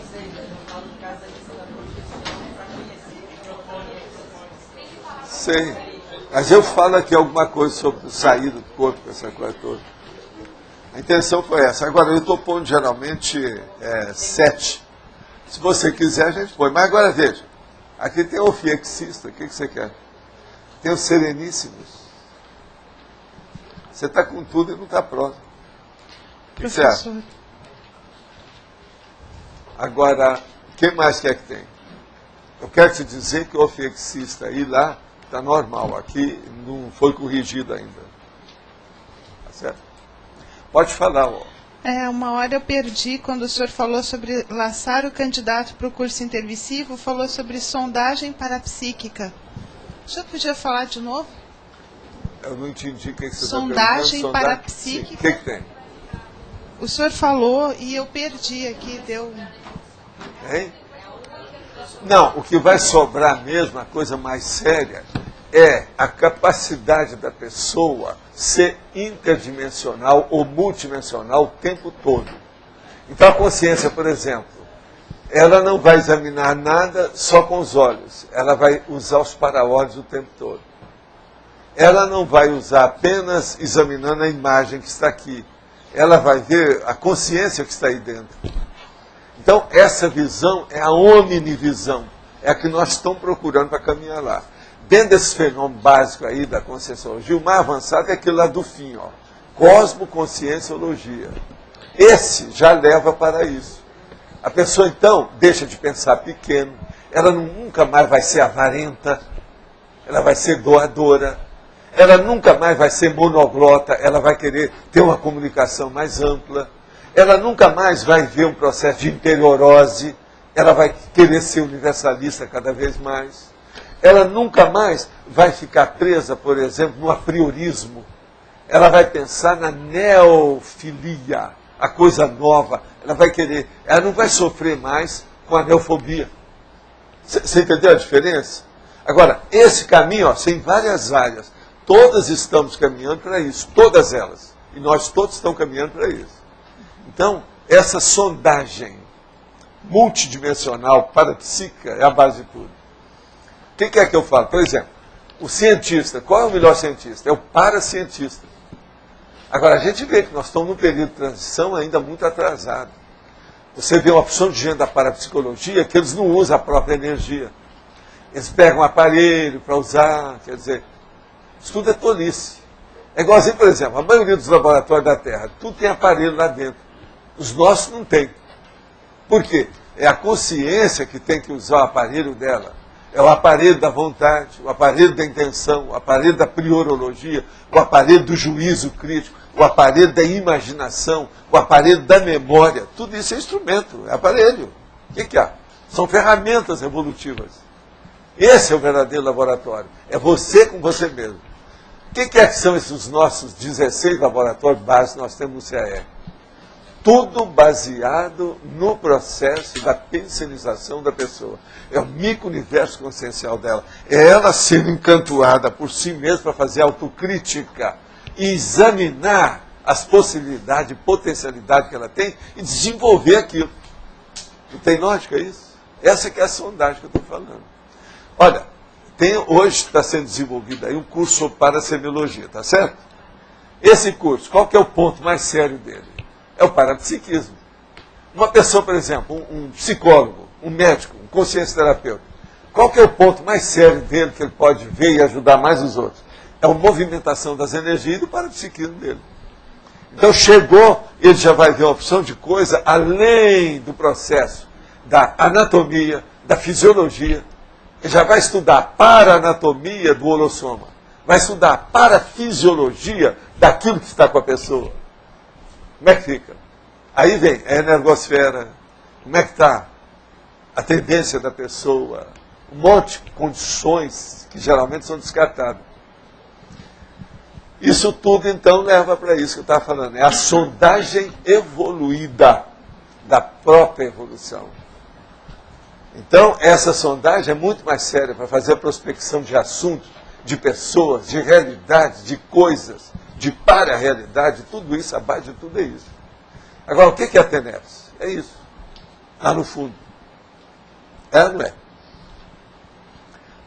Sei. Mas eu falo aqui alguma coisa sobre sair do corpo, essa coisa toda. A intenção foi essa. Agora, eu estou pondo geralmente 7. Se você quiser, a gente põe. Mas agora veja. Aqui tem o fiexista. O que você quer? Tem os sereníssimos. Você está com tudo e não está pronto. Professor. Agora, quem mais quer que tem? Eu quero te dizer que o fiexista aí lá está normal. Aqui não foi corrigido ainda. Tá certo? Pode falar, ó. Uma hora eu perdi quando o senhor falou sobre laçar o candidato para o curso intermissivo, falou sobre sondagem parapsíquica. O senhor podia falar de novo? Eu não entendi o que você está Sondagem perguntando. parapsíquica. O que tem? O senhor falou e eu perdi aqui, deu... Hein? Não, o que vai sobrar mesmo, a coisa mais séria, é a capacidade da pessoa ser interdimensional ou multidimensional o tempo todo. Então a consciência, por exemplo, ela não vai examinar nada só com os olhos, ela vai usar os para-olhos o tempo todo. Ela não vai usar apenas examinando a imagem que está aqui, ela vai ver a consciência que está aí dentro. Então essa visão é a omnivisão, é a que nós estamos procurando para caminhar lá. Dentro desse fenômeno básico aí da conscienciologia, o mais avançado é aquele lá do fim, ó, cosmoconscienciologia. Esse já leva para isso. A pessoa, então, deixa de pensar pequeno, ela nunca mais vai ser avarenta, ela vai ser doadora, ela nunca mais vai ser monoglota, ela vai querer ter uma comunicação mais ampla, ela nunca mais vai ver um processo de interiorose, ela vai querer ser universalista cada vez mais. Ela nunca mais vai ficar presa, por exemplo, no apriorismo. Ela vai pensar na neofilia, a coisa nova. Ela vai querer, ela não vai sofrer mais com a neofobia. Você entendeu a diferença? Agora, esse caminho, ó, tem várias áreas. Todas estamos caminhando para isso, todas elas. E nós todos estamos caminhando para isso. Então, essa sondagem multidimensional parapsíquica é a base de tudo. O que é que eu falo? Por exemplo, o cientista, qual é o melhor cientista? É o paracientista. Agora, a gente vê que nós estamos num período de transição ainda muito atrasado. Você vê uma opção de gente da parapsicologia que eles não usam a própria energia. Eles pegam um aparelho para usar, quer dizer, isso tudo é tolice. É igualzinho, por exemplo, a maioria dos laboratórios da Terra, tudo tem aparelho lá dentro. Os nossos não tem. Por quê? É a consciência que tem que usar o aparelho dela. É o aparelho da vontade, o aparelho da intenção, o aparelho da priorologia, o aparelho do juízo crítico, o aparelho da imaginação, o aparelho da memória. Tudo isso é instrumento, é aparelho. O que há? São ferramentas evolutivas. Esse é o verdadeiro laboratório. É você com você mesmo. O que é que são esses nossos 16 laboratórios básicos que nós temos no CAE? Tudo baseado no processo da pensionização da pessoa. É o micro-universo consciencial dela. É ela sendo encantoada por si mesma para fazer autocrítica e examinar as possibilidades e potencialidade que ela tem e desenvolver aquilo. Não tem lógica isso? Essa que é a sondagem que eu estou falando. Olha, hoje está sendo desenvolvido aí um curso sobre parasemiologia, tá certo? Esse curso, qual que é o ponto mais sério dele? É o parapsiquismo. Uma pessoa, por exemplo, um psicólogo, um médico, um consciencioterapeuta, qual que é o ponto mais sério dele que ele pode ver e ajudar mais os outros? É a movimentação das energias e do parapsiquismo dele. Então chegou, ele já vai ver uma opção de coisa além do processo da anatomia, da fisiologia. Ele já vai estudar a para-anatomia do holossoma. Vai estudar a parafisiologia daquilo que está com a pessoa. Como é que fica? Aí vem a energosfera. Como é que está a tendência da pessoa? Um monte de condições que geralmente são descartadas. Isso tudo, então, leva para isso que eu estava falando. É a sondagem evoluída da própria evolução. Então, essa sondagem é muito mais séria para fazer a prospecção de assuntos, de pessoas, de realidades, de coisas, de para-realidade, tudo isso, a base de tudo é isso. Agora, o que é a TENEPS? É isso. Lá no fundo. É ou não é?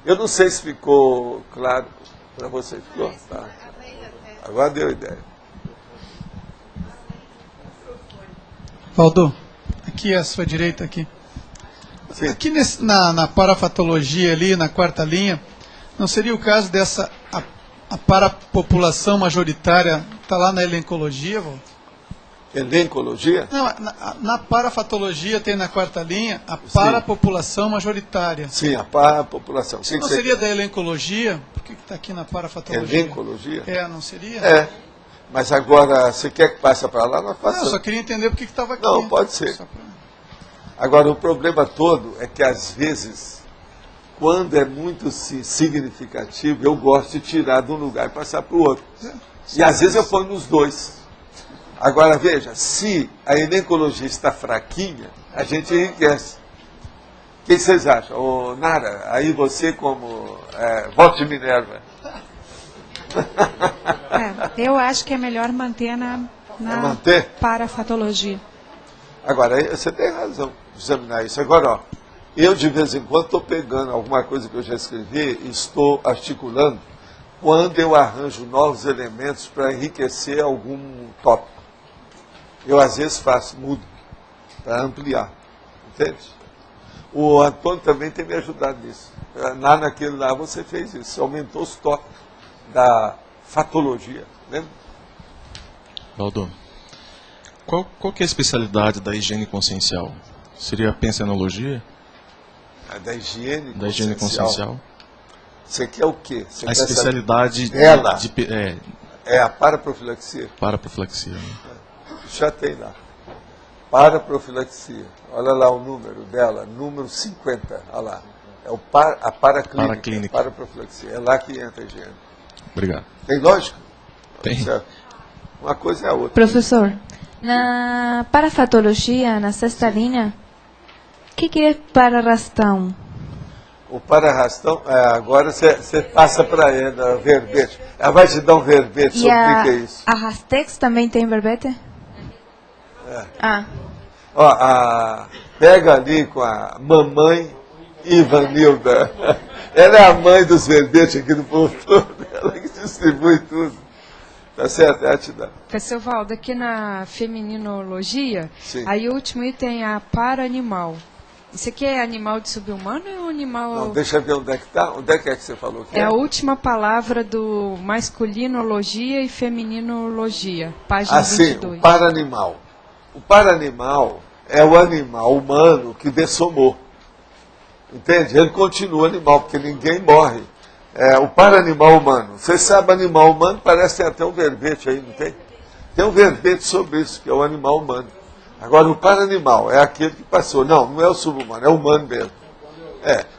Eu não sei se ficou claro para você. Ficou? Tá. Agora deu ideia. Valdo, aqui à sua direita aqui. Sim. Aqui na parafatologia ali, na quarta linha, não seria o caso dessa a parapopulação majoritária está lá na elencologia, Valdo? Elencologia? Não, na parafatologia tem na quarta linha a parapopulação majoritária. Sim, a parapopulação. Sim, não seria da elencologia? Por que está aqui na parafatologia? Elencologia? Não seria? É. Mas agora, você quer que passe para lá? Nós passamos. Não, eu só queria entender por que estava aqui. Não, pode ser. Agora, o problema todo é que, às vezes, quando é muito significativo, eu gosto de tirar de um lugar e passar para o outro. E, às vezes, eu ponho nos dois. Agora, veja, se a elencologia está fraquinha, a gente enriquece. O que vocês acham? Ô, Nara, aí você como voto de Minerva. Eu acho que é melhor manter na parafatologia. Agora, você tem razão de examinar isso. Agora, ó, eu de vez em quando estou pegando alguma coisa que eu já escrevi e estou articulando quando eu arranjo novos elementos para enriquecer algum tópico. Eu às vezes mudo para ampliar. Entende? O Antônio também tem me ajudado nisso. Lá naquele lá você fez isso, aumentou os tópicos da fatologia. Lembra? Valdo, qual que é a especialidade da higiene consciencial? Seria a pensenologia? Da higiene consciencial. Da higiene consciencial. Você quer o quê? Você a quer especialidade dela? É a paraprofilaxia. Paraprofilaxia. Né? Já tem lá. Paraprofilaxia. Olha lá o número dela, número 50. Olha lá. É a paraclínica. Paraprofilaxia. É lá que entra a higiene. Obrigado. Tem lógica? Tem. Certo. Uma coisa é a outra. Professor, na parafatologia, na sexta linha, o que é pararrastão? O pararrastão, agora você passa para ela, verbete. Ela vai te dar um verbete sobre o que é isso. A Rastex também tem verbete? Ó, pega ali com a mamãe Ivanilda. Ela é a mãe dos verbetes aqui do povo todo. Ela que distribui tudo. Tá certo? Ela te dá. Professor Valdo, aqui na feminologia, Sim. aí o último item é a para-animal. Isso aqui é animal de subhumano ou é um animal... Não, deixa eu ver onde é que está. Onde é que você falou que é? A última palavra do masculinologia e femininologia, página 22. Sim, o para-animal. O para-animal é o animal humano que dessomou. Entende? Ele continua animal, porque ninguém morre. O para-animal humano. Você sabe, animal humano parece que tem até um verbete aí, não tem? Tem um verbete sobre isso, que é o animal humano. Agora, o para-animal é aquele que passou. Não é o subhumano, é o humano mesmo.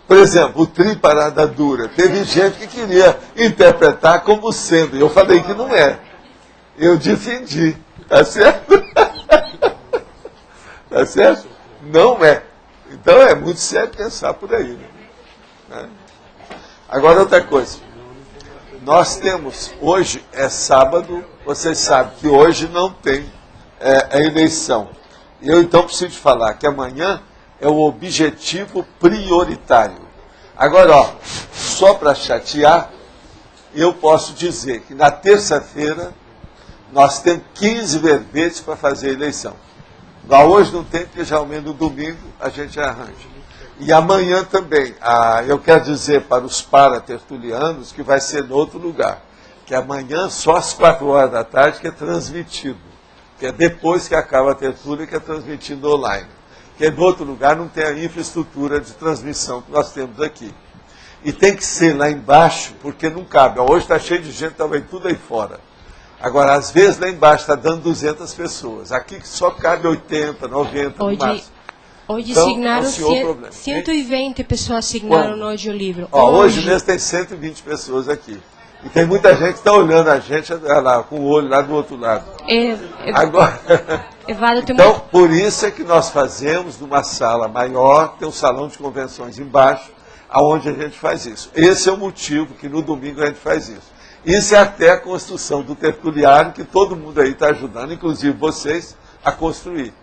Por exemplo, o triparada dura. Teve gente que queria interpretar como sendo. E eu falei que não é. Eu defendi. Tá certo? Tá certo? Não é. Então é muito sério pensar por aí. Né? Agora outra coisa. Nós temos, hoje é sábado, vocês sabem que hoje não tem a eleição. Eu então preciso falar que amanhã é o objetivo prioritário. Agora, ó, só para chatear, eu posso dizer que na terça-feira nós temos 15 verbetes para fazer a eleição. Lá hoje não tem, porque geralmente no domingo a gente arranja. E amanhã também, eu quero dizer para os paratertulianos que vai ser em outro lugar. Que amanhã só às 4 horas da tarde que é transmitido. Que é depois que acaba a tertúlia que é transmitido online. Que em outro lugar não tem a infraestrutura de transmissão que nós temos aqui. E tem que ser lá embaixo, porque não cabe. Hoje está cheio de gente, também tudo aí fora. Agora, às vezes, lá embaixo está dando 200 pessoas. Aqui só cabe 80, 90 no máximo. Hoje então, signaram 120 pessoas signaram no audiolivro. Hoje mesmo tem 120 pessoas aqui. E tem muita gente que está olhando a gente lá, com o olho lá do outro lado. Agora, então, por isso é que nós fazemos numa sala maior, tem um salão de convenções embaixo, aonde a gente faz isso. Esse é o motivo que no domingo a gente faz isso. Isso é até a construção do tertuliário, que todo mundo aí está ajudando, inclusive vocês, a construir.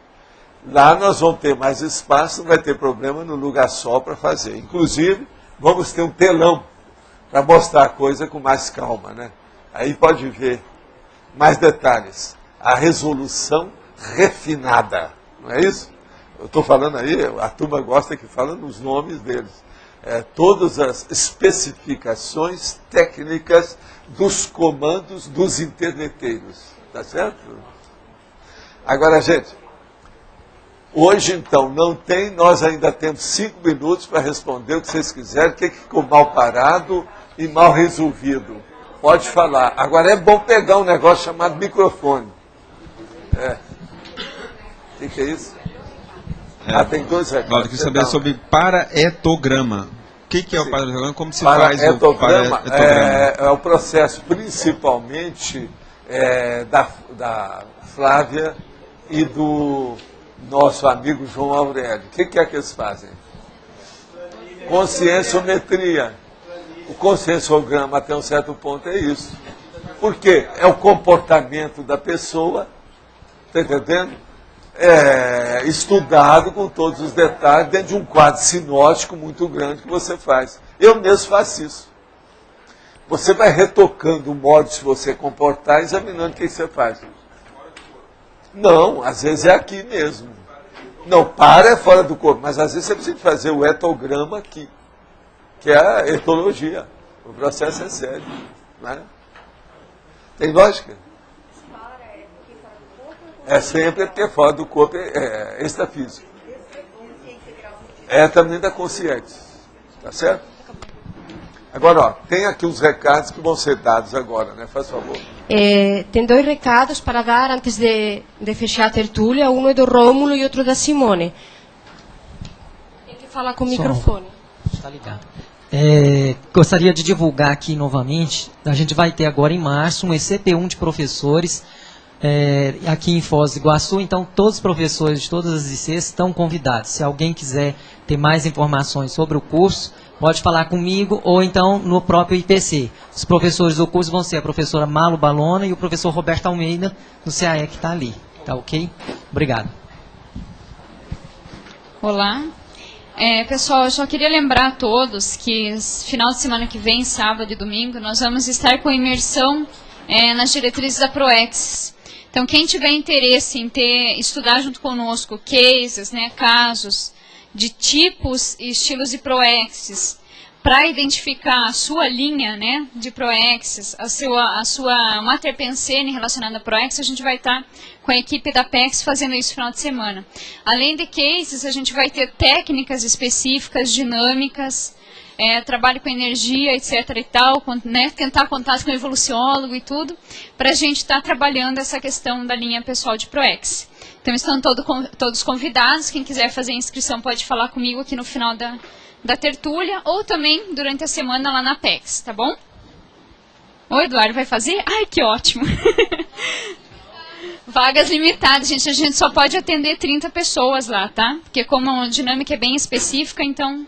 Lá nós vamos ter mais espaço, não vai ter problema no lugar só para fazer. Inclusive, vamos ter um telão para mostrar a coisa com mais calma, né? Aí pode ver mais detalhes. A resolução refinada, não é isso? Eu estou falando aí, a turma gosta que fala nos nomes deles. Todas as especificações técnicas dos comandos dos interneteiros. Tá certo? Agora, gente, hoje, então, não tem, nós ainda temos 5 minutos para responder o que vocês quiserem, o que ficou mal parado e mal resolvido. Pode falar. Agora, é bom pegar um negócio chamado microfone. O que é isso? Tem 2 recados. Eu queria saber sobre paraetograma. O que é o paraetograma? Como se faz paraetograma? O paraetograma? É o processo, principalmente, da Flávia e do nosso amigo João Aurélio. O que é que eles fazem? Conscienciometria. O conscienciograma, até um certo ponto, é isso. Por quê? É o comportamento da pessoa, está entendendo? Estudado com todos os detalhes, dentro de um quadro sinótico muito grande que você faz. Eu mesmo faço isso. Você vai retocando o modo de você comportar, examinando o que você faz. Não, às vezes é aqui mesmo. Não, é fora do corpo, mas às vezes você precisa fazer o etograma aqui, que é a etologia. O processo é sério. Não é? Tem lógica? É sempre porque fora do corpo é extrafísico. É também da consciência. Tá certo? Agora, tem aqui os recados que vão ser dados agora, né? Faz favor. Tem 2 recados para dar antes de fechar a tertúlia. Um é do Rômulo e outro da Simone. Tem que falar com o microfone. Está ligado. Gostaria de divulgar aqui novamente, a gente vai ter agora em março um ECP1 de professores aqui em Foz do Iguaçu, então todos os professores de todas as ICs estão convidados. Se alguém quiser ter mais informações sobre o curso, pode falar comigo ou então no próprio IPC. Os professores do curso vão ser a professora Malu Balona e o professor Roberto Almeida, do CAE, que está ali. Tá ok? Obrigado. Olá. Pessoal, eu só queria lembrar a todos que final de semana que vem, sábado e domingo, nós vamos estar com imersão nas diretrizes da ProEx. Então, quem tiver interesse em estudar junto conosco cases, né, casos de tipos e estilos de ProExes, para identificar a sua linha, né, de ProExes, a sua mater pensene relacionada a ProEx, a gente vai estar com a equipe da PEX fazendo isso no final de semana. Além de cases, a gente vai ter técnicas específicas, dinâmicas, trabalho com energia, etc. e tal, né, tentar contato com o evoluciólogo e tudo, para a gente estar trabalhando essa questão da linha pessoal de ProEx. Então estão todos convidados, quem quiser fazer a inscrição pode falar comigo aqui no final da tertúlia, ou também durante a semana lá na PEX, tá bom? O Eduardo vai fazer? Ai, que ótimo! Vagas limitadas, gente, a gente só pode atender 30 pessoas lá, tá? Porque como a dinâmica é bem específica, então